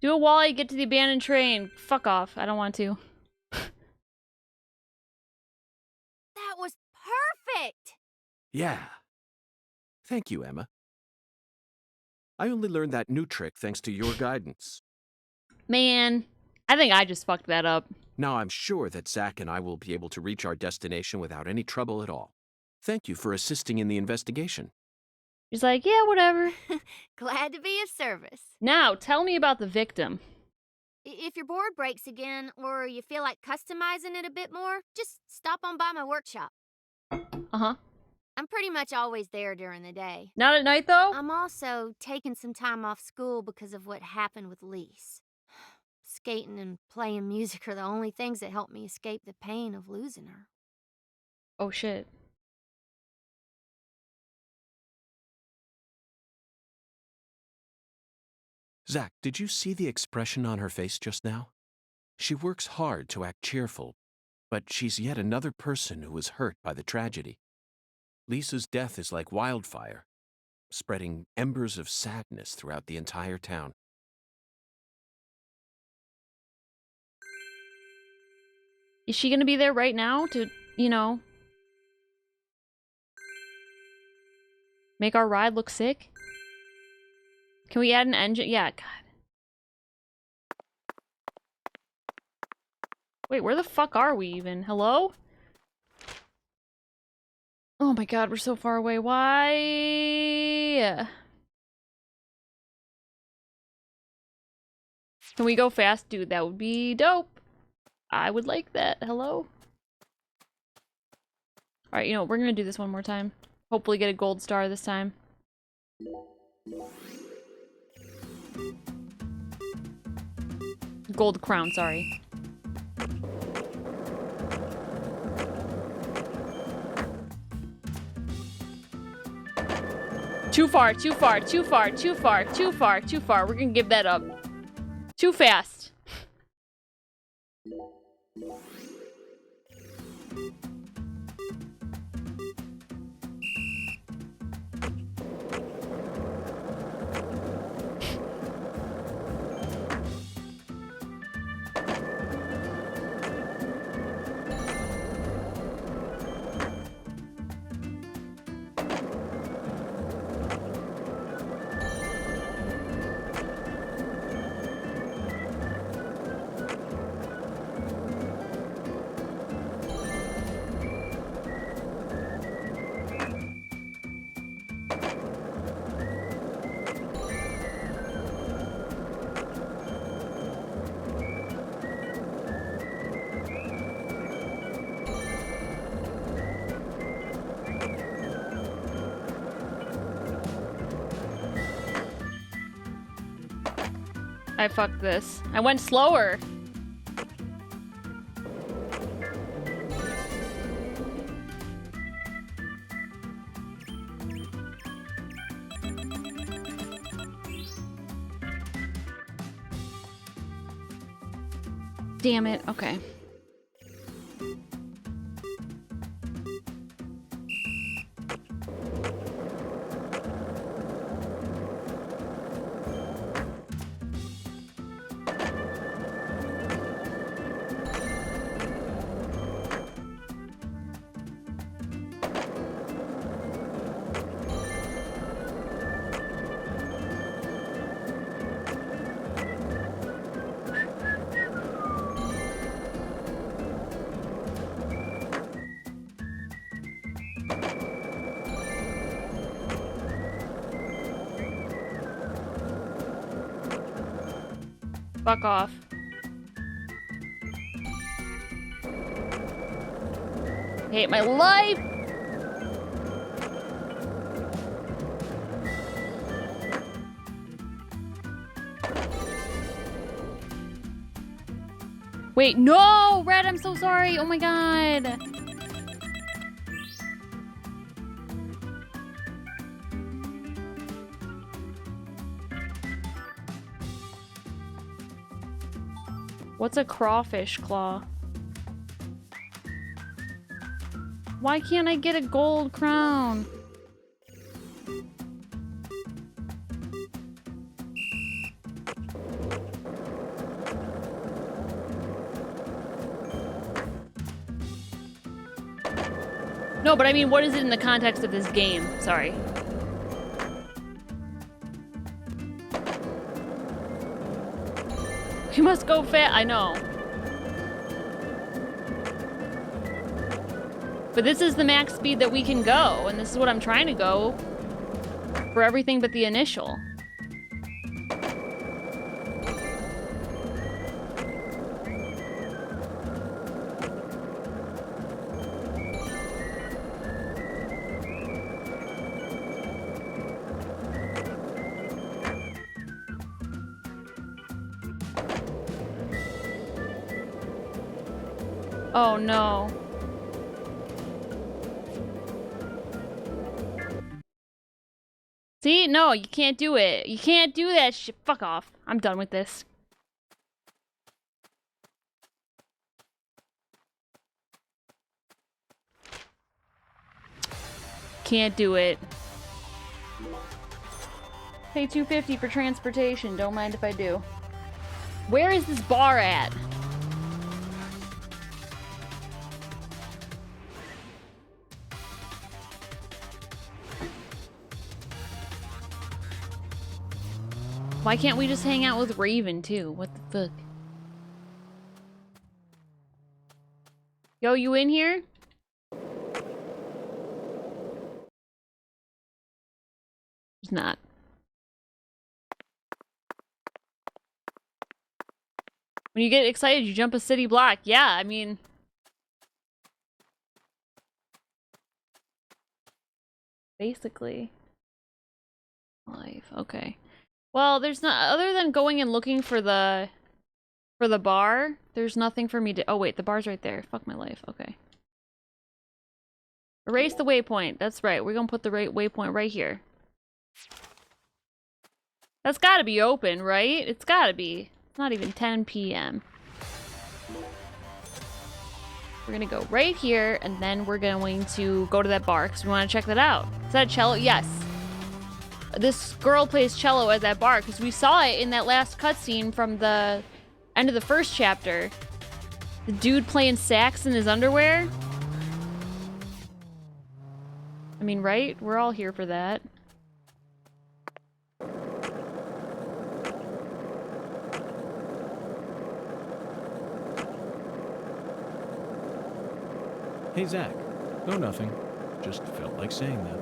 Do it while I get to the abandoned train. Fuck off. I don't want to. That was perfect! Yeah. Thank you, Emma. I only learned that new trick thanks to your guidance. Man, I think I just fucked that up. Now I'm sure that Zack and I will be able to reach our destination without any trouble at all. Thank you for assisting in the investigation. He's like, yeah, whatever. Glad to be of service. Now, tell me about the victim. If your board breaks again, or you feel like customizing it a bit more, just stop on by my workshop. Uh-huh. I'm pretty much always there during the day. Not at night, though? I'm also taking some time off school because of what happened with Lise. Skating and playing music are the only things that help me escape the pain of losing her. Oh, shit. Zack, did you see the expression on her face just now? She works hard to act cheerful, but she's yet another person who was hurt by the tragedy. Lisa's death is like wildfire, spreading embers of sadness throughout the entire town. Is she gonna be there right now to, you know, make our ride look sick? Can we add an engine? Yeah, God. Wait, where the fuck are we even? Hello? Oh my God, we're so far away. Why? Can we go fast? Dude, that would be dope. I would like that. Hello? Alright, you know, we're gonna do this one more time. Hopefully get a gold star this time. Gold crown, sorry. Too far, too far, too far, too far, too far, too far. We're gonna give that up. Too fast. I fucked this. I went slower. Damn it. Okay. Fuck off. Hate my life! Wait, no! Red, I'm so sorry! Oh my god! What's a crawfish claw? Why can't I get a gold crown? No, but I mean, what is it in the context of this game? Sorry. You must go fast. I know. But this is the max speed that we can go, and this is what I'm trying to go for everything but the initial. Oh no. See? No, you can't do it. You can't do that shit. Fuck off. I'm done with this. Can't do it. Pay $2.50 for transportation. Don't mind if I do. Where is this bar at? Why can't we just hang out with Raven, too? What the fuck? Yo, you in here? He's not. When you get excited, you jump a city block. Yeah, I mean... basically. Life, okay. Well, there's not, other than going and looking for the bar, there's nothing for me to, oh wait, the bar's right there. Fuck my life, okay. Erase the waypoint, that's right. We're gonna put the waypoint right here. That's gotta be open, right? It's gotta be. It's not even 10 p.m. We're gonna go right here, and then we're going to go to that bar, because we want to check that out. Is that a cello? Yes. This girl plays cello at that bar, because we saw it in that last cutscene from the end of the first chapter. The dude playing sax in his underwear. I mean, right? We're all here for that. Hey, Zach. No, nothing. Just felt like saying that.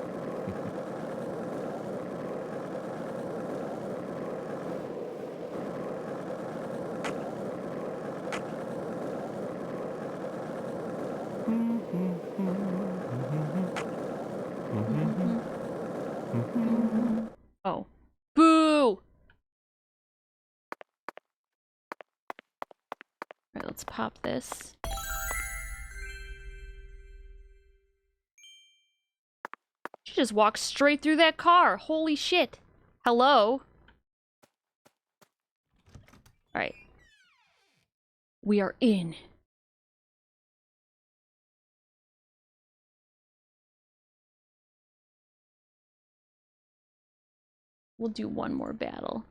Oh. Boo! Let's pop this. She just walked straight through that car. Holy shit. Hello? Alright. We are in. We'll do one more battle.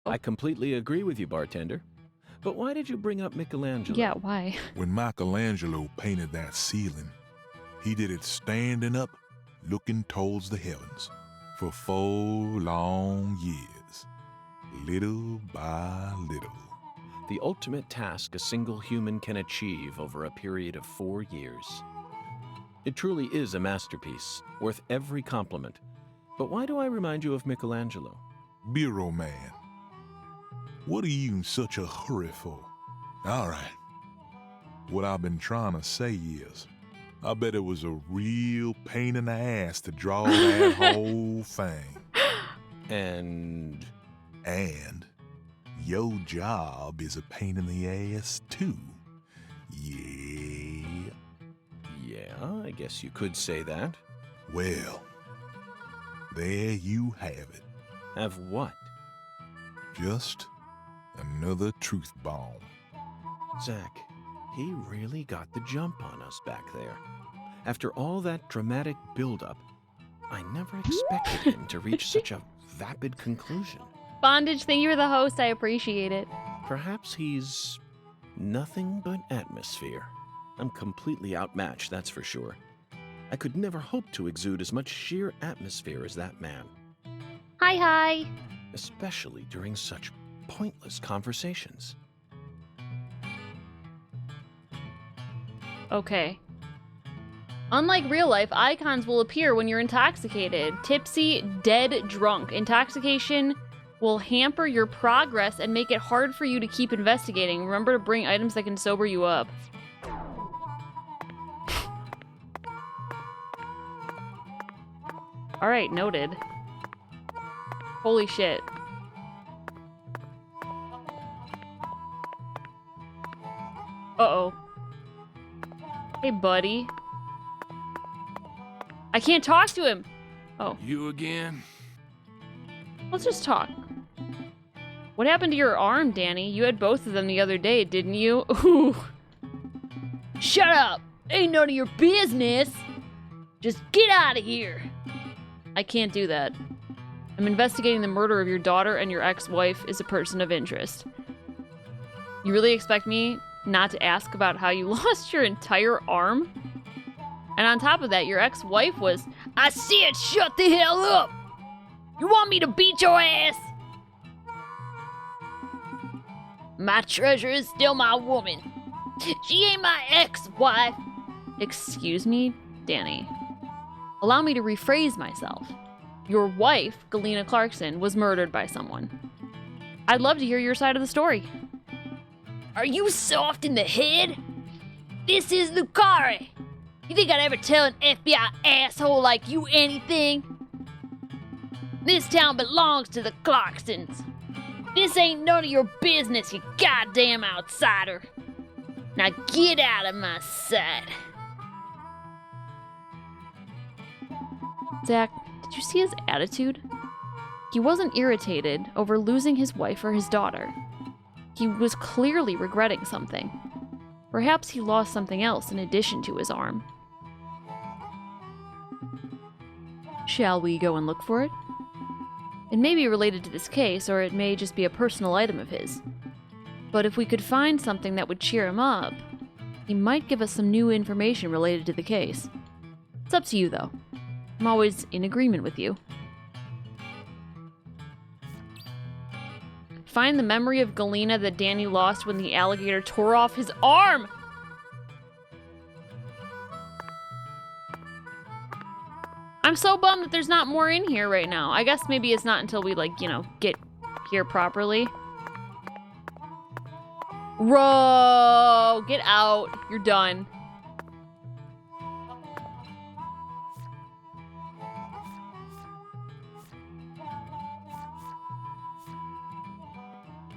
I completely agree with you, bartender. But why did you bring up Michelangelo? Yeah, why? When Michelangelo painted that ceiling, he did it standing up, looking towards the heavens, for 4 long years, little by little. The ultimate task a single human can achieve over a period of 4 years. It truly is a masterpiece, worth every compliment. But why do I remind you of Michelangelo? Bureau man, what are you in such a hurry for? All right. What I've been trying to say is, I bet it was a real pain in the ass to draw that whole thing. And your job is a pain in the ass too. Yeah. Yeah, I guess you could say that. Well, there you have it. Have what? Just another truth bomb. Zach, he really got the jump on us back there. After all that dramatic build-up, I never expected him to reach such a vapid conclusion. Bondage, thank you for the host. I appreciate it. Perhaps he's nothing but atmosphere. I'm completely outmatched, that's for sure. I could never hope to exude as much sheer atmosphere as that man. Hi. Especially during such pointless conversations. Okay. Unlike real life, icons will appear when you're intoxicated. Tipsy, dead, drunk. Intoxication will hamper your progress and make it hard for you to keep investigating. Remember to bring items that can sober you up. Alright, noted. Holy shit. Uh-oh. Hey, buddy. I can't talk to him! Oh. You again? Let's just talk. What happened to your arm, Danny? You had both of them the other day, didn't you? Ooh. Shut up! Ain't none of your business! Just get out of here! I can't do that. I'm investigating the murder of your daughter, and your ex-wife is a person of interest. You really expect me not to ask about how you lost your entire arm? And on top of that, your ex-wife was, I said shut the hell up! You want me to beat your ass? My treasure is still my woman. She ain't my ex-wife. Excuse me, Danny. Allow me to rephrase myself. Your wife, Galena Clarkson, was murdered by someone. I'd love to hear your side of the story. Are you soft in the head? This is Lucare. You think I'd ever tell an FBI asshole like you anything? This town belongs to the Clarksons. This ain't none of your business, you goddamn outsider. Now get out of my sight. Zach, did you see his attitude? He wasn't irritated over losing his wife or his daughter. He was clearly regretting something. Perhaps he lost something else in addition to his arm. Shall we go and look for it? It may be related to this case, or it may just be a personal item of his. But if we could find something that would cheer him up, he might give us some new information related to the case. It's up to you, though. I'm always in agreement with you. Find the memory of Galena that Danny lost when the alligator tore off his arm! I'm so bummed that there's not more in here right now. I guess maybe it's not until we, get here properly. Bro, get out. You're done.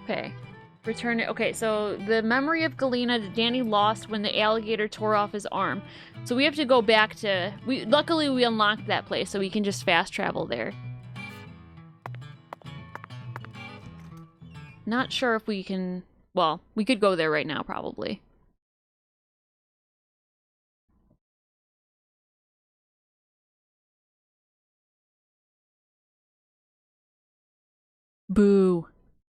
Okay. Return it. Okay, so the memory of Galena that Danny lost when the alligator tore off his arm. So we have to go back to... Luckily, we unlocked that place, so we can just fast travel there. Not sure if we can... Well, we could go there right now, probably. Boo.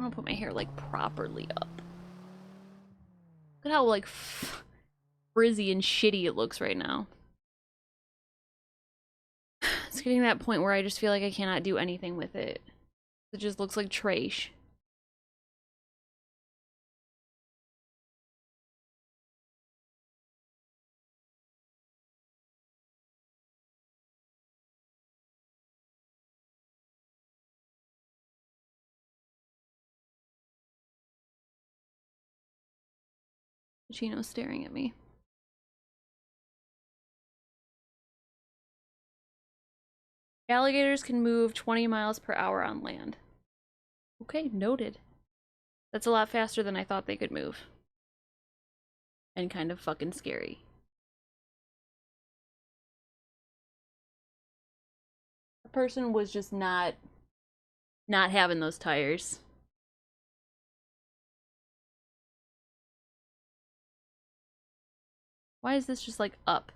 I want to put my hair like properly up. Look at how like frizzy and shitty it looks right now. It's getting to that point where I just feel like I cannot do anything with it. It just looks like trash. Chino's staring at me. Alligators can move 20 miles per hour on land. Okay, noted. That's a lot faster than I thought they could move. And kind of fucking scary. The person was just not having those tires. Why is this just like up?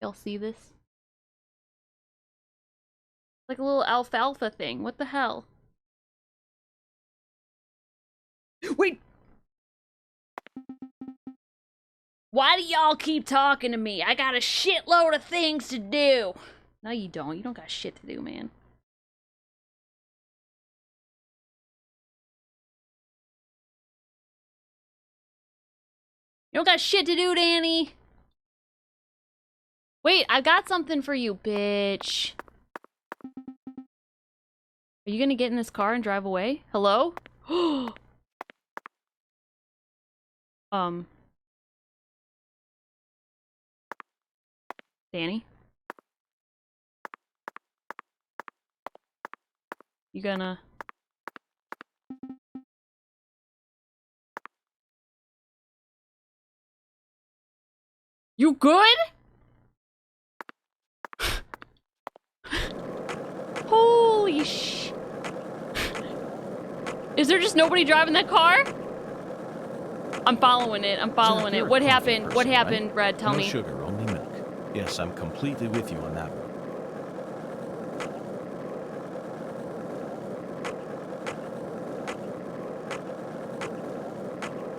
Y'all see this? Like a little alfalfa thing. What the hell? Wait! Why do y'all keep talking to me? I got a shitload of things to do! No, you don't. You don't got shit to do, man. You don't got shit to do, Danny! Wait, I got something for you, bitch. Are you gonna get in this car and drive away? Hello? Danny? You gonna... You good? Holy sh... Is there just nobody driving that car? I'm following it. I'm following it. What happened? What happened, Red? Tell me. No sugar, only milk. Yes, I'm completely with you on that one.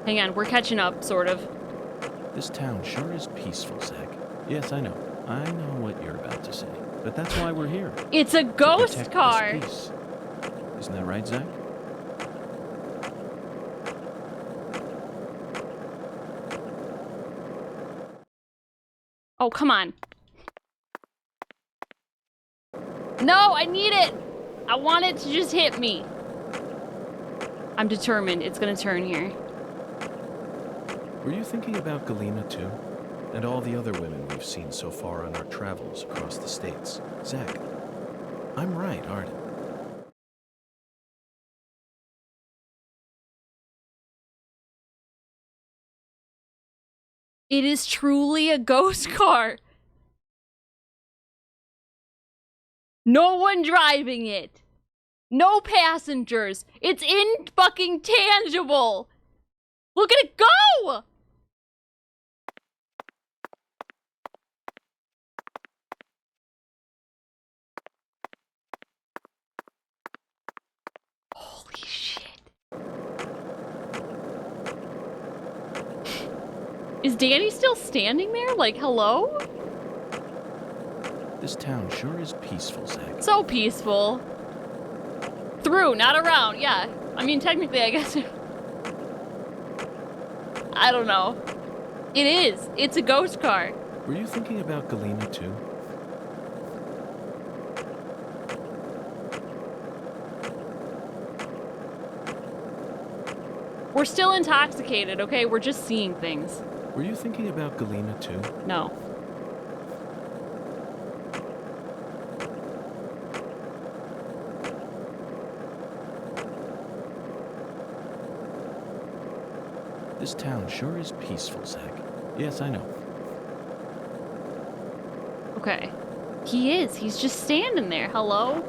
Hang on, we're catching up, sort of. This town sure is peaceful, Zach. Yes, I know. I know what you're about to say. But that's why we're here. It's a ghost car! Isn't that right, Zach? Oh, come on. No, I need it! I want it to just hit me. I'm determined. It's gonna turn here. Were you thinking about Galena, too? And all the other women we've seen so far on our travels across the states? Zach, I'm right, aren't I? It is truly a ghost car. No one driving it. No passengers. It's fucking tangible. Look at it go! Holy shit. Is Danny still standing there? Like, hello? This town sure is peaceful, Zach. So peaceful. Through, not around, yeah. I mean, technically, I guess... I don't know. It is. It's a ghost car. Were you thinking about Galena, too? We're still intoxicated, okay? We're just seeing things. Were you thinking about Galena, too? No. This town sure is peaceful, Zach. Yes, I know. Okay. He is. He's just standing there. Hello?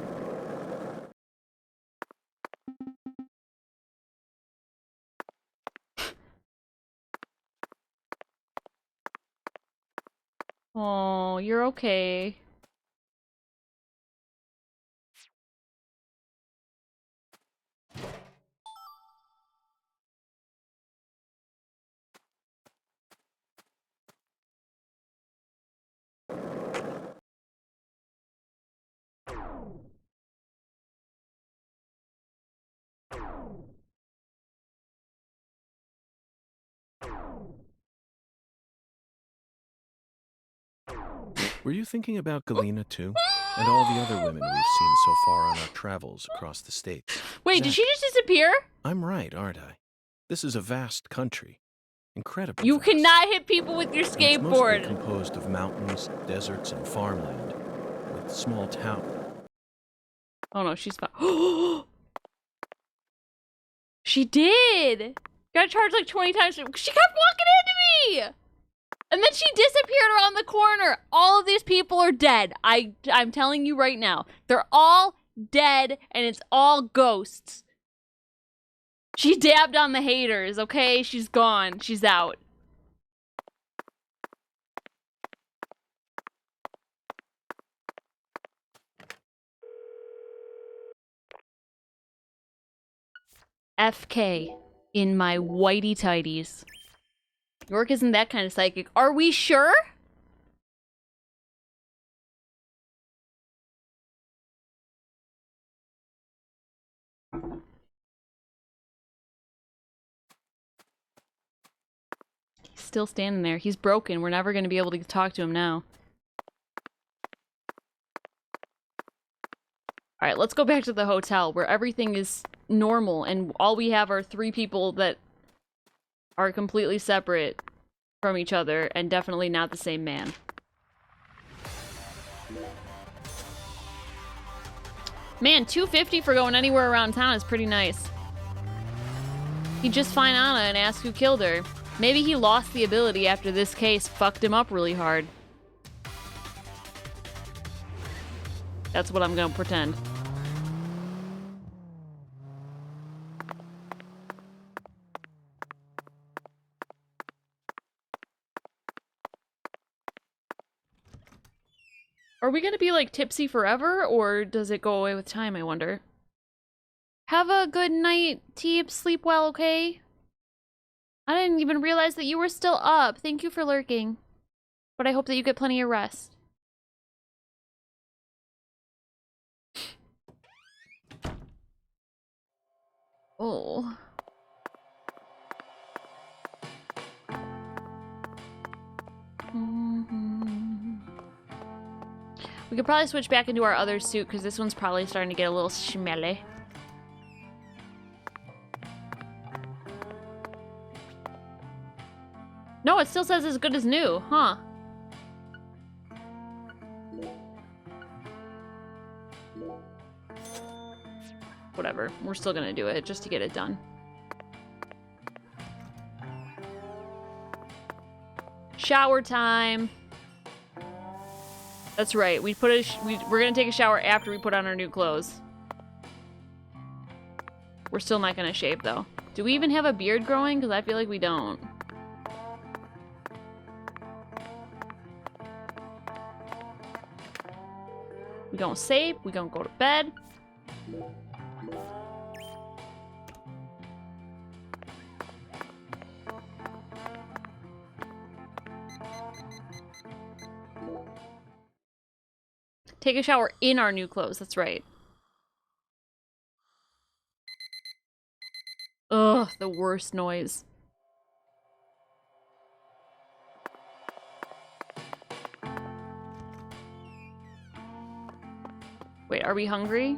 Oh, you're okay. Were you thinking about Galena too? And all the other women we've seen so far on our travels across the states? Wait, did she just disappear? I'm right, aren't I? This is a vast country. Incredibly You vast. cannot hit people with your And it's mostly skateboard. composed of mountains, deserts, and farmland, with small towns. Oh no, she's fine. She did! Got charged like 20 times. She kept walking into me! And then she disappeared around the corner. All of these people are dead. I'm telling you right now. They're all dead, and it's all ghosts. She dabbed on the haters, okay? She's gone. She's out. FK in my whitey tighties. York isn't that kind of psychic. Are we sure? He's still standing there. He's broken. We're never going to be able to talk to him now. Alright, let's go back to the hotel where everything is normal and all we have are 3 people that are completely separate from each other and definitely not the same man. Man, $250 for going anywhere around town is pretty nice. He just find Anna and ask who killed her. Maybe he lost the ability after this case fucked him up really hard. That's what I'm gonna pretend. Are we gonna be like tipsy forever, or does it go away with time, I wonder? Have a good night, Teeb. Sleep well, okay? I didn't even realize that you were still up. Thank you for lurking. But I hope that you get plenty of rest. Oh. We could probably switch back into our other suit because this one's probably starting to get a little smelly. No, it still says as good as new, huh? Whatever, we're still gonna do it just to get it done. Shower time. That's right. We're gonna take a shower after we put on our new clothes. We're still not gonna shave though. Do we even have a beard growing? Because I feel like we don't. We gonna save. We gonna go to bed. Take a shower in our new clothes, that's right. Ugh, the worst noise. Wait, are we hungry?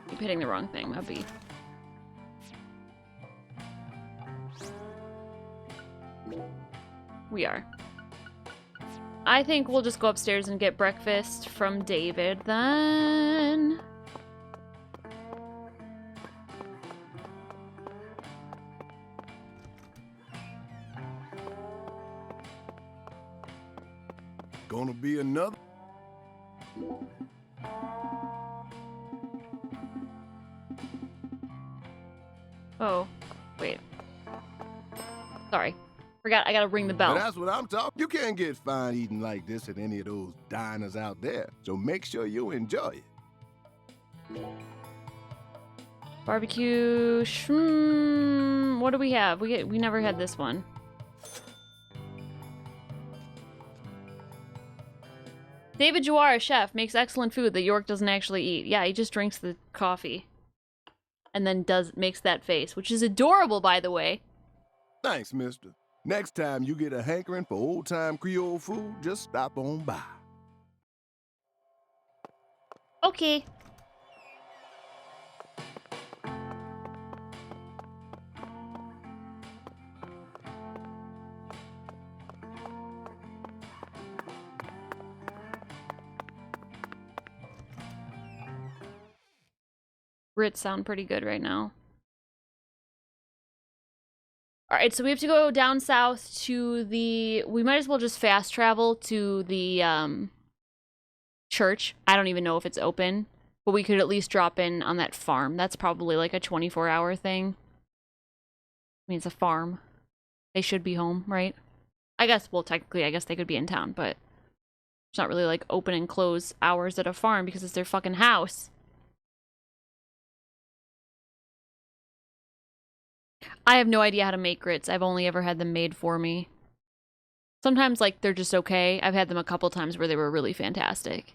Keep hitting the wrong thing, that'd be. We are. I think we'll just go upstairs and get breakfast from David then. Gonna be another. Oh, wait. Sorry. Forgot, I gotta ring the bell. But that's what I'm talking. You can't get fine eating like this at any of those diners out there. So make sure you enjoy it. Barbecue. What do we have? We never had this one. David Jawara, chef, makes excellent food that York doesn't actually eat. Yeah, he just drinks the coffee. And then makes that face, which is adorable, by the way. Thanks, mister. Next time you get a hankering for old-time Creole food, just stop on by. Okay. Grits sound pretty good right now. Alright, so we have to go down south to the... We might as well just fast travel to the church. I don't even know if it's open, but we could at least drop in on that farm. That's probably like a 24-hour thing. I mean, it's a farm. They should be home, right? I guess, well, technically, I guess they could be in town, but it's not really like open and close hours at a farm because it's their fucking house. I have no idea how to make grits. I've only ever had them made for me. Sometimes, like, they're just okay. I've had them a couple times where they were really fantastic.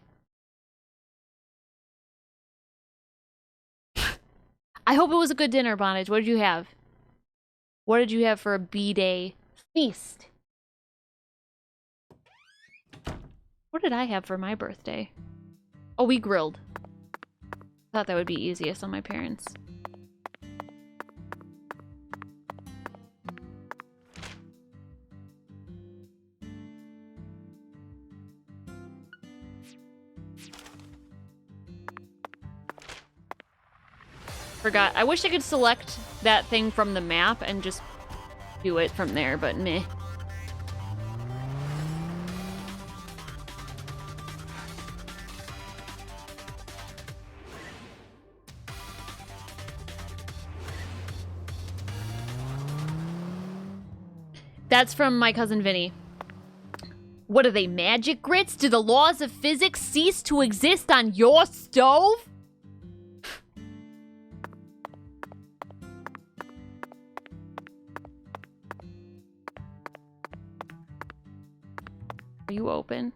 I hope it was a good dinner, Bondage. What did you have? What did you have for a B-Day feast? What did I have for my birthday? Oh, we grilled. Thought that would be easiest on my parents. Forgot. I wish I could select that thing from the map and just do it from there, but meh. That's from my cousin Vinny. What are they, magic grits? Do the laws of physics cease to exist on your stove? Are you open?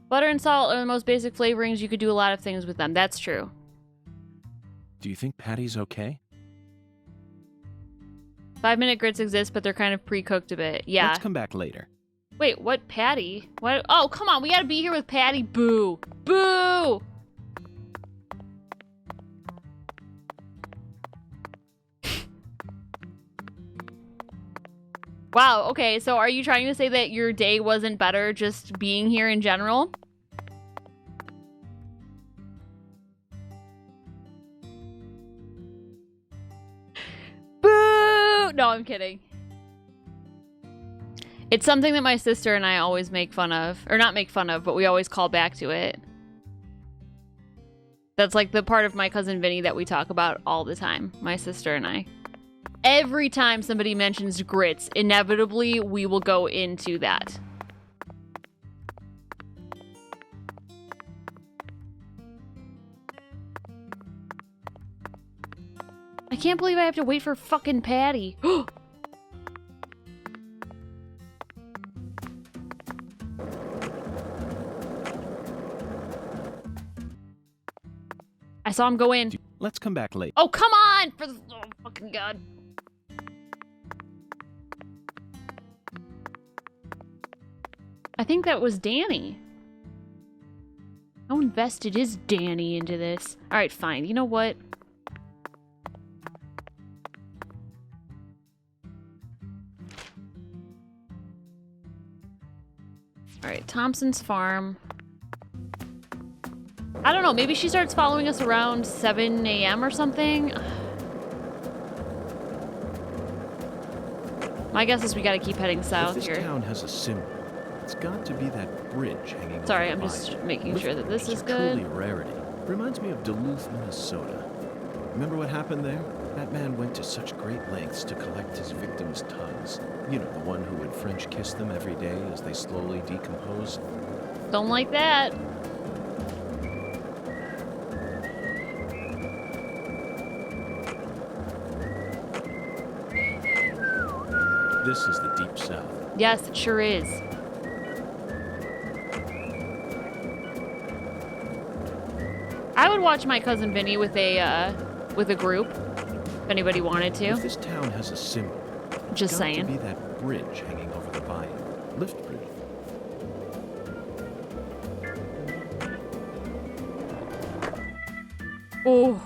Butter and salt are the most basic flavorings. You could do a lot of things with them. That's true. Do you think Patty's okay? 5-minute grits exist, but they're kind of pre-cooked a bit. Yeah. Let's come back later. Wait, what Patty? What? Oh, come on. We gotta be here with Patty. Boo. Boo! Wow, okay, so are you trying to say that your day wasn't better just being here in general? Boo! No, I'm kidding. It's something that my sister and I always make fun of. Or not make fun of, but we always call back to it. That's like the part of my cousin Vinny that we talk about all the time, my sister and I. Every time somebody mentions grits, inevitably we will go into that. I can't believe I have to wait for fucking Patty. I saw him go in. Let's come back later. Oh, come on! For the oh, fucking God. I think that was Danny. How invested is Danny into this? Alright, fine. You know what? Alright, Thompson's farm. I don't know, maybe she starts following us around 7 a.m. or something? My guess is we gotta keep heading south if here. This town has a symbol. It's got to be that bridge hanging. Sorry, over I'm the just line. making sure that this is Liftbridges are good. Truly a rarity. Reminds me of Duluth, Minnesota. Remember what happened there? That man went to such great lengths to collect his victims' tongues. You know, the one who would French kiss them every day as they slowly decompose. Don't like that. This is the Deep South. Yes, it sure is. I would watch my cousin Vinny with a group, if anybody wanted to. If this town has a symbol, Just Got to saying. be that bridge hanging over the bayou. Lift bridge. Oh.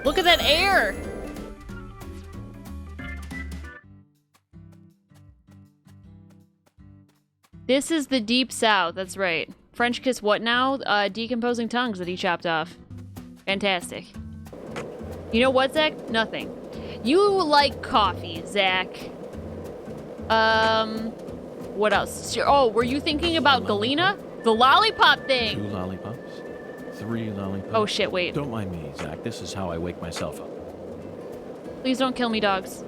Look at that air! This is the Deep South, that's right. French kiss what now? Decomposing tongues that he chopped off. Fantastic. You know what, Zach? Nothing. You like coffee, Zach. What else? Oh, were you thinking about Galena? The lollipop thing! 2 lollipops? 3 lollipops? Oh shit, wait. Don't mind me, Zach. This is how I wake myself up. Please don't kill me, dogs.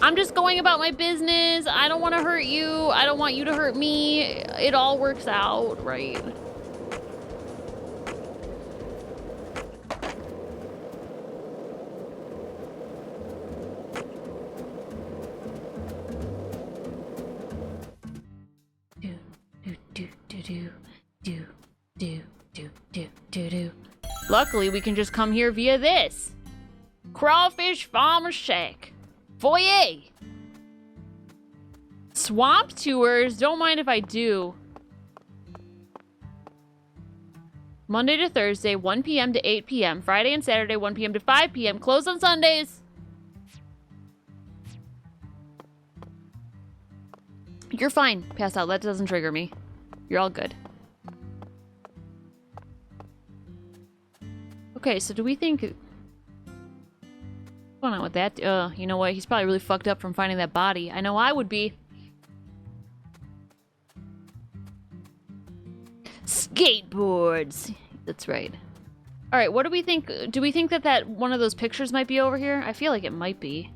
I'm just going about my business. I don't want to hurt you. I don't want you to hurt me. It all works out, right? Luckily, we can just come here via this. Crawfish Farmer Shack. Foyer. Swamp tours. Don't mind if I do. Monday to Thursday, 1 p.m. to 8 p.m. Friday and Saturday, 1 p.m. to 5 p.m. Closed on Sundays. You're fine. Pass out. That doesn't trigger me. You're all good. Okay, so do we think... What's going on with that? You know what? He's probably really fucked up from finding that body. I know I would be. Skateboards. That's right. All right, what do we think? Do we think that one of those pictures might be over here? I feel like it might be.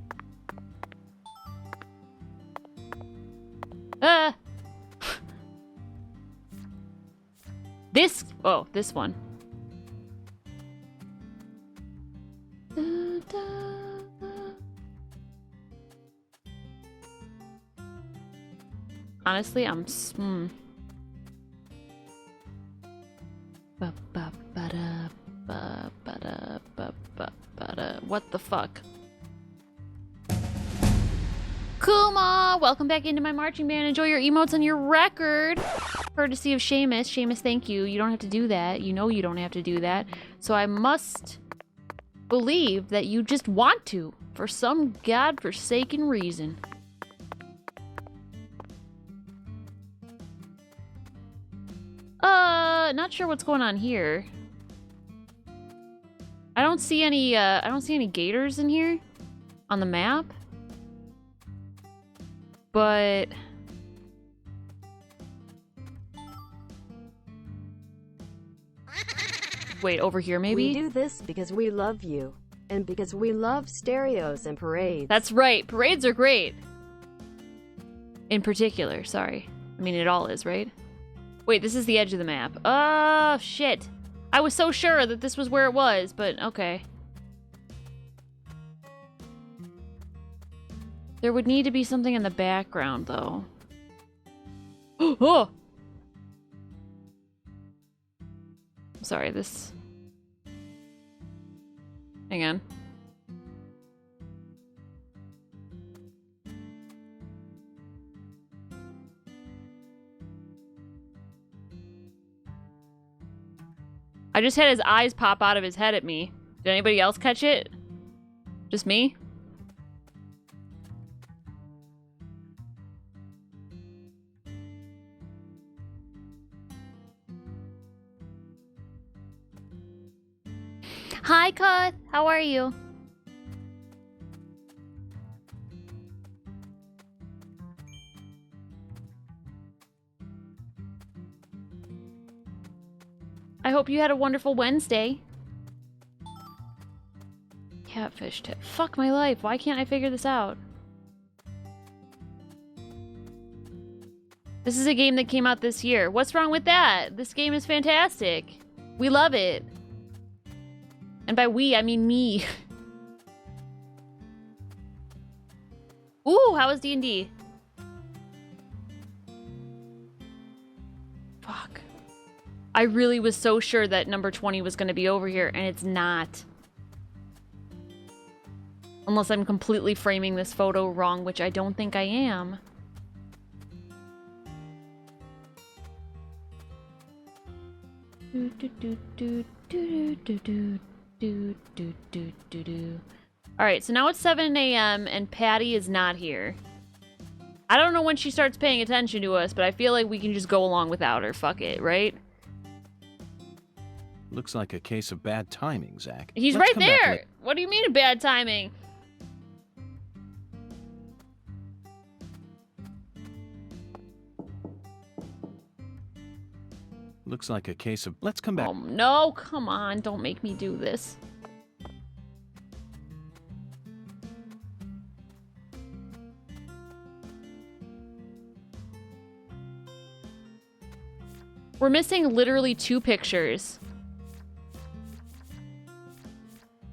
This one. Honestly, what the fuck? Kuma! Welcome back into my marching band. Enjoy your emotes on your record. Courtesy of Seamus. Seamus, thank you. You don't have to do that. You know you don't have to do that. So I must believe that you just want to, for some godforsaken reason. Not sure what's going on here. I don't see any gators in here on the map. But wait, over here maybe? We do this because we love you and because we love stereos and parades. That's right. Parades are great. In particular, sorry. I mean, it all is, right? Wait, this is the edge of the map. Oh, shit. I was so sure that this was where it was, but okay. There would need to be something in the background, though. Oh! Sorry, this... Hang on. I just had his eyes pop out of his head at me. Did anybody else catch it? Just me? Hi, Cuth. How are you? I hope you had a wonderful Wednesday. Catfish tip. Fuck my life. Why can't I figure this out? This is a game that came out this year. What's wrong with that? This game is fantastic. We love it. And by we, I mean me. Ooh, how was D&D? Fuck. I really was so sure that number 20 was going to be over here, and it's not. Unless I'm completely framing this photo wrong, which I don't think I am. Alright, so now it's 7 a.m. and Patty is not here. I don't know when she starts paying attention to us, but I feel like we can just go along without her. Fuck it, right? Looks like a case of bad timing, Zach. He's Let's right come back there! What do you mean bad timing? Looks like a case of... Let's come back. Oh, no, come on. Don't make me do this. We're missing literally 2 pictures.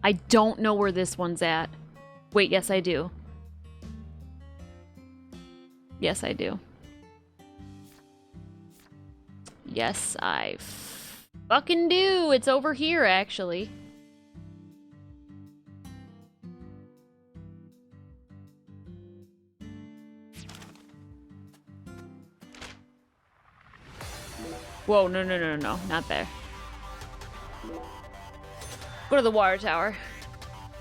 I don't know where this one's at. Wait, yes, I do. Yes, I do. Yes, I fucking do. It's over here, actually. Whoa, no, no, no, no, not there. Go to the water tower.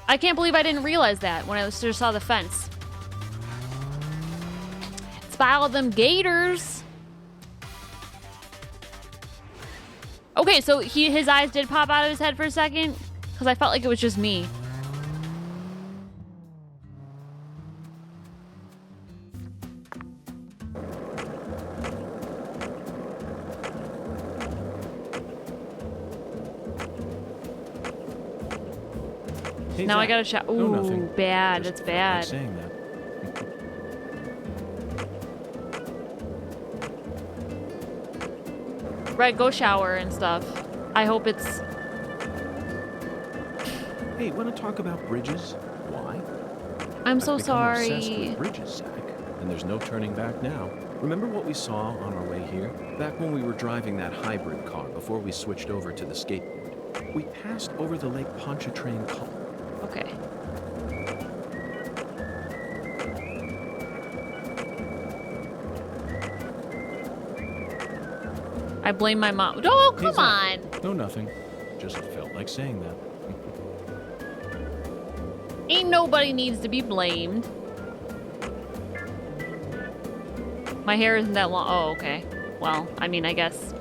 I can't believe I didn't realize that when I just saw the fence. It's by all them gators. Okay, so his eyes did pop out of his head for a second, because I felt like it was just me. Hey, Now I Zach. gotta shout. Ooh, No, nothing. bad. Just That's felt bad. like saying that. Right, go shower and stuff. I hope it's... Hey, want to talk about bridges? Why? I'm so I've become obsessed sorry. with bridges, Zach, and there's no turning back now. Remember what we saw on our way here? Back when we were driving that hybrid car before we switched over to the skateboard. We passed over the Lake Pontchartrain Culvert. Okay. I blame my mom. Oh, come on. No, nothing. Just felt like saying that. Ain't nobody needs to be blamed. My hair isn't that long. Oh, okay. Well, I mean, I guess.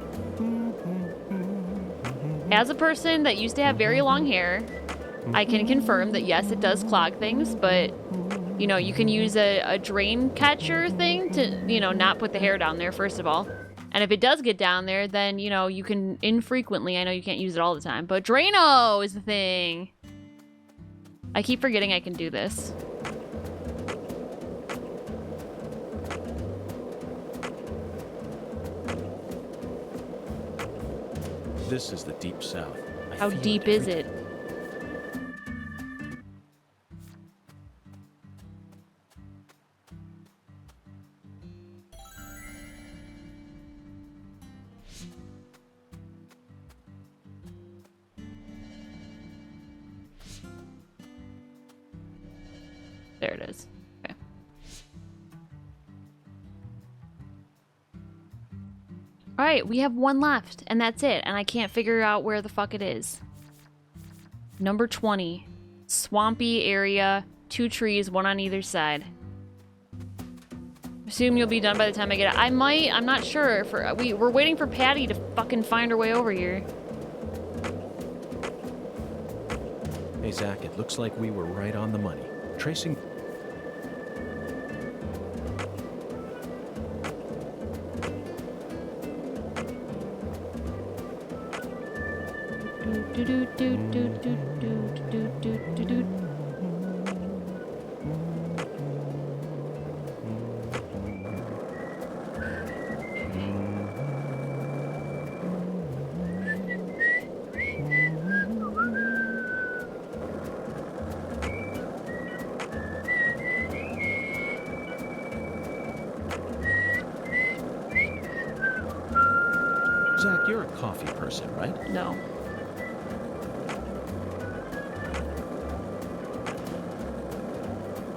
As a person that used to have very long hair, I can confirm that yes, it does clog things, but you know, you can use a drain catcher thing to, you know, not put the hair down there, first of all. And if it does get down there, then, you know, you can infrequently, I know you can't use it all the time, but Drano is the thing. I keep forgetting I can do this. This is the Deep South. How deep is it? There it is. Okay. All right, we have one left, and that's it. And I can't figure out where the fuck it is. Number 20. Swampy area, 2 trees, 1 on either side. Assume you'll be done by the time I get it. I might, I'm not sure. We're waiting for Patty to fucking find her way over here. Hey, Zach, it looks like we were right on the money. Tracing... Zach, you're a coffee person, right? No.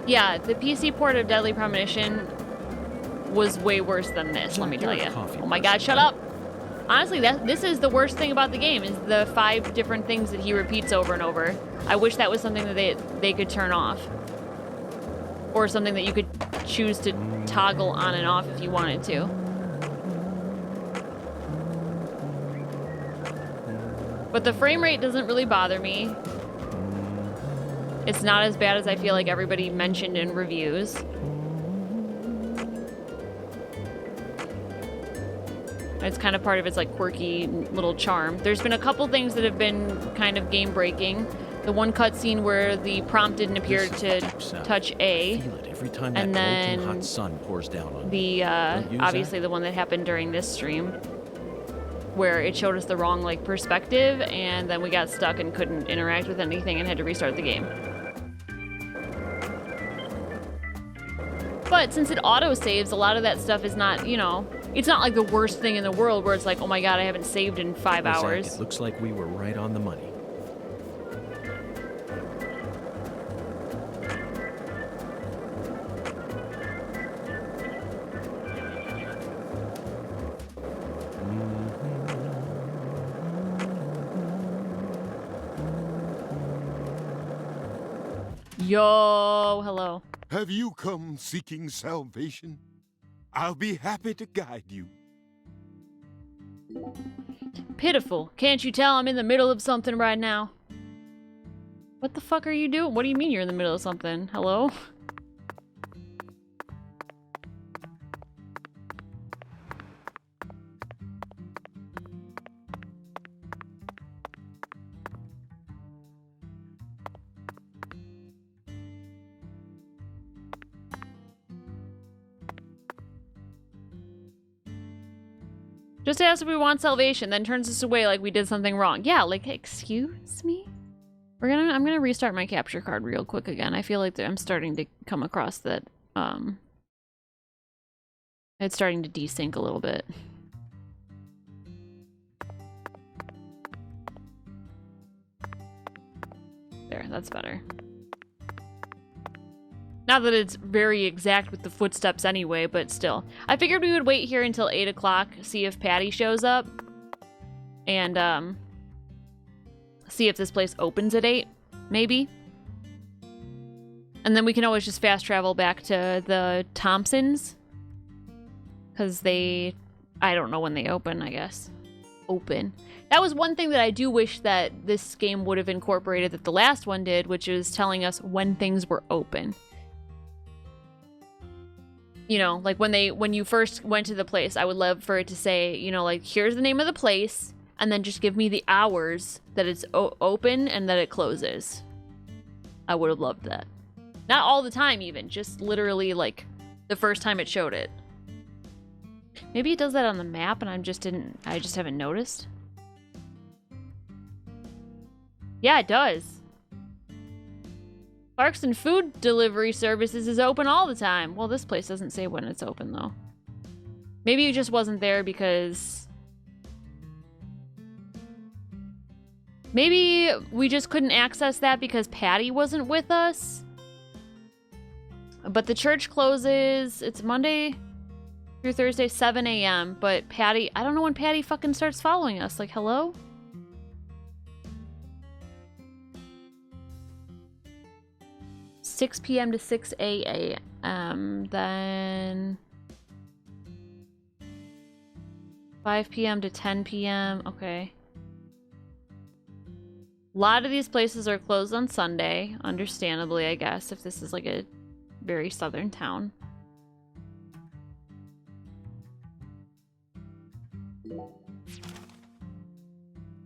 Yeah, the PC port of Deadly Premonition was way worse than this, let me tell you. Oh my god, shut up! Honestly, this is the worst thing about the game, is the 5 different things that he repeats over and over. I wish that was something that they could turn off. Or something that you could choose to toggle on and off if you wanted to. But the frame rate doesn't really bother me. It's not as bad as I feel like everybody mentioned in reviews. It's kind of part of its like quirky little charm. There's been a couple things that have been kind of game breaking. The one cutscene where the prompt didn't appear to touch A, Every time that and then molten hot sun pours down on the obviously the one that happened during this stream, where it showed us the wrong like perspective, and then we got stuck and couldn't interact with anything and had to restart the game. But since it auto-saves, a lot of that stuff is not, you know, it's not like the worst thing in the world where it's like, oh my god, I haven't saved in 5 hours. It looks like we were right on the money. Yo, hello. Have you come seeking salvation? I'll be happy to guide you. Pitiful. Can't you tell I'm in the middle of something right now? What the fuck are you doing? What do you mean you're in the middle of something? Hello? Just asks if we want salvation, then turns us away like we did something wrong. Yeah, like, excuse me? I'm gonna restart my capture card real quick again. I feel like I'm starting to come across that, it's starting to desync a little bit. There, that's better. Not that it's very exact with the footsteps anyway, but still. I figured we would wait here until 8 o'clock, see if Patty shows up, and, see if this place opens at 8, maybe. And then we can always just fast travel back to the Thompsons, because I don't know when they open, I guess. Open. That was one thing that I do wish that this game would have incorporated that the last one did, which is telling us when things were open. You know, like when you first went to the place, I would love for it to say, you know, like, here's the name of the place, and then just give me the hours that it's open and that it closes. I would have loved that. Not all the time, even. Just literally, like, the first time it showed it. Maybe it does that on the map and I just haven't noticed. Yeah, it does. Clarkson Food Delivery Services is open all the time. Well, this place doesn't say when it's open, though. Maybe it just wasn't there because... Maybe we just couldn't access that because Patty wasn't with us. But the church closes... It's Monday through Thursday, 7 a.m. But Patty... I don't know when Patty fucking starts following us. Like, hello? $6 p.m. to 6 a.m. Then 5 p.m. to 10 p.m. Okay. A lot of these places are closed on Sunday, understandably, I guess, if this is like a very southern town. You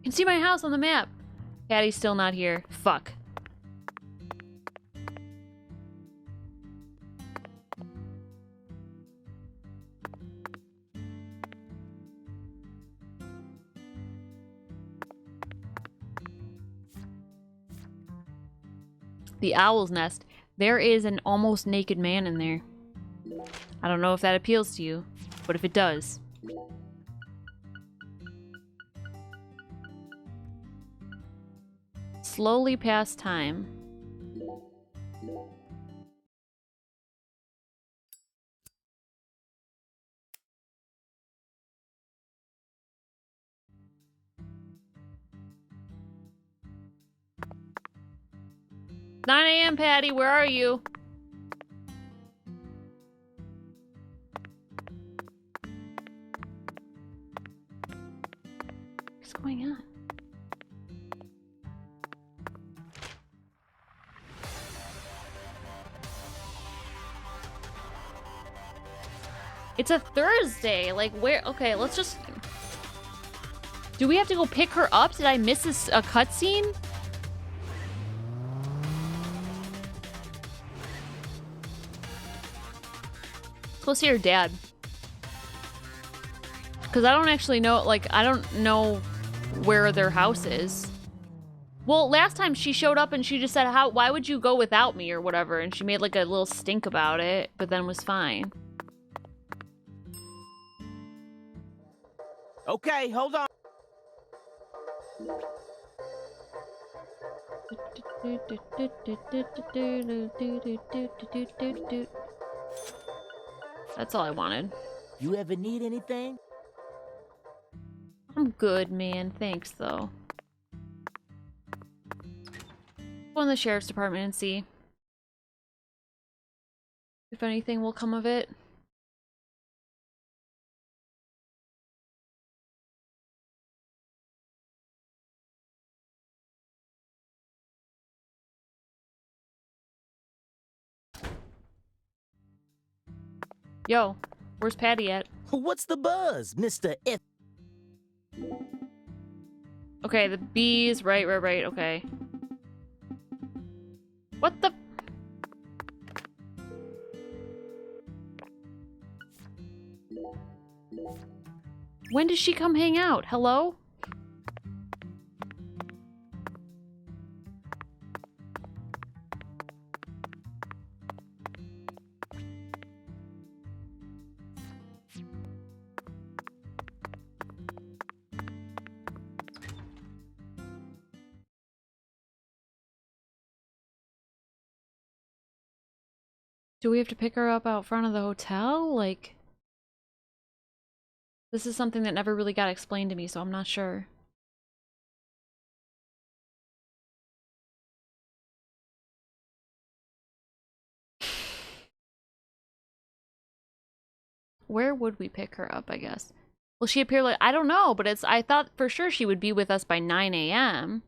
can see my house on the map. Patty's still not here. Fuck. The Owl's Nest. There is an almost naked man in there. I don't know if that appeals to you, but if it does... Slowly pass time. 9 a.m. Patty, where are you? What's going on? It's a Thursday. Like, where? Okay, let's just... Do we have to go pick her up? Did I miss a cutscene? Let's go see her dad. Because I don't actually know, like, I don't know where their house is. Well, last time she showed up and she just said, why would you go without me or whatever? And she made like a little stink about it, but then was fine. Okay, hold on. That's all I wanted. You ever need anything? I'm good, man. Thanks, though. Go in the sheriff's department and see if anything will come of it. Yo, where's Patty at? What's the buzz, Mr. F? Okay, the bees. Right, okay. What the? When does she come hang out? Hello? Do we have to pick her up out front of the hotel? Like, this is something that never really got explained to me, so I'm not sure. Where would we pick her up, I guess? Will she appear like, I don't know, but I thought for sure she would be with us by 9 a.m.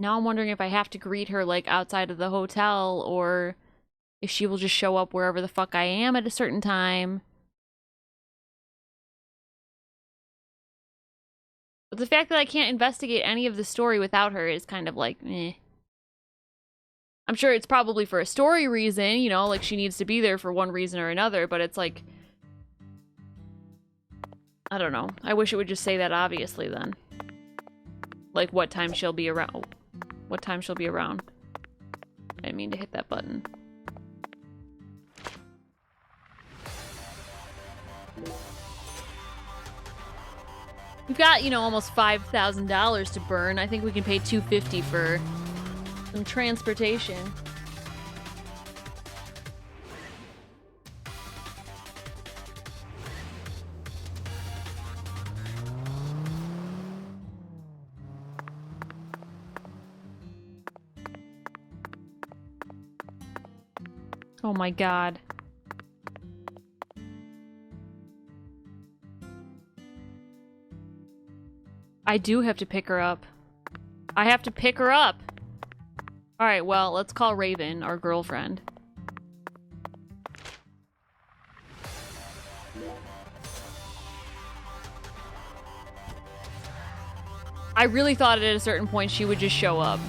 Now I'm wondering if I have to greet her, like, outside of the hotel, or if she will just show up wherever the fuck I am at a certain time. But the fact that I can't investigate any of the story without her is kind of like, meh. I'm sure it's probably for a story reason, you know, like she needs to be there for one reason or another, but it's like... I don't know. I wish it would just say that obviously then. Like what time she'll be around. Oh, what time she'll be around. I didn't mean to hit that button. We've got, you know, almost $5,000 to burn. I think we can pay $250 for some transportation. Oh my god. I do have to pick her up. I have to pick her up! Alright, well, let's call Raven, our girlfriend. I really thought at a certain point she would just show up.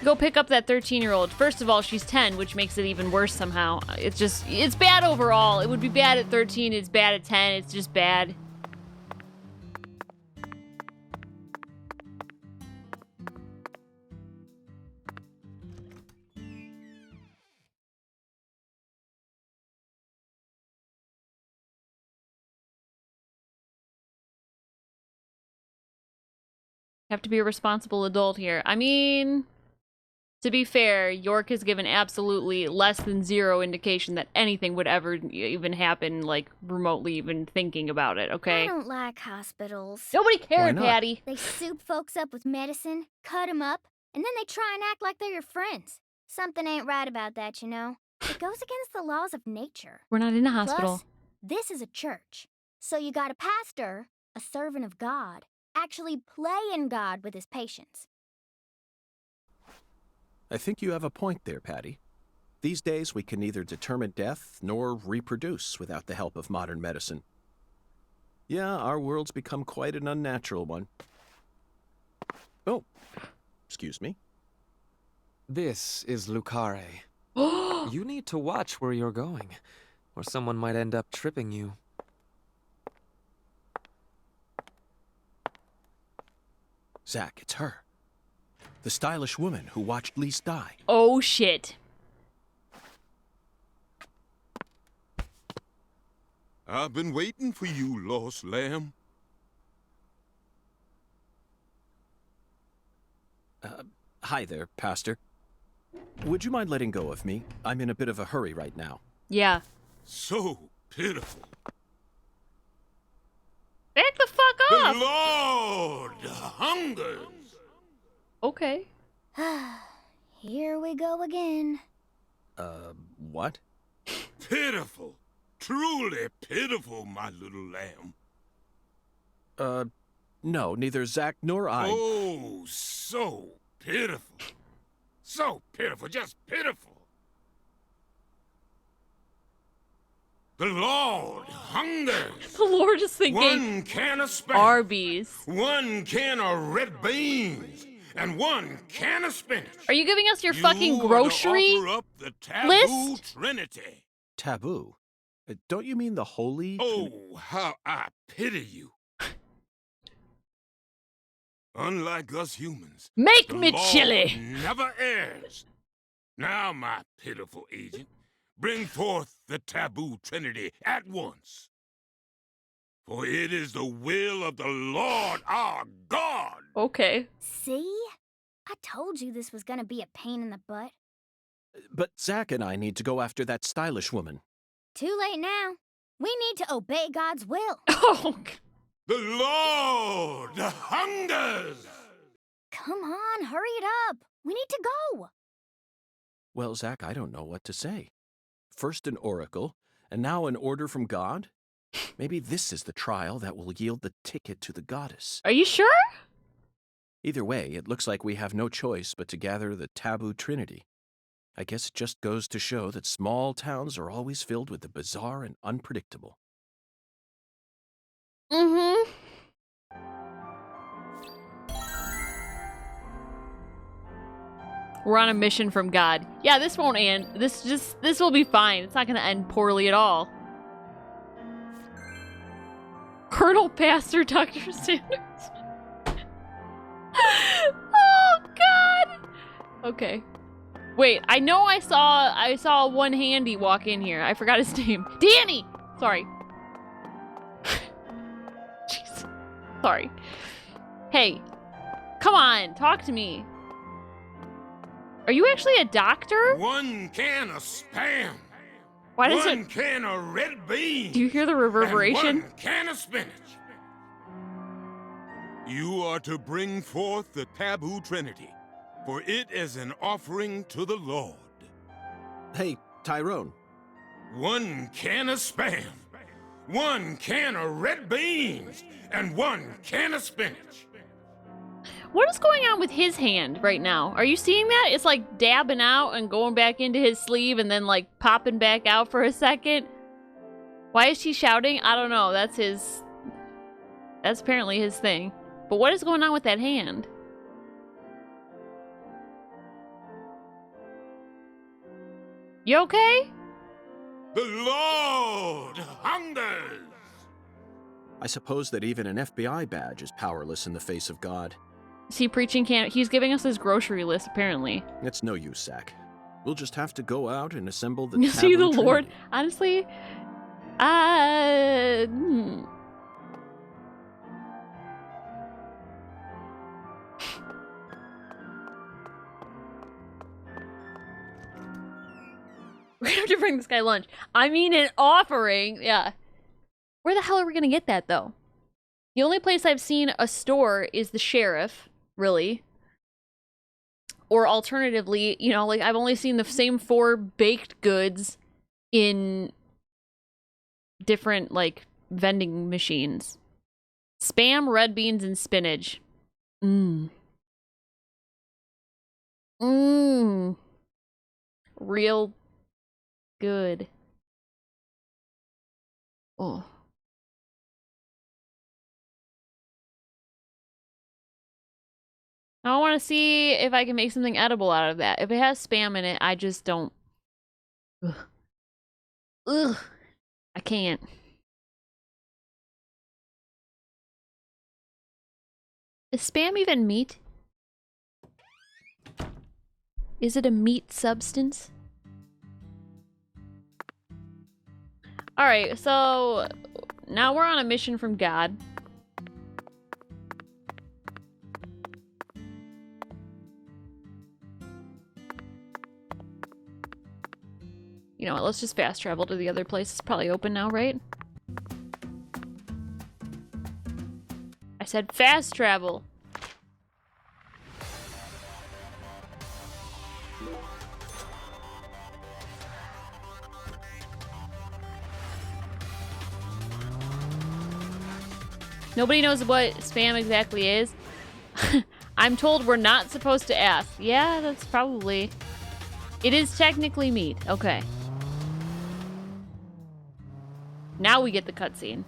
Go pick up that 13-year-old. First of all, she's 10, which makes it even worse somehow. It's just, it's bad overall. It would be bad at 13, it's bad at 10, it's just bad. Have to be a responsible adult here. I mean... To be fair, York has given absolutely less than zero indication that anything would ever even happen, like, remotely even thinking about it, okay? I don't like hospitals. Nobody Why cared, not? Patty. They soup folks up with medicine, cut them up, and then they try and act like they're your friends. Something ain't right about that, you know? It goes against the laws of nature. We're not in a hospital. Plus, this is a church. So you got a pastor, a servant of God, actually playing God with his patients. I think you have a point there, Patty. These days, we can neither determine death nor reproduce without the help of modern medicine. Yeah, our world's become quite an unnatural one. Oh, excuse me. This is Lucare. You need to watch where you're going, or someone might end up tripping you. Zach, it's her. The stylish woman who watched Lise die. Oh, shit. I've been waiting for you, lost lamb. Hi there, Pastor. Would you mind letting go of me? I'm in a bit of a hurry right now. Yeah. So pitiful. Back the fuck The up! Lord hungers. Okay. Here we go again. What? Pitiful. Truly pitiful, my little lamb. No, neither Zach nor I. Oh, so pitiful. So pitiful, just pitiful. The Lord hungers. The Lord is thinking 1 can of spam, Arby's. 1 can of red beans, and 1 can of spinach. Are you giving us your You fucking are to grocery offer up the taboo list? Trinity. Taboo? Don't you mean the holy? Oh, how I pity you. Unlike us humans, Make the me Lord chili. never errs. Now, my pitiful agent, bring forth the taboo Trinity at once. For it is the will of the Lord our God. Okay. See? I told you this was gonna be a pain in the butt. But Zach and I need to go after that stylish woman. Too late now. We need to obey God's will. Oh, The Lord hungers. Come on, hurry it up. We need to go. Well, Zach, I don't know what to say. First an oracle, and now an order from God? Maybe this is the trial that will yield the ticket to the goddess. Are you sure? Either way, it looks like we have no choice but to gather the taboo Trinity. I guess it just goes to show that small towns are always filled with the bizarre and unpredictable. Mm-hmm. We're on a mission from God. Yeah, this won't end. This will be fine. It's not gonna end poorly at all. Colonel Pastor Dr. Sanders. Oh God. Okay. Wait, I know I saw one handy walk in here. I forgot his name. Danny! Sorry. Jeez. Sorry. Hey. Come on, talk to me. Are you actually a doctor? 1 can of spam. Why does 1 can of red beans. Do you hear the reverberation? And 1 can of spinach. You are to bring forth the taboo Trinity, for it is an offering to the Lord. Hey, Tyrone. 1 can of spam, 1 can of red beans, and 1 can of spinach. What is going on with his hand right now? Are you seeing that? It's like dabbing out and going back into his sleeve and then like popping back out for a second. Why is he shouting? I don't know. That's apparently his thing. But what is going on with that hand? You okay? The Lord hungers. I suppose that even an FBI badge is powerless in the face of God. Is he preaching he's giving us his grocery list, apparently. It's no use, Zach. We'll just have to go out and assemble the You see the taboo Lord? Trinity. Honestly, We're gonna have to bring this guy lunch. I mean, an offering. Yeah. Where the hell are we gonna get that, though? The only place I've seen a store is the sheriff, really. Or alternatively, you know, like, I've only seen the same 4 baked goods in different, like, vending machines. Spam, red beans, and spinach. Mmm. Mmm. Real good. Oh. I want to see if I can make something edible out of that. If it has spam in it, I just don't. Ugh. Ugh. I can't. Is spam even meat? Is it a meat substance? Alright, so now we're on a mission from God. You know what, let's just fast travel to the other place. It's probably open now, right? I said fast travel. Nobody knows what spam exactly is. I'm told we're not supposed to ask. Yeah, that's probably... It is technically meat. Okay. Now we get the cutscene.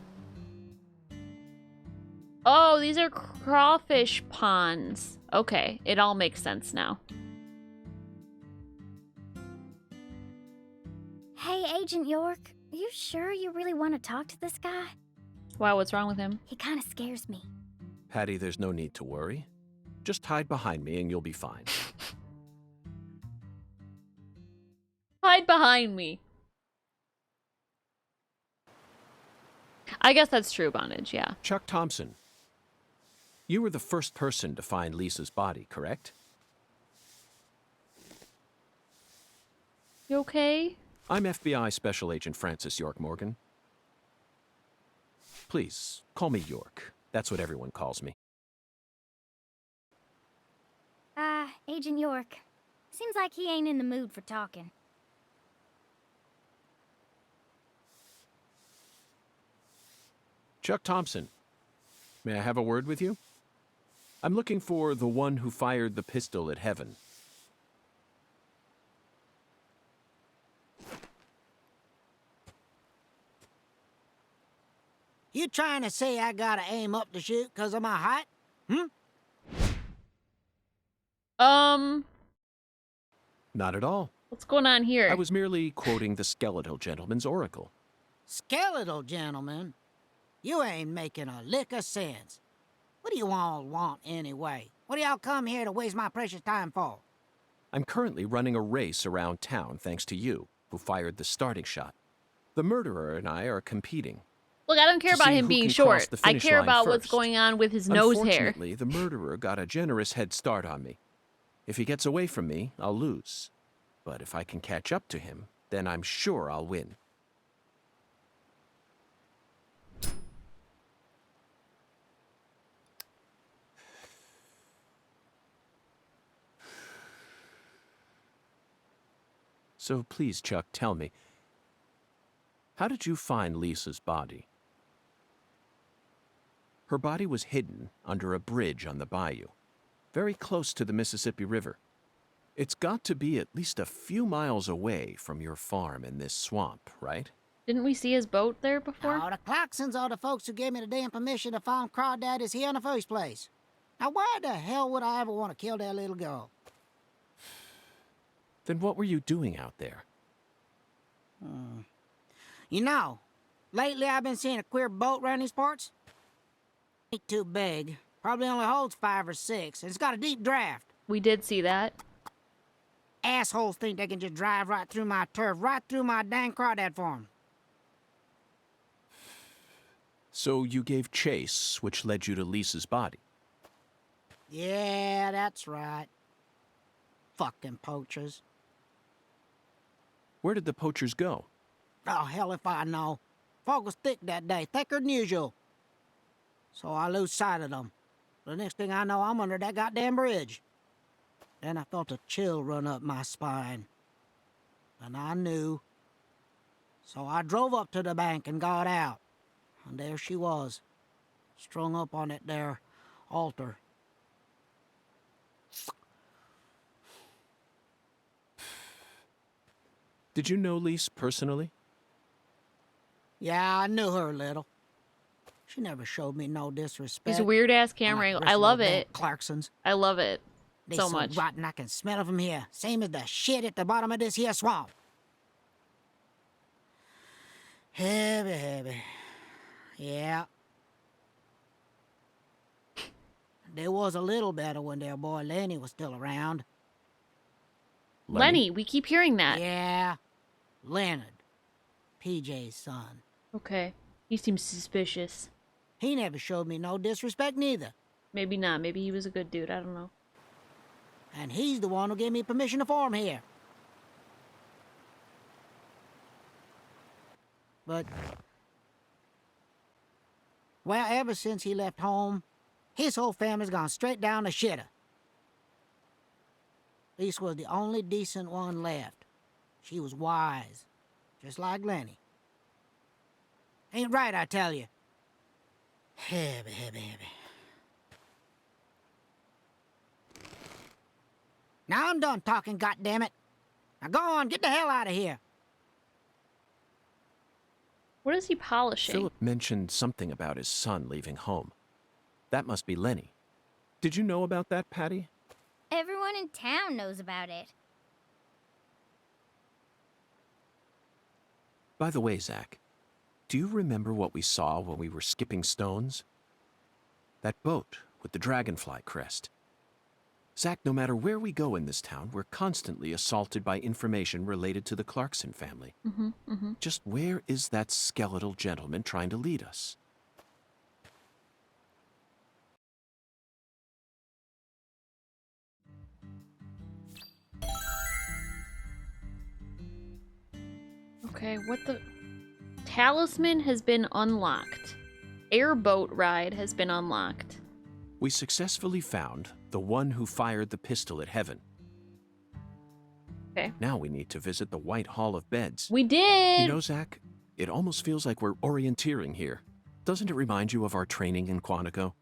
Oh, these are crawfish ponds. Okay, it all makes sense now. Hey, Agent York, are you sure you really want to talk to this guy? Wow, what's wrong with him? He kind of scares me. Patty, there's no need to worry. Just hide behind me and you'll be fine. Hide behind me. I guess that's true, Bondage, yeah. Chuck Thompson, you were the first person to find Lisa's body, correct? You okay? I'm FBI Special Agent Francis York Morgan. Please, call me York. That's what everyone calls me. Agent York. Seems like he ain't in the mood for talking. Chuck Thompson, may I have a word with you? I'm looking for the one who fired the pistol at Heaven. You trying to say I gotta aim up to shoot 'cause of my height? Not at all. What's going on here? I was merely quoting the skeletal gentleman's oracle. Skeletal gentleman? You ain't making a lick of sense. What do you all want anyway? What do y'all come here to waste my precious time for? I'm currently running a race around town thanks to you, who fired the starting shot. The murderer and I are competing. Look, I don't care about him being short. I care about what's going on with his nose hair. Unfortunately, the murderer got a generous head start on me. If he gets away from me, I'll lose. But if I can catch up to him, then I'm sure I'll win. So please, Chuck, tell me, how did you find Lisa's body? Her body was hidden under a bridge on the bayou, very close to the Mississippi River. It's got to be at least a few miles away from your farm in this swamp, right? Didn't we see his boat there before? Oh, the Clarksons are the folks who gave me the damn permission to farm crawdaddies here in the first place. Now, why the hell would I ever want to kill that little girl? Then what were you doing out there? You know, lately I've been seeing a queer boat around these parts. Ain't too big. Probably only holds 5 or 6, and it's got a deep draft. We did see that. Assholes think they can just drive right through my turf, right through my dang crawdad farm. So you gave chase, which led you to Lisa's body? Yeah, that's right. Fucking poachers. Where did the poachers go? Oh, hell if I know. Fog was thick that day, thicker than usual. So I lose sight of them. The next thing I know, I'm under that goddamn bridge. Then I felt a chill run up my spine. And I knew. So I drove up to the bank and got out. And there she was, strung up on that there altar. Did you know Lise personally? Yeah, I knew her a little. She never showed me no disrespect. These weird ass camera angles. I love it. Clarksons. I love it They so much. rotten I can smell them here. Same as the shit at the bottom of this here swamp. Heavy, heavy. Yeah. They was a little better when their boy Lenny was still around. Lenny, we keep hearing that. Yeah. Leonard. PJ's son. Okay. He seems suspicious. He never showed me no disrespect neither. Maybe not. Maybe he was a good dude. I don't know. And he's the one who gave me permission to farm here. But, well, ever since he left home, his whole family's gone straight down the shitter. Lise was the only decent one left. She was wise, just like Lenny. Ain't right, I tell you. Heavy, heavy, heavy. Now I'm done talking, goddammit. Now go on, get the hell out of here. What is he polishing? Philip mentioned something about his son leaving home. That must be Lenny. Did you know about that, Patty? Everyone in town knows about it. By the way, Zach, do you remember what we saw when we were skipping stones? That boat with the dragonfly crest. Zach, no matter where we go in this town, we're constantly assaulted by information related to the Clarkson family. Just where is that skeletal gentleman trying to lead us? Okay, what the... Talisman has been unlocked. Airboat ride has been unlocked. We successfully found the one who fired the pistol at Heaven. Okay. Now we need to visit the White Hall of Beds. We did! You know, Zach, it almost feels like we're orienteering here. Doesn't it remind you of our training in Quantico?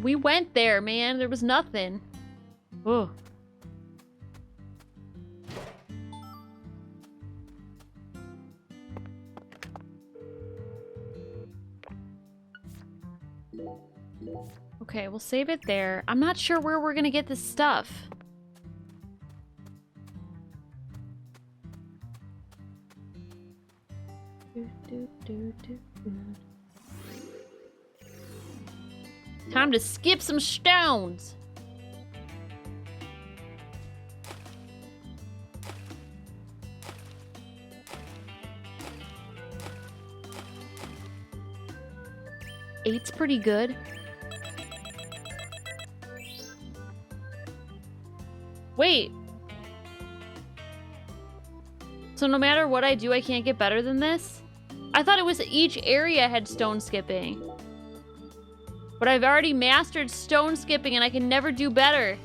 We went there, man. There was nothing. Oh. Okay, we'll save it there. I'm not sure where we're gonna get this stuff. Time to skip some stones. Eight's pretty good. Wait. So no matter what I do, I can't get better than this? I thought it was each area had stone skipping. But I've already mastered stone skipping and I can never do better.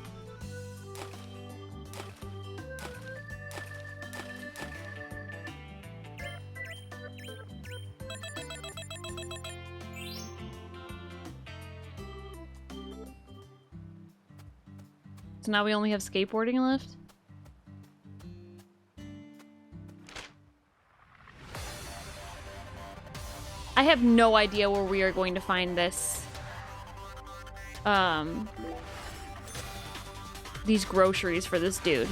So now we only have skateboarding left? I have no idea where we are going to find this. These groceries for this dude.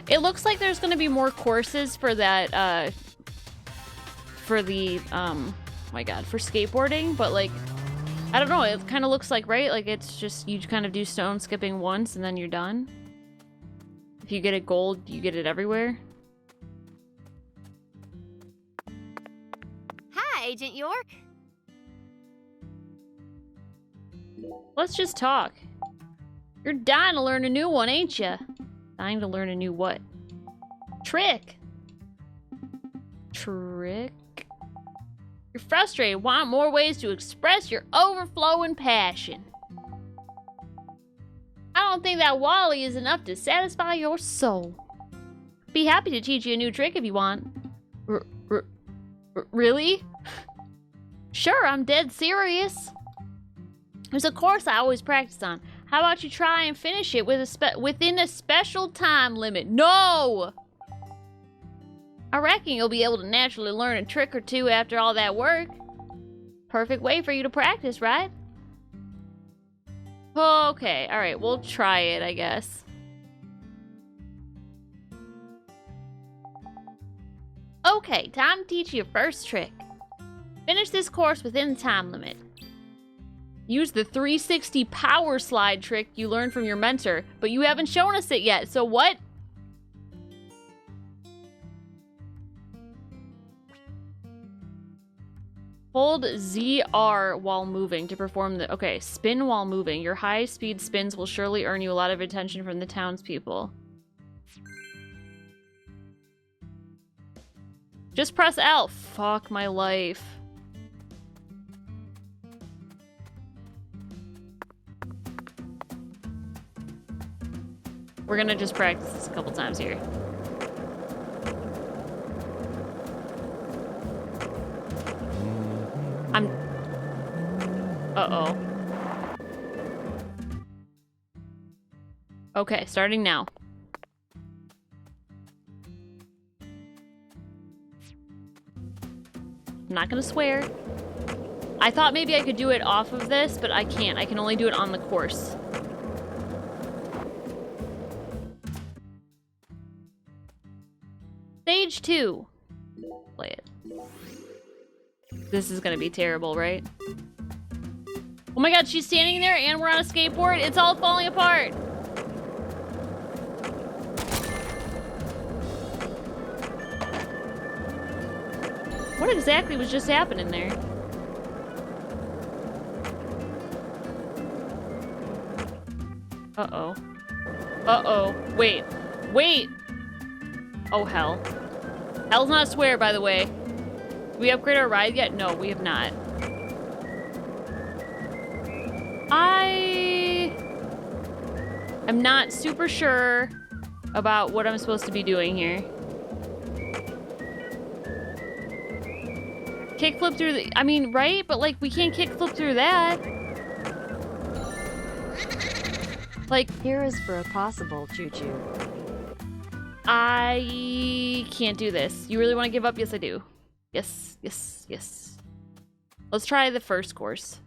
It looks like there's gonna be more courses for that, for the, my god, for skateboarding, but like, I don't know, it kind of looks like, right? Like it's just, you kind of do stone skipping once and then you're done. If you get it gold, you get it everywhere. Hi, Agent York. Let's just talk. You're dying to learn a new one, ain't ya? Dying to learn a new what? Trick. Trick. You're frustrated, want more ways to express your overflowing passion. I don't think that Wally is enough to satisfy your soul. Be happy to teach you a new trick if you want. Really? Sure, I'm dead serious. There's a course I always practice on. How about you try and finish it with within a special time limit? No! I reckon you'll be able to naturally learn a trick or two after all that work. Perfect way for you to practice, right? Okay, alright, we'll try it, I guess. Okay, time to teach you your first trick. Finish this course within the time limit. Use the 360 power slide trick you learned from your mentor, but you haven't shown us it yet, so what? Hold ZR while moving to perform the... Okay, spin while moving. Your high-speed spins will surely earn you a lot of attention from the townspeople. Just press L. Fuck my life. We're gonna just practice this a couple times here. Uh-oh. Okay, starting now. I'm not gonna swear. I thought maybe I could do it off of this, but I can't. I can only do it on the course. Stage 2. Play it. This is gonna be terrible, right? Oh my god, she's standing there and we're on a skateboard. It's all falling apart. What exactly was just happening there? Uh-oh. Uh-oh. Wait. Wait! Oh, hell. Hell's not a swear, by the way. Did we upgrade our ride yet? No, we have not. I'm not super sure about what I'm supposed to be doing here. Kickflip through the... I mean, right? But, like, we can't kickflip through that. Like... Here is for a possible choo-choo. I can't do this. You really want to give up? Yes, I do. Yes, yes, yes. Let's try the first course.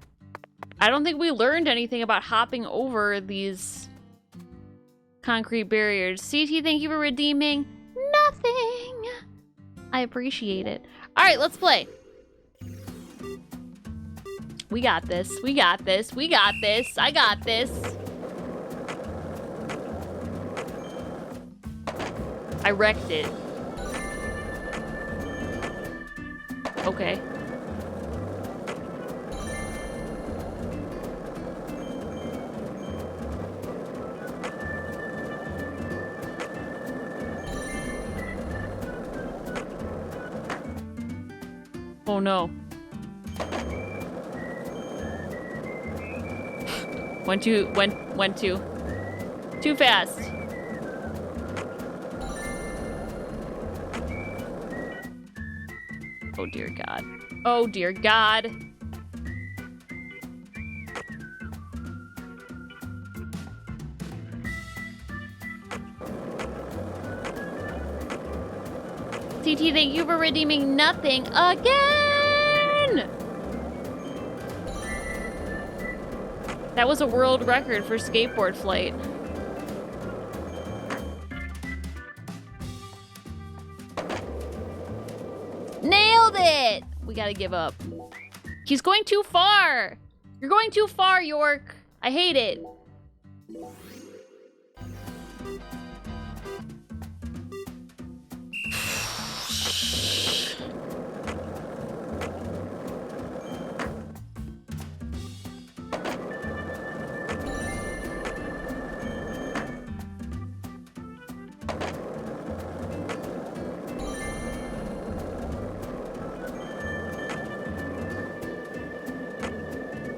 I don't think we learned anything about hopping over these concrete barriers. CT, thank you for redeeming nothing. I appreciate it. All right, let's play. We got this. We got this. We got this. I got this. I wrecked it. Okay. Oh no. Went too fast. Oh dear God. Oh dear God. TT, thank you for redeeming nothing again! That was a world record for skateboard flight. Nailed it! We gotta give up. He's going too far! You're going too far, York. I hate it.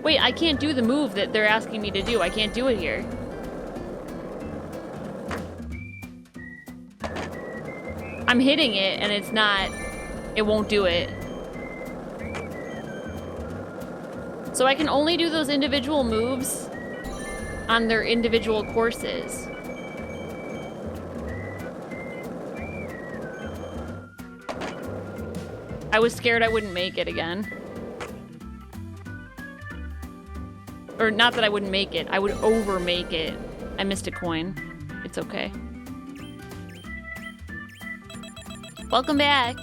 Wait, I can't do the move that they're asking me to do. I can't do it here. I'm hitting it and it's not, it won't do it. So I can only do those individual moves on their individual courses. I was scared I wouldn't make it again. Or not that I wouldn't make it, I would over make it. I missed a coin. It's okay. Welcome back.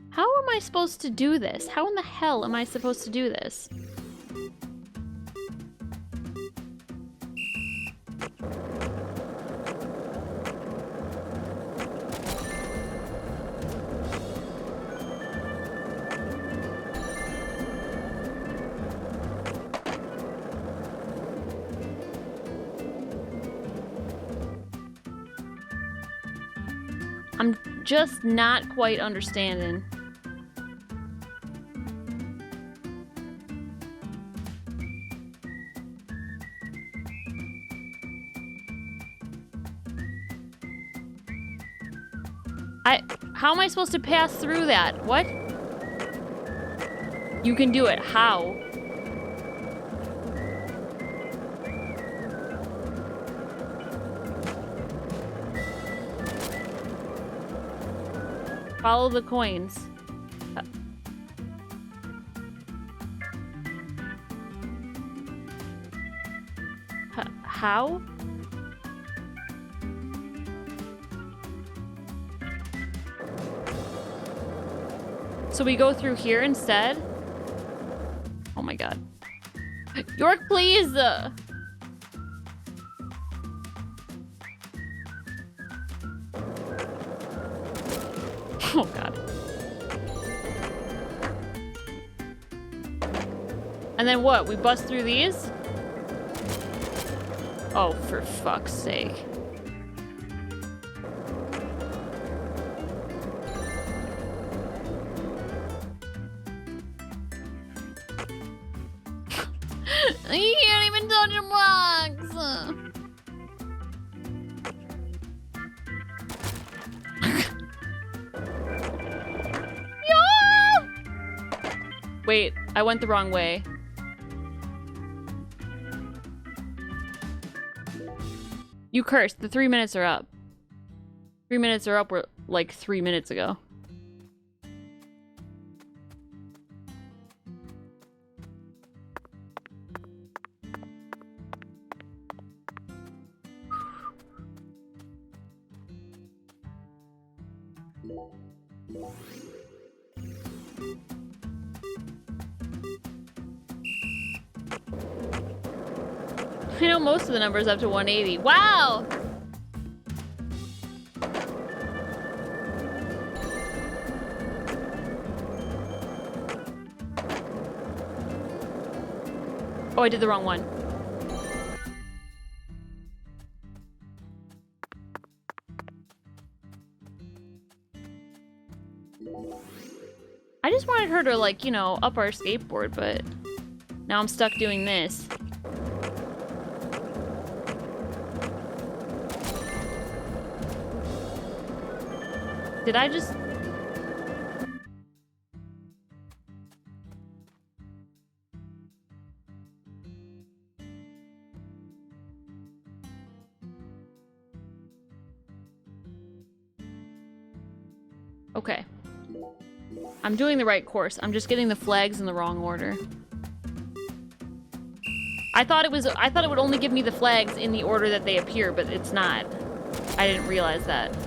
How am I supposed to do this? How in the hell am I supposed to do this? I'm just not quite understanding. How am I supposed to pass through that? What? You can do it. How? Follow the coins. How? So we go through here instead? Oh my god. York, please! Oh god. And then what? We bust through these? Oh, for fuck's sake. You can't even touch a box! Wait, I went the wrong way. You cursed. The 3 minutes are up. 3 minutes are up were like 3 minutes ago. I know most of the numbers up to 180. Wow! Oh, I did the wrong one. I just wanted her to, like, you know, up our skateboard, but now I'm stuck doing this. Did I just... Okay. I'm doing the right course. I'm just getting the flags in the wrong order. I thought it would only give me the flags in the order that they appear, but it's not. I didn't realize that.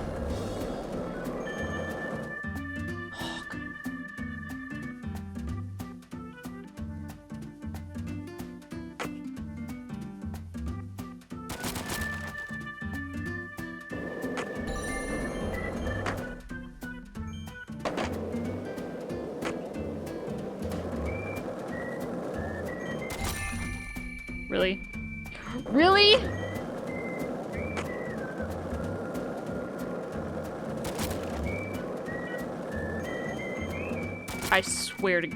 Really? Really? I swear to...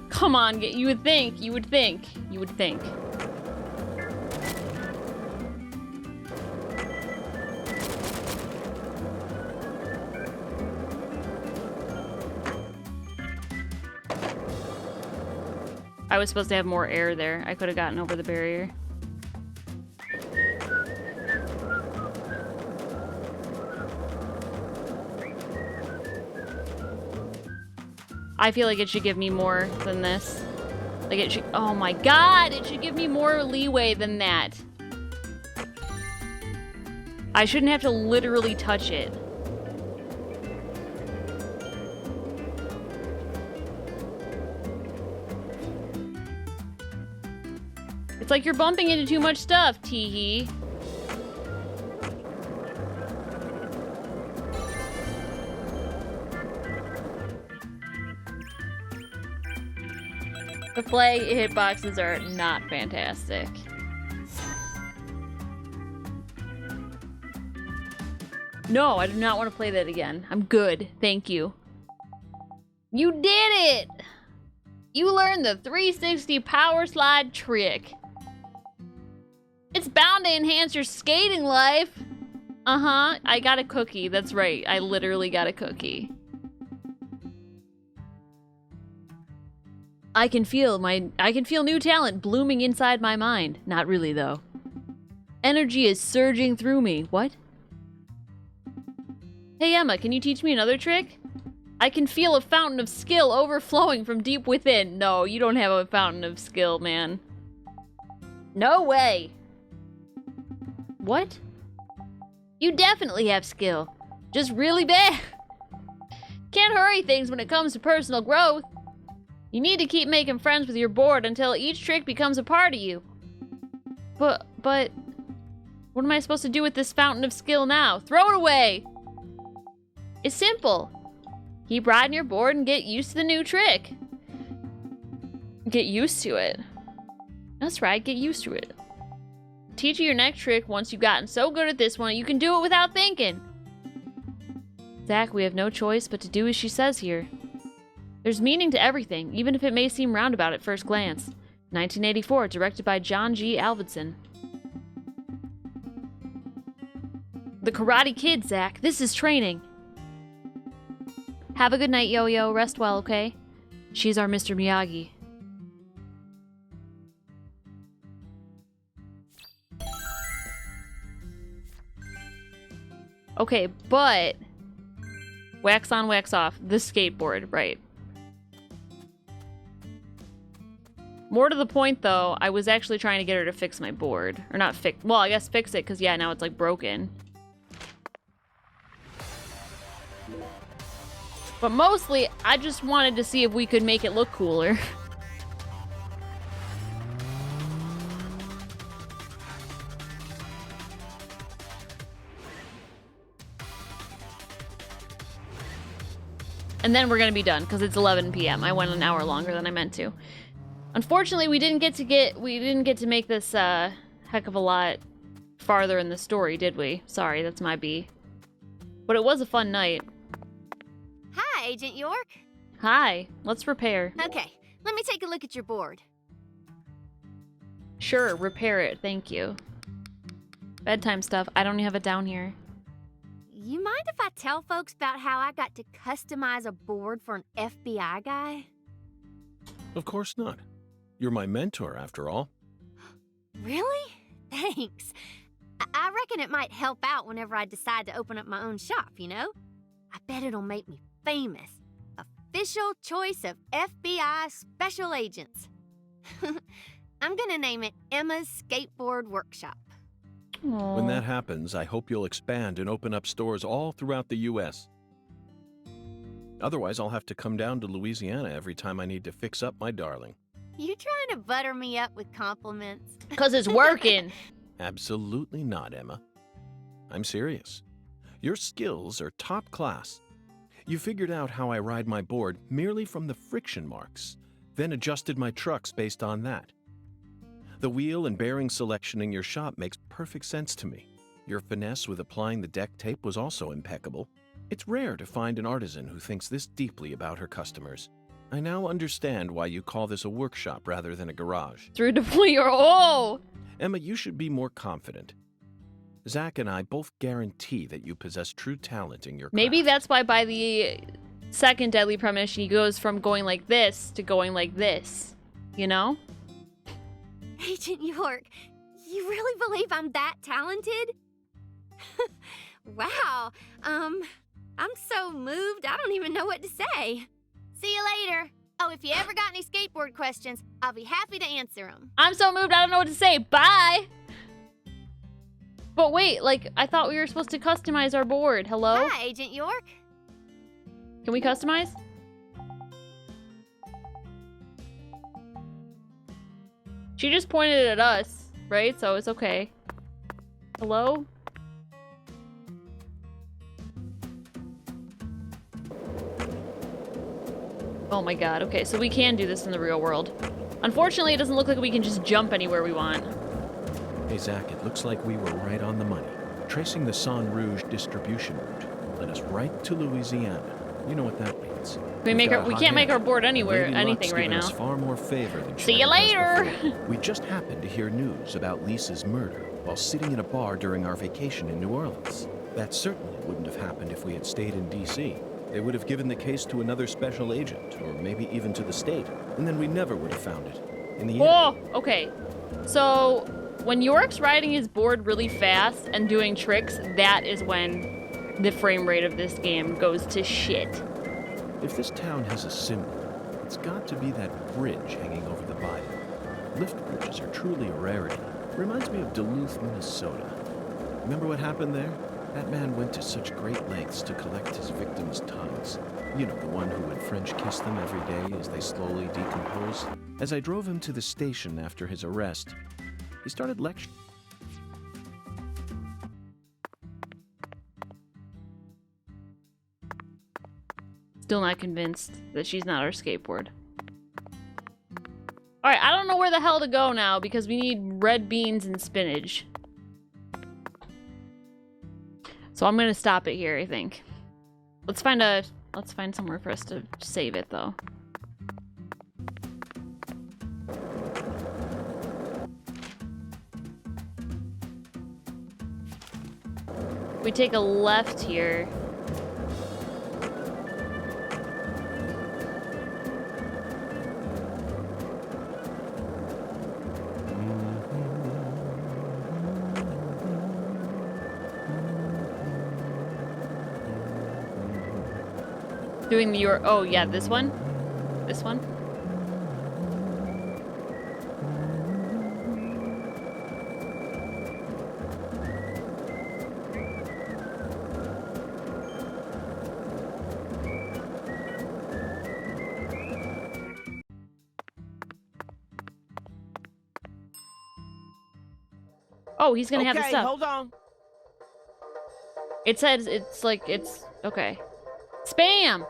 Come on, you would think. I was supposed to have more air there. I could have gotten over the barrier. I feel like it should give me more than this. Like it should, oh my god, it should give me more leeway than that. I shouldn't have to literally touch it. It's like you're bumping into too much stuff, Teehee. The play hitboxes are not fantastic. No, I do not want to play that again. I'm good, thank you. You did it! You learned the 360 power slide trick. It's bound to enhance your skating life. Uh-huh, I got a cookie, that's right. I literally got a cookie. I can feel new talent blooming inside my mind. Not really, though. Energy is surging through me. What? Hey, Emma, can you teach me another trick? I can feel a fountain of skill overflowing from deep within. No, you don't have a fountain of skill, man. No way. What? You definitely have skill. Just really bad. Can't hurry things when it comes to personal growth. You need to keep making friends with your board until each trick becomes a part of you. But, what am I supposed to do with this fountain of skill now? Throw it away! It's simple. Keep riding your board and get used to the new trick. Get used to it. That's right, get used to it. Teach you your next trick once you've gotten so good at this one you can do it without thinking. Zach, we have no choice but to do as she says here. There's meaning to everything, even if it may seem roundabout at first glance. 1984, directed by John G. Alvidson. The Karate Kid, Zach. This is training. Have a good night, Yo-Yo. Rest well, okay? She's our Mr. Miyagi. Okay, but... wax on, wax off. The skateboard, right. More to the point, though, I was actually trying to get her to fix my board. Or not fix... well, I guess fix it, because, yeah, now it's, like, broken. But mostly, I just wanted to see if we could make it look cooler. And then we're gonna be done, because it's 11 p.m. I went an hour longer than I meant to. Unfortunately, we didn't get to make this heck of a lot farther in the story, did we? Sorry, that's my B. But it was a fun night. Hi, Agent York. Hi, let's repair. Okay, let me take a look at your board. Sure, repair it, thank you. Bedtime stuff, I don't have it down here. You mind if I tell folks about how I got to customize a board for an FBI guy? Of course not. You're my mentor, after all. Really? Thanks. I reckon it might help out whenever I decide to open up my own shop, you know? I bet it'll make me famous. Official choice of FBI special agents. I'm gonna name it Emma's Skateboard Workshop. Aww. When that happens, I hope you'll expand and open up stores all throughout the U.S. Otherwise, I'll have to come down to Louisiana every time I need to fix up my darling. You trying to butter me up with compliments? Because it's working. Absolutely not, Emma. I'm serious. Your skills are top class. You figured out how I ride my board merely from the friction marks, then adjusted my trucks based on that. The wheel and bearing selection in your shop makes perfect sense to me. Your finesse with applying the deck tape was also impeccable. It's rare to find an artisan who thinks this deeply about her customers. I now understand why you call this a workshop rather than a garage. Through deploy your Emma, you should be more confident. Zach and I both guarantee that you possess true talent in your craft. Maybe that's why by the second Deadly Premonition, he goes from going like this to going like this. You know? Agent York, you really believe I'm that talented? Wow. I'm so moved, I don't even know what to say. See you later. Oh, if you ever got any skateboard questions, I'll be happy to answer them. I'm so moved, I don't know what to say. Bye! But wait, like, I thought we were supposed to customize our board. Hello? Hi, Agent York. Can we customize? She just pointed at us, right? So it's okay. Hello? Oh my god, okay, so we can do this in the real world. Unfortunately, it doesn't look like we can just jump anywhere we want. Hey Zach, it looks like we were right on the money. Tracing the San Rouge distribution route led us right to Louisiana. You know what that means. We can't make our board anywhere, anything right now. Us far more favor than See you later! We just happened to hear news about Lisa's murder while sitting in a bar during our vacation in New Orleans. That certainly wouldn't have happened if we had stayed in D.C. They would have given the case to another special agent, or maybe even to the state, and then we never would have found it. In the end... Whoa! Okay. So, when York's riding his board really fast and doing tricks, that is when the frame rate of this game goes to shit. If this town has a symbol, it's got to be that bridge hanging over the bayou. Lift bridges are truly a rarity. Reminds me of Duluth, Minnesota. Remember what happened there? That man went to such great lengths to collect his victims' tongues. You know, the one who would French kiss them every day as they slowly decomposed. As I drove him to the station after his arrest, he started lecturing. Still not convinced that she's not our skateboard. Alright, I don't know where the hell to go now because we need red beans and spinach. So I'm gonna stop it here, I think. Let's find somewhere for us to save it though. We take a left here. Doing your, oh yeah, this one? This one? Oh, he's gonna have the stuff. Hold on. It says it's like, it's, okay. Spam!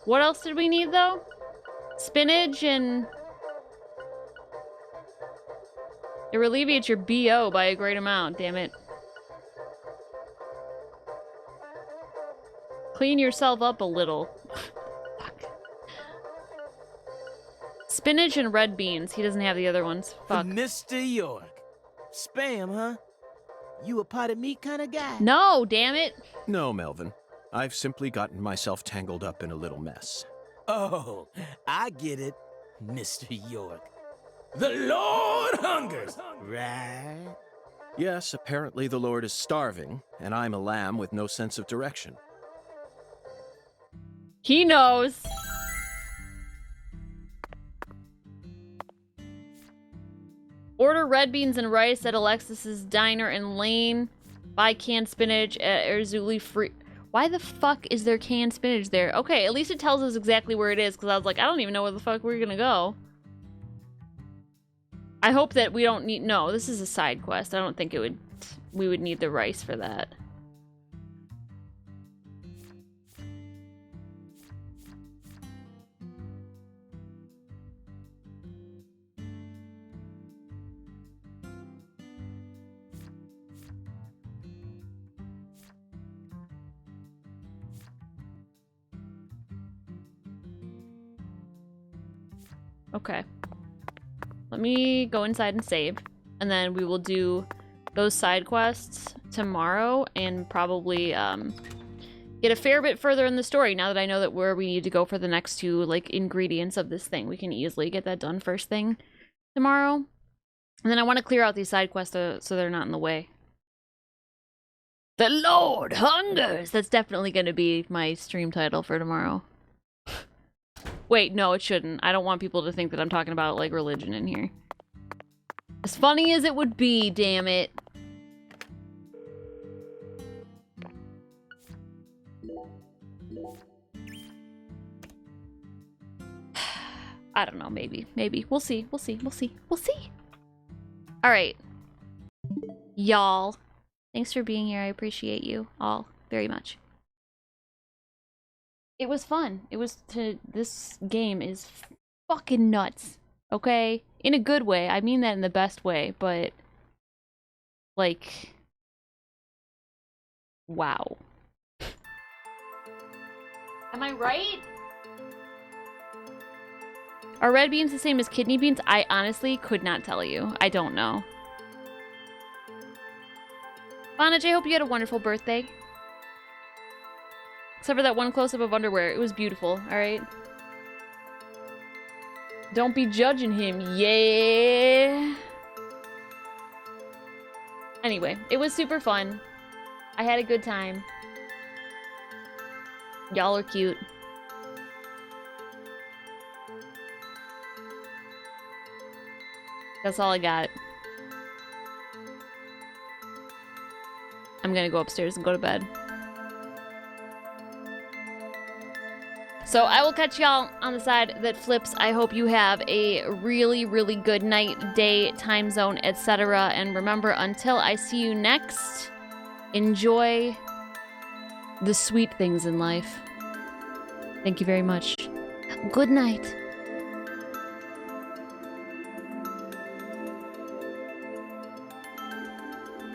What else did we need though? Spinach and... It alleviates your BO by a great amount, damn it. Clean yourself up a little. Fuck. Spinach and red beans. He doesn't have the other ones. Fuck. Mr. York. Spam, huh? You a pot of meat kind of guy? No, damn it. No, Melvin. I've simply gotten myself tangled up in a little mess. Oh, I get it, Mr. York. The Lord hungers, right? Yes, apparently the Lord is starving, and I'm a lamb with no sense of direction. He knows. Order red beans and rice at Alexis's Diner in Lane. Buy canned spinach at Erzuli Free. Why the fuck is there canned spinach there? Okay, at least it tells us exactly where it is, because I was like, I don't even know where the fuck we're gonna go. I hope that we don't need... No, this is a side quest. I don't think we would need the rice for that. Okay. Let me go inside and save. And then we will do those side quests tomorrow and probably get a fair bit further in the story now that I know that where we need to go for the next two like ingredients of this thing. We can easily get that done first thing tomorrow. And then I want to clear out these side quests so they're not in the way. The Lord hungers! That's definitely going to be my stream title for tomorrow. Wait, no, it shouldn't. I don't want people to think that I'm talking about, like, religion in here. As funny as it would be, damn it. I don't know, maybe. Maybe. We'll see. We'll see. We'll see. We'll see. Alright. Y'all. Thanks for being here. I appreciate you all very much. It was fun. This game is fucking nuts. Okay? In a good way. I mean that in the best way, but like wow. Am I right? Are red beans the same as kidney beans? I honestly could not tell you. I don't know. Vonage, I hope you had a wonderful birthday. Except for that one close-up of underwear. It was beautiful, alright? Don't be judging him, yeah! Anyway, it was super fun. I had a good time. Y'all are cute. That's all I got. I'm gonna go upstairs and go to bed. So I will catch y'all on the side that flips. I hope you have a really, really good night, day, time zone, etc. And remember, until I see you next, enjoy the sweet things in life. Thank you very much. Good night.